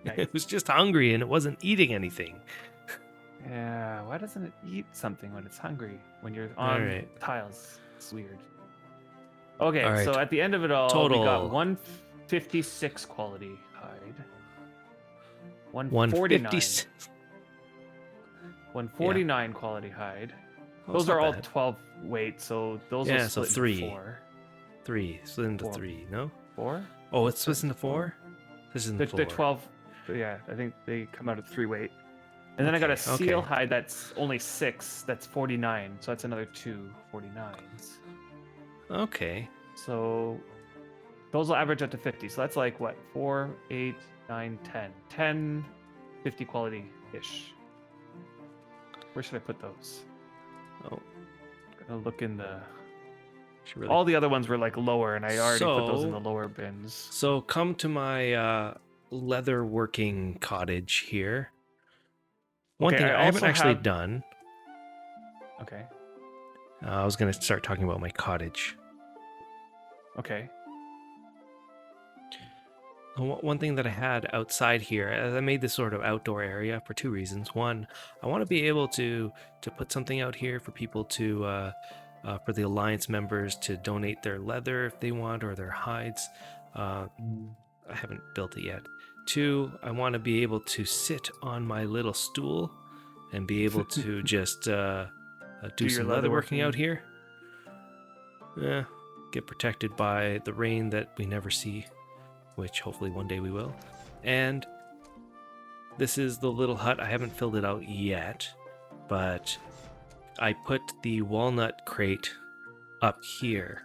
Nice. It was just hungry and it wasn't eating anything. Yeah, why doesn't it eat something when it's hungry? When you're on Alright. tiles. It's weird. Okay, Alright. so at the end of it all, Total. we got 156 quality hide. 156. 149 quality hide. Oh, Those it's are not all bad. 12 weight, so those Yeah, will so split three. into 4. 3. Split into Four. 3, no? 4? Oh, it's split into 4? This is in They're 4. 12. Yeah, I think they come out at 3 weight. And then I got a Okay, seal okay. hide that's only 6. That's 49. So that's another 2 49s. Okay. So those will average up to 50. So that's like what? 4, 8, 9, 10. 10, 50 quality ish. Where should I put those? Oh, I'm gonna look in the. should really... All the other ones were like lower, and I already put those in So- the lower bins. So come to my leather working cottage here. One Okay, thing I I haven't also actually have- done. Okay. I was going to start talking about my cottage. Okay. One thing that I had outside here, I made this sort of outdoor area for 2 reasons. One, I want to be able to put something out here for people to, for the Alliance members to donate their leather if they want, or their hides. I haven't built it yet. 2, I want to be able to sit on my little stool and be able to just do your some leather leather working working. out here. Yeah, get protected by the rain that we never see, which hopefully one day we will. And this is the little hut. I haven't filled it out yet, but I put the walnut crate up here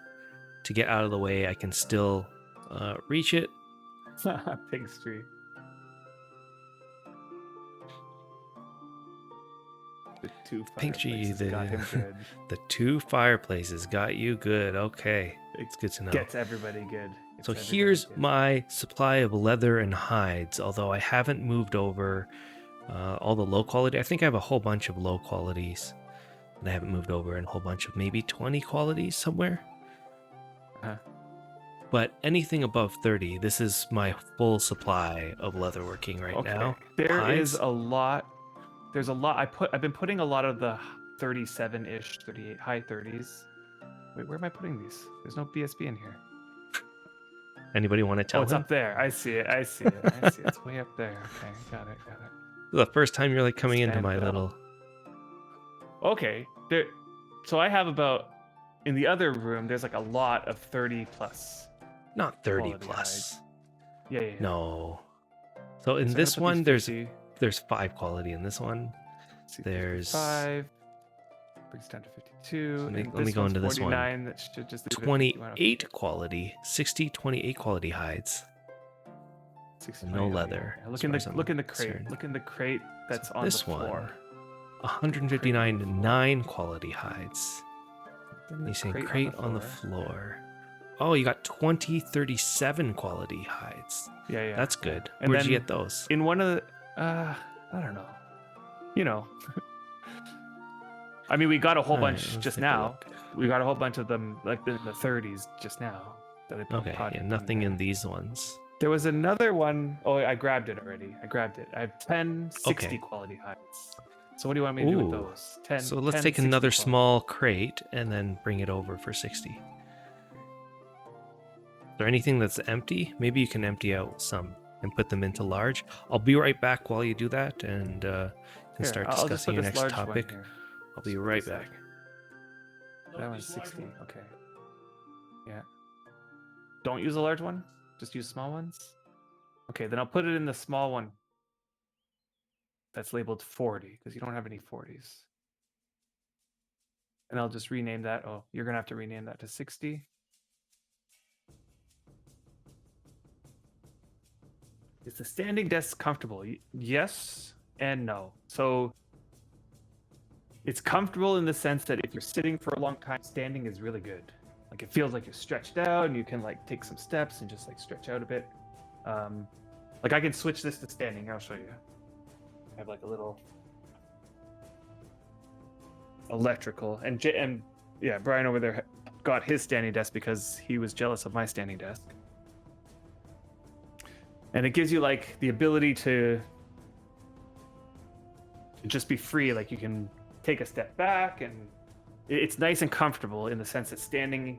to get out of the way. I can still reach it. Pig's tree. 2 Picture you fireplaces got him good. the 2 fireplaces got you good. Okay, it's good to know. Gets everybody good. So Gets everybody here's good. my supply of leather and hides, although I haven't moved over all the low quality. I think I have a whole bunch of low qualities that I haven't moved over, and a whole bunch of maybe 20 qualities somewhere. Uh-huh. But anything above 30, this is my full supply of leatherworking right now. There is Hides? a lot. There's a lot. I've been putting a lot of the 37-ish, 38, high 30s. Wait, where am I putting these? There's no BSB in here. Anybody want to tell Oh, it's him? up there. I see it. I see it. I see it. It's way up there. Okay, got it. Got it. The first time you're like coming into my Anvil. little. Okay. There. So I have about in the other room. There's like a lot of 30 plus. Not 30 Quality plus. Yeah. No. So in So I'm this gonna put one, these there's 50, 5 quality in this one. There's 5 brings down to 52. Let me- and let me go one's into this one. 49. That should just leave it at 28 51. quality, 60, 28 quality hides. 60, No 20, leather, yeah. as far as I'm Look in the crate. concerned. Look in the crate that's on This the floor. one, 159 9 quality hides. Look in the You saying crate crate on the floor. Oh, you got 37 quality hides. Yeah. That's good. And Where'd you then get those? In one of the, I don't know. You know. I mean, we got a whole All right, bunch let's just take a now. look. We got a whole bunch of them, like in the 30s just now. That I put Okay, project yeah, nothing there. in these ones. There was another one. Oh, I grabbed it already. I grabbed it. I have 10 60 Okay. quality hides. So what do you want me to do with Ooh. those? 10. So let's 10, take 60 another quality. small crate and then bring it over for 60. Is there anything that's empty? Maybe you can empty out some and put them into large. I'll be right back while you do that, and you can Here, start I'll just discussing put your this next large one topic. here. I'll be Just put right this back. That one's 60. Okay. Yeah. Don't use a large one. Just use small ones. Okay, then I'll put it in the small one that's labeled 40 because you don't have any 40s. And I'll just rename that. Oh, you're going to have to rename that to 60. Is the standing desk comfortable? Yes and no. So it's comfortable in the sense that if you're sitting for a long time, standing is really good. Like it feels like you're stretched out and you can like take some steps and just like stretch out a bit. Like I can switch this to standing. I'll show you. I have like a little electrical and yeah, Brian over there got his standing desk because he was jealous of my standing desk. And it gives you like the ability to just be free. Like you can take a step back and it's nice and comfortable in the sense that standing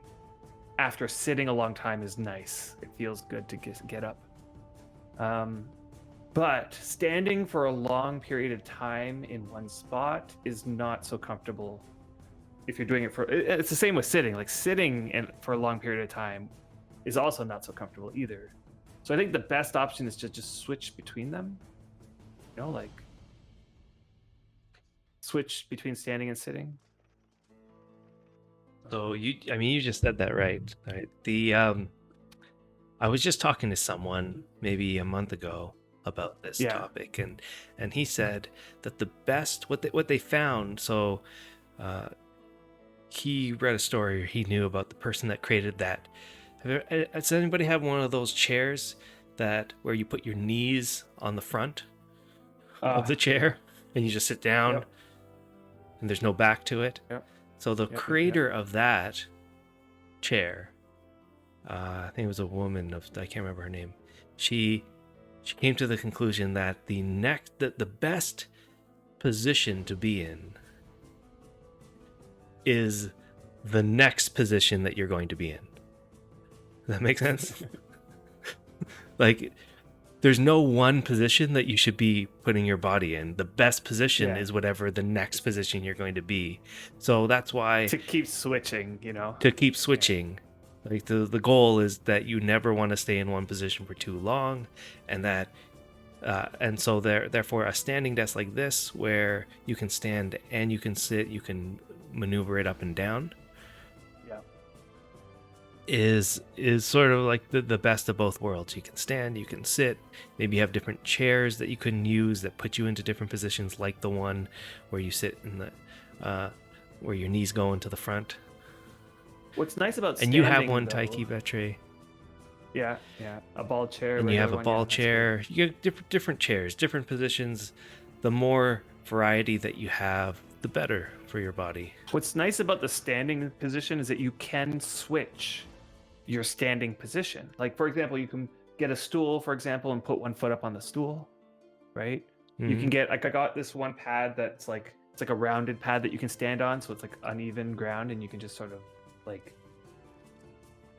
after sitting a long time is nice. It feels good to get up. But standing for a long period of time in one spot is not so comfortable if you're doing it for, it's the same with sitting. Like sitting for a long period of time is also not so comfortable either. So I think the best option is to just switch between them. You know, like switch between standing and sitting. So you just said that right. I was just talking to someone maybe a month ago about this topic, and he said that the best what they found. So he read a story, or he knew about the person that created that. Does anybody have one of those chairs that where you put your knees on the front of the chair and you just sit down and there's no back to it? Yep. So the creator of that chair, I think it was a woman I can't remember her name. She came to the conclusion that the best position to be in is the next position that you're going to be in. Does that make sense? Like, there's no one position that you should be putting your body in. The best position is whatever the next position you're going to be. So that's why to keep switching, you know. To keep switching. Like the goal is that you never want to stay in one position for too long, and that and so therefore a standing desk like this where you can stand and you can sit, you can maneuver it up and down. Yeah. is sort of like the best of both worlds. You can stand, you can sit, maybe you have different chairs that you can use that put you into different positions, like the one where you sit in the where your knees go into the front. What's nice about And standing, you have one though, Taiki Vetre. Yeah, a ball chair. And you have a regular one, ball that's chair. You have different chairs, different positions. The more variety that you have, the better for your body. good. What's nice about the standing position is that you can switch your standing position. Like, for example, you can get a stool, for example, and put one foot up on the stool, right? You can get, like, I got this one pad that's like, it's like a rounded pad that you can stand on, so it's like uneven ground, and you can just sort of like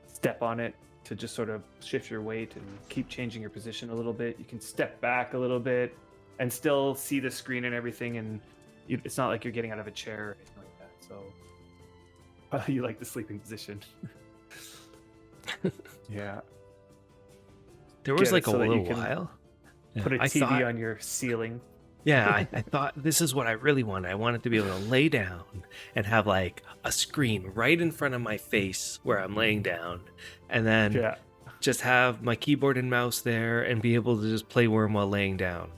step on it to just sort of shift your weight and keep changing your position a little bit. You can step back a little bit and still see the screen and everything, and it's not like you're getting out of a chair or anything like that. So you like the sleeping position. Yeah. There was Get like it a so that you little can while. Put a I TV thought- on your ceiling. Yeah, I thought this is what I really wanted. I wanted to be able to lay down and have like a screen right in front of my face where I'm laying down, and then Yeah. just have my keyboard and mouse there and be able to just play Wurm while laying down.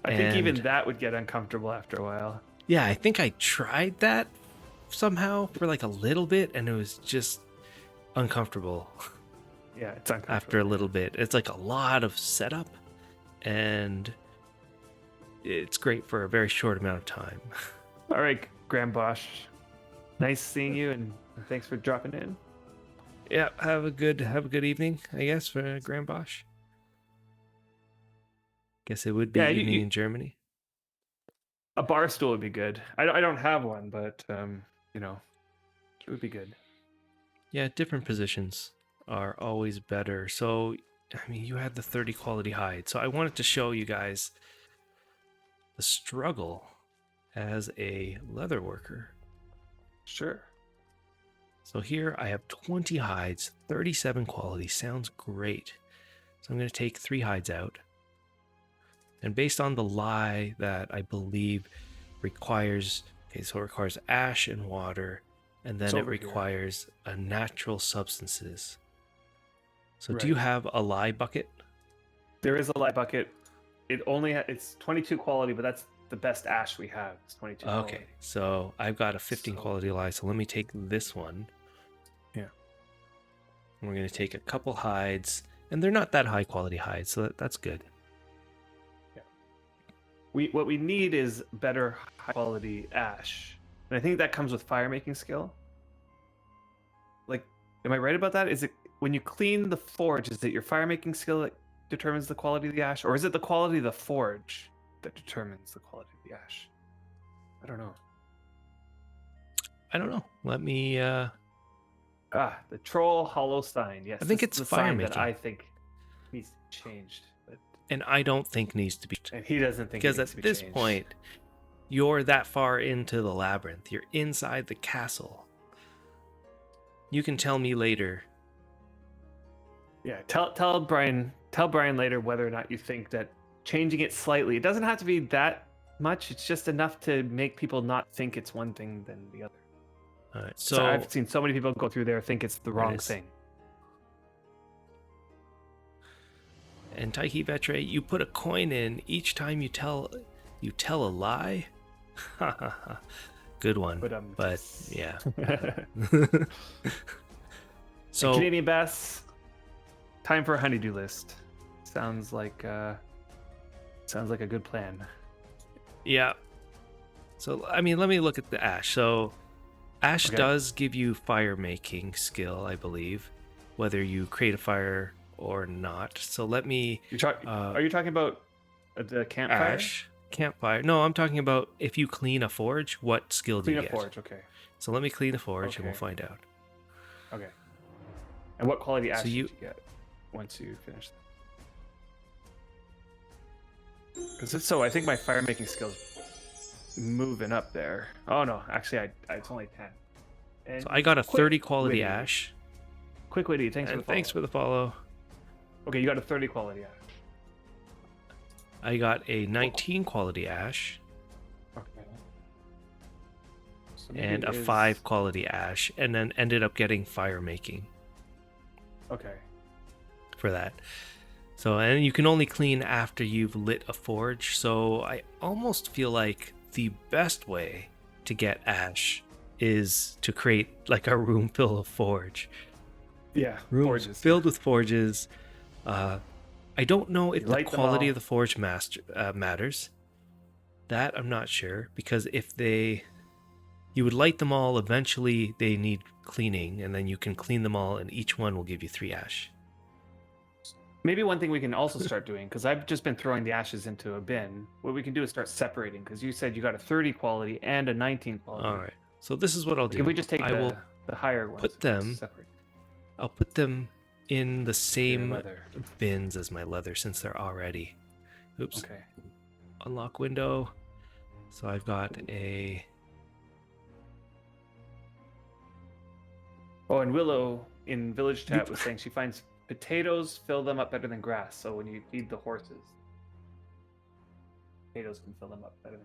I think even And- that would get uncomfortable after a while. Yeah, I think I tried that somehow for like a little bit, and it was just uncomfortable Yeah, it's uncomfortable. after a little bit. It's like a lot of setup, and it's great for a very short amount of time. All right, Graham Bosch. Nice seeing you, and thanks for dropping in. Yeah, have a good evening, I guess, for Graham Bosch. Guess it would be Yeah, evening you- in Germany. A bar stool would be good. I don't have one, but you know, it would be good. Yeah, different positions are always better. So, I mean, you had the 30 quality hide. So I wanted to show you guys the struggle as a leather worker. Sure. So here I have 20 hides, 37 quality. Sounds great. So I'm going to take 3 hides out. And based on the lye that I believe requires, okay, so it requires ash and water, and then It's it over here. requires natural substances. So do Right. you have a lye bucket? There is a light bucket. It only it's 22 quality, but that's the best ash we have. It's 22 Okay, quality. so I've got a 15 So- quality lye. So let me take this one. Yeah. And we're going to take a couple hides, and they're not that high quality hides, so that's good. What we need is better high quality ash, and I think that comes with fire making skill. Like, am I right about that? Is it when you clean the forge? Is it your fire making skill that determines the quality of the ash, or is it the quality of the forge that determines the quality of the ash? I don't know. I don't know. Let me The troll hollow sign. Yes, I think this it's is the sign fire that I think needs to be changed, but and I don't think needs to be, and he doesn't think because it at needs to be this changed. point you're that far into the labyrinth. You're inside the castle. You can tell me later. Yeah, tell Brian later whether or not you think that changing it slightly. It doesn't have to be that much. It's just enough to make people not think it's one thing than the other. All right. So So I've seen so many people go through there think it's the There it wrong is. thing. and Taiki Vetre, you put a coin in each time you tell a lie. Good one. But yeah. So Canadian Bass, time for a honeydew list. Sounds like a good plan. yeah. So I mean, let me look at the ash. So ash Okay. does give you fire making skill, I believe, whether you create a fire or not. So let me Are you talking about the campfire? ash campfire. No, I'm talking about if you clean a forge, what skill do Clean you a get? forge. Okay. So let me clean a forge and we'll Okay. find out. Okay. And what quality ash So did you- you get once you finish that? Because if so, I think my fire making skills moving up there. Oh no, actually, it's only 10. And So I got a Quick 30 quality witty. ash. Quick witty, thanks for And the follow. thanks for the follow. Okay, you got a 30 quality ash. I got a 19 quality ash Okay. So maybe and it a is- 5 quality ash, and then ended up getting fire making. Okay. for that. So, and you can only clean after you've lit a forge. So I almost feel like the best way to get ash is to create like a room full of forge. Yeah. Rooms Forges. filled with forges. I don't know if You the light them quality all. of the forge matters. That I'm not sure, because if you would light them all, eventually they need cleaning, and then you can clean them all, and each one will give you 3 ash. Maybe one thing we can also start doing, because I've just been throwing the ashes into a bin. What we can do is start separating, because you said you got a 30 quality and a 19 quality. All right. So this is what I'll Like, do. if we just take I will the higher ones, put them- separate I'll put them in the your same leather. bins as my leather, since they're already. Oops. Okay. Unlock window. So I've got a. Oh, and Willow in village chat was saying she finds potatoes fill them up better than grass. So when you feed the horses, potatoes can fill them up better.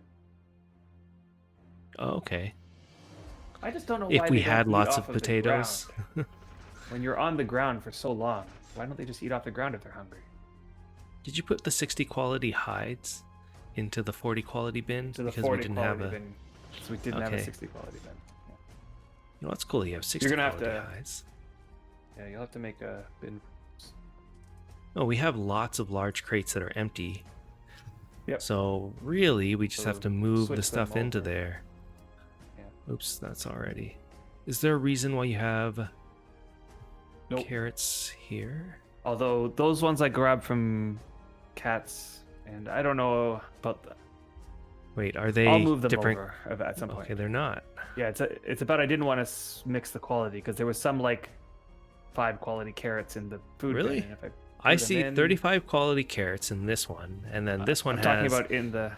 Oh, okay. I just don't know If why we they don't had eat lots off of the potatoes. ground. When you're on the ground for so long, why don't they just eat off the ground if they're hungry? Did you put the 60 quality hides into the 40 quality bin? To the because 40 we didn't quality have a. bin. So we didn't have a Okay. 60 quality bin. Yeah. You know what's cool? You have 60 gonna have quality to- hides. Yeah, you'll have to make a bin. Oh, we have lots of large crates that are empty. Yep. So really, we just So have to move the switch them stuff into over. there. Yeah. Oops, that's already. Is there a reason why you have Nope. carrots here? Although those ones I grabbed from cats, and I don't know about the. Wait, are they I'll move them different? over at some point. Okay, they're not. Yeah, it's about I didn't want to mix the quality because there was some like 5 quality carrots in the food Really? bin. And if I I threw them see in- 35 quality carrots in this one, and then this one I'm has talking about in the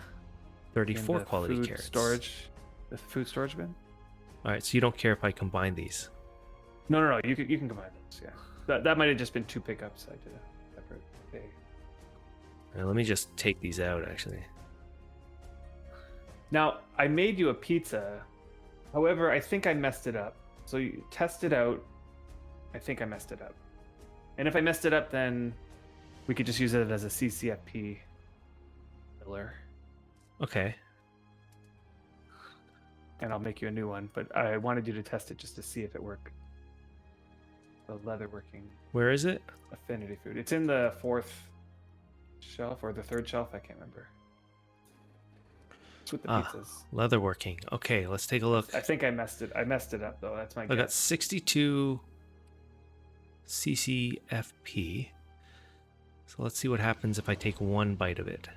34 the quality food carrots. the food storage bin. All right, so you don't care if I combine these. No. You can combine those. Yeah, that might have just been 2 pickups. I did a separate day. All right, let me just take these out, actually. Now I made you a pizza. However, I think I messed it up. So you test it out. I think I messed it up. And if I messed it up, then we could just use it as a CCFP filler, Okay. and I'll make you a new one. But I wanted you to test it just to see if it worked. The leatherworking Where is it? affinity food. It's in the 4th shelf or the 3rd shelf. I can't remember. It's with the Ah. pizzas. Leatherworking. Okay, let's take a look. I think I messed it. I messed it up though. That's my I got guess. 62 CCFP. So let's see what happens if I take one bite of it.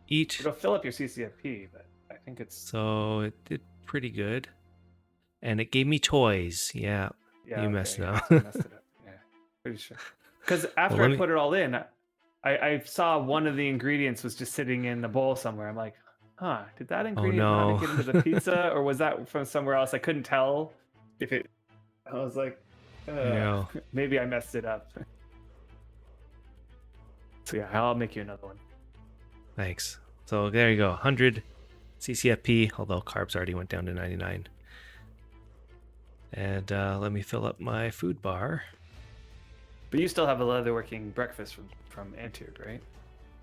Eat. It'll fill up your CCFP, but I think it's So it did pretty good. And it gave me toys. Yeah. yeah. you messed it yeah, up. so I messed it up. Yeah, pretty sure. Because after let I me- put it all in, I saw one of the ingredients was just sitting in the bowl somewhere. I'm like, huh, did that ingredient no. not get into the pizza, or was that from somewhere else? I couldn't tell if it. I was like, No. maybe I messed it up. So yeah, I'll make you another one. Thanks. So there you go. 100 CCFP, although carbs already went down to 99. And let me fill up my food bar. But you still have a leatherworking breakfast from Antioch, right?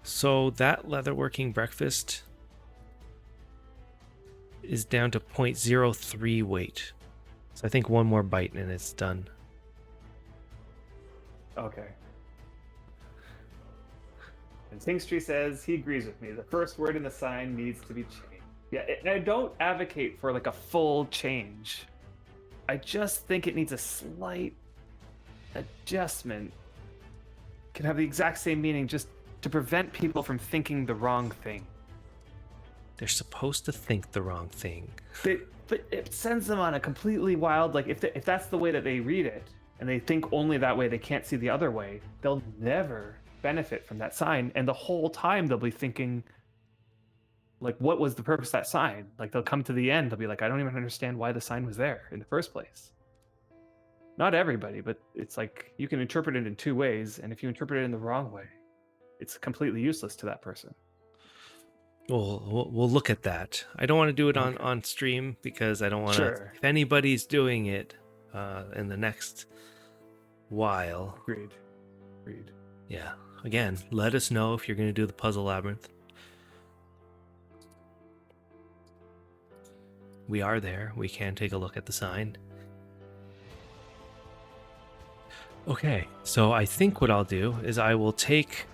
So that leatherworking breakfast is down to 0.03 weight. So I think one more bite and it's done. Okay. And Singstree says he agrees with me. The first word in the sign needs to be changed. Yeah, and I don't advocate for like a full change. I just think it needs a slight adjustment. Can have the exact same meaning just to prevent people from thinking the wrong thing. They're supposed to think the wrong thing. But it sends them on a completely wild, like if that's the way that they read it and they think only that way, they can't see the other way, they'll never benefit from that sign. And the whole time they'll be thinking, like, what was the purpose of that sign? Like they'll come to the end, they'll be like, I don't even understand why the sign was there in the first place. Not everybody, but it's like you can interpret it in 2 ways. And if you interpret it in the wrong way, it's completely useless to that person. We'll look at that. I don't want to do it Okay. on stream because I don't want to. Sure. If anybody's doing it in the next while. Agreed. Agreed. Yeah. Again, let us know if you're going to do the puzzle labyrinth. We are there. We can take a look at the sign. Okay, so I think what I'll do is I will take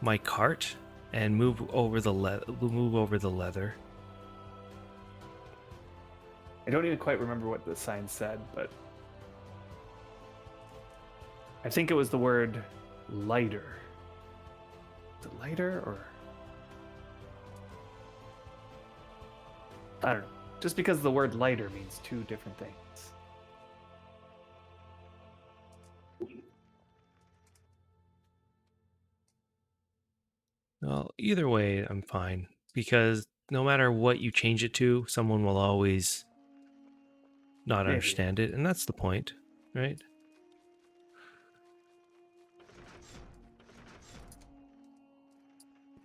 my cart and move over the leather. I don't even quite remember what the sign said, but I think it was the word lighter. Is it lighter or? I don't know. Just because the word lighter means two different things. Well, either way, I'm fine. Because no matter what you change it to, someone will always not Maybe. understand it. And that's the point, right?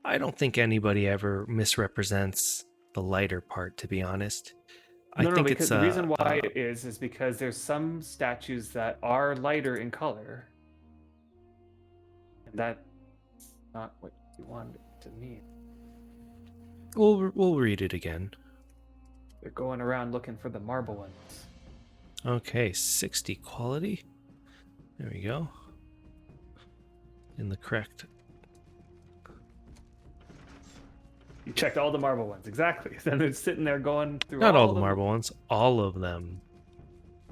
I don't think anybody ever misrepresents the lighter part, to be honest. I think because it's the reason why it is because there's some statues that are lighter in color, and that's not what you want it to mean. We'll read it again. They're going around looking for the marble ones. Okay, 60 quality. There we go. In the correct. You checked all the marble ones, exactly. Then they're sitting there going through Not all the them. marble ones, all of them.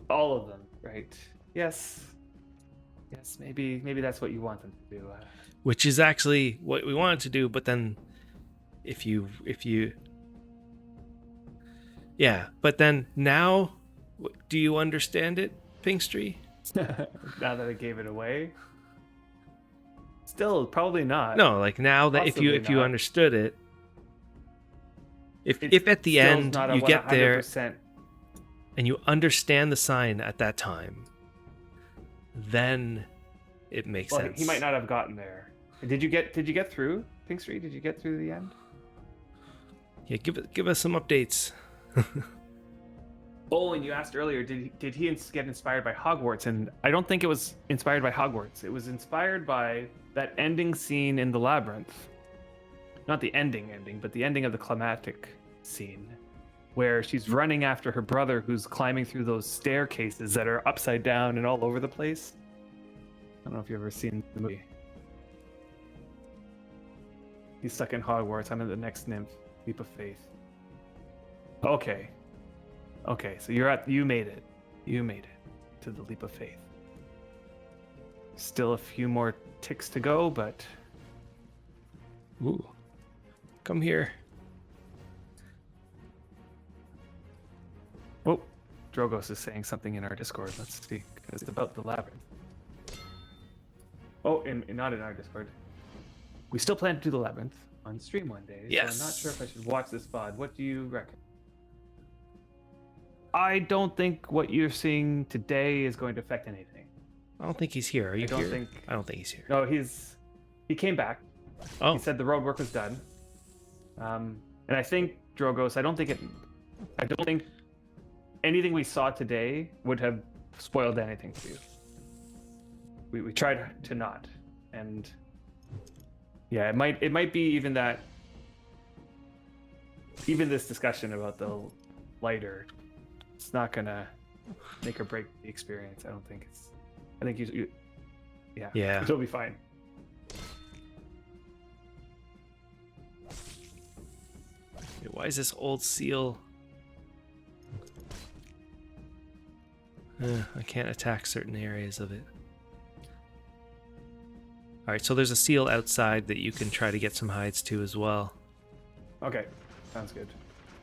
All of them, right? Yes. Yes, maybe that's what you want them to do. Which is actually what we wanted to do, but then if you yeah, but then now do you understand it, Pinkstree? Now that I gave it away. Still, probably not. No, like now that Possibly if you not. understood it, It's if at the still end not a you get there 100%. and you understand the sign at that time, then it makes Well, sense. he might not have gotten there. Did you get through Pinkstree? Did you get through the end? Yeah, give us some updates. Oh, and you asked earlier, did he get inspired by Hogwarts? And I don't think it was inspired by Hogwarts. It was inspired by that ending scene in the labyrinth. Not the ending, but the ending of the climactic scene, where she's running after her brother who's climbing through those staircases that are upside down and all over the place. I don't know if you've ever seen the movie. He's stuck in Hogwarts. I'm in the next nymph. Leap of faith. Okay, so you made it. You made it to the leap of faith. Still a few more ticks to go, but Ooh. Come here. oh, Drogos is saying something in our Discord. Let's see. It's about the labyrinth. Oh, and not in our Discord. We still plan to do the labyrinth on stream one day. Yes. So I'm not sure if I should watch this VoD. What do you reckon? I don't think what you're seeing today is going to affect anything. I don't think he's here. Are you I don't here? think- I don't think he's here. No, he came back. Oh, He said the road work was done. And I think Drogos, I don't think anything we saw today would have spoiled anything for you. We tried to not, and yeah, it might be even this discussion about the lighter, it's not gonna make or break the experience. I don't think it's. I think you Yeah. it'll be fine. Wait, why is this old seal? I can't attack certain areas of it. Alright, so there's a seal outside that you can try to get some hides to as well. Okay, sounds good.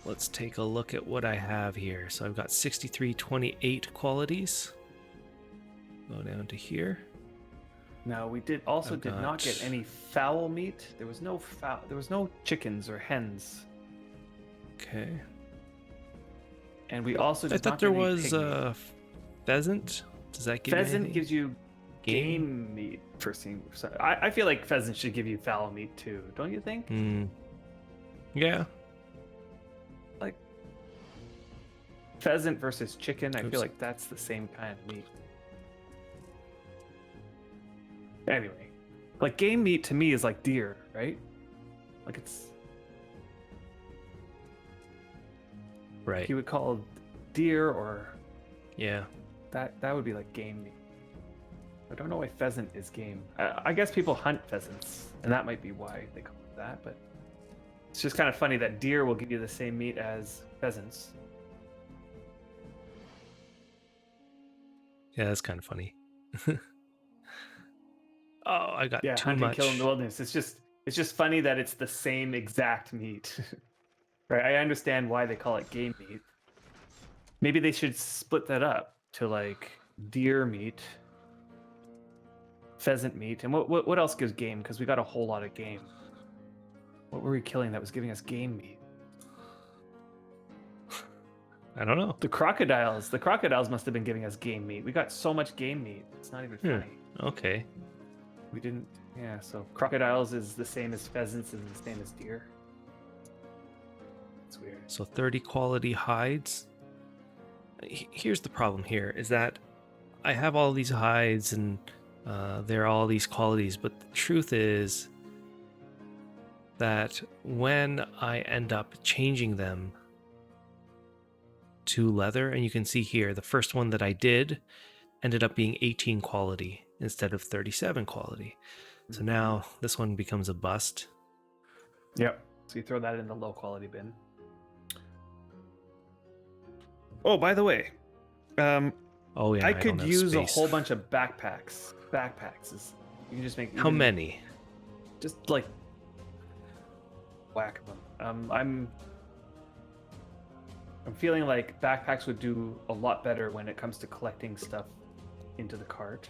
Let's take a look at what I have here. So I've got 6328 qualities. Go down to here. Now we did I've not got- get any fowl meat. There was no chickens or hens, Okay. and we also I did thought not there get any was pig meat. pheasant. Does that give you Pheasant anything? gives you game meat for seeing. So I feel like pheasant should give you fowl meat too, don't you think? Yeah. Like pheasant versus chicken, I Oops. feel like that's the same kind of meat. Anyway, like game meat to me is like deer, right? Like it's Right. you would call deer or Yeah. that would be like game meat. I don't know why pheasant is game. I guess people hunt pheasants, and that might be why they call it that. But it's just kind of funny that deer will give you the same meat as pheasants. Yeah, that's kind of funny. Oh, I got Yeah, too hunting, much. kill in the wilderness. It's just funny that it's the same exact meat. Right? I understand why they call it game meat. Maybe they should split that up to like deer meat, pheasant meat, and what else gives game? Because we got a whole lot of game. What were we killing that was giving us game meat? I don't know. The crocodiles. The crocodiles must have been giving us game meat. We got so much game meat. It's not even funny. Okay. We didn't. Yeah. So crocodiles is the same as pheasants and the same as deer. It's weird. So 30 quality hides. Here's the problem here is that I have all these hides and there are all these qualities, but the truth is that when I end up changing them to leather, and you can see here, the first one that I did ended up being 18 quality instead of 37 quality. So now this one becomes a bust. Yep. So you throw that in the low quality bin. Oh, by the way, Oh yeah, I don't could have use a space. whole bunch of backpacks. Backpacks is you can just make. How even- many? Just like whack them. I'm feeling like backpacks would do a lot better when it comes to collecting stuff into the cart.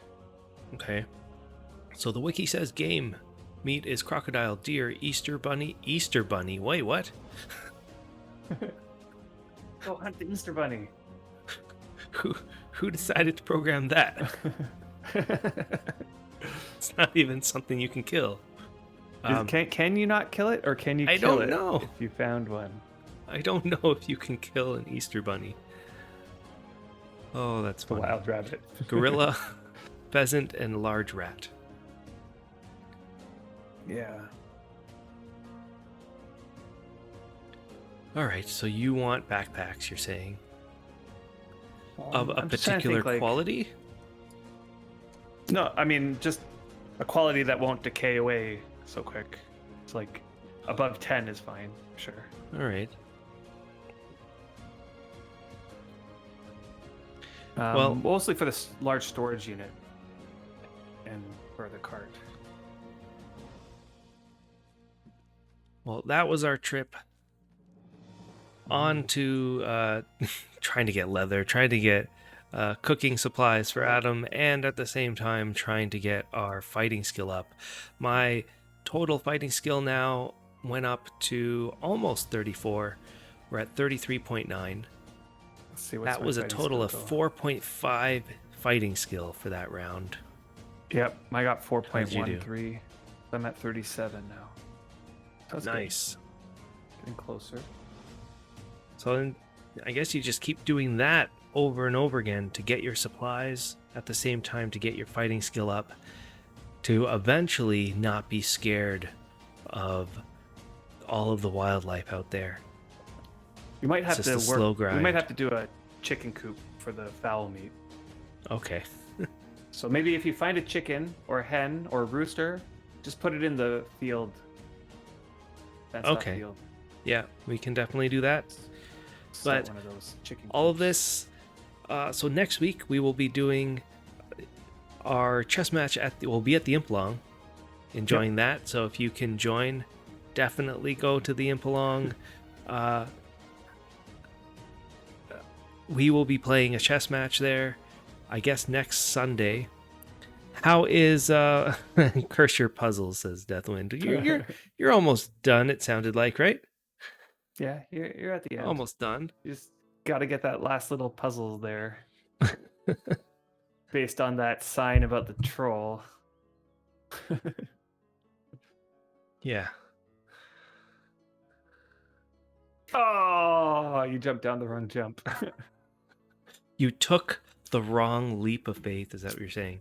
Okay. So the wiki says game meat is crocodile, deer, Easter bunny. Easter bunny. Wait, what? Go hunt the Easter bunny. Who decided to program that? It's not even something you can kill. Can you not kill it, or can you I kill don't it know. if you found one? I don't know if you can kill an Easter bunny. Oh, that's The funny. wild rabbit. Gorilla, pheasant, and large rat. Yeah. All right, so you want backpacks, you're saying, of a I'm just trying to particular think, like- quality? No, I mean just a quality that won't decay away so quick. It's like above 10 is fine, sure. All right. Well- Mostly for the large storage unit and for the cart. Well, that was our trip on to trying to get leather, trying to get cooking supplies for Adam, and at the same time trying to get our fighting skill up. My total fighting skill now went up to almost 34. We're at 33.9. Let's see what's That my was a fighting total skill of go. 4.5 fighting skill for that round. Yep, I got How'd you do? 4.13. I'm at 37 now. That's good. Nice. Getting closer. So then I guess you just keep doing that over and over again to get your supplies at the same time to get your fighting skill up to eventually not be scared of all of the wildlife out there. You might have It's to just a work. slow We grind. might have to do a chicken coop for the fowl meat. Okay. So maybe if you find a chicken or a hen or a rooster, just put it in the field. Fenced off Okay. Field. Yeah, we can definitely do that. Start But one of those chicken all of coops. this, so next week we will be doing our chess match we'll be at the Impalong, enjoying that. So if you can join, definitely go to the Impalong. We will be playing a chess match there, I guess next Sunday. How is Curse Your Puzzles, says Deathwind. You're almost done, it sounded like, right? Yeah, you're at the end. Almost done. You just got to get that last little puzzle there. Based on that sign about the troll. Yeah. Oh, you jumped down the wrong jump. You took the wrong leap of faith, is that what you're saying?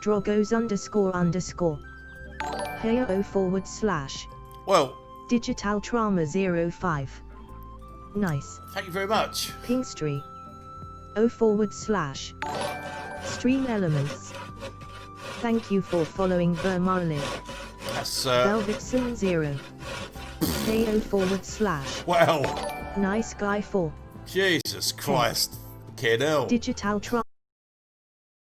Drogos ___. Heyo / Well, Digital Trauma 05. Nice. thank you very much. Pinkstreet. / Stream Elements. Thank you for following Vermarlin. That's, Velvetson 0. Heyo / well, Nice Guy 4. Jesus Christ, kiddo. Digital Trauma.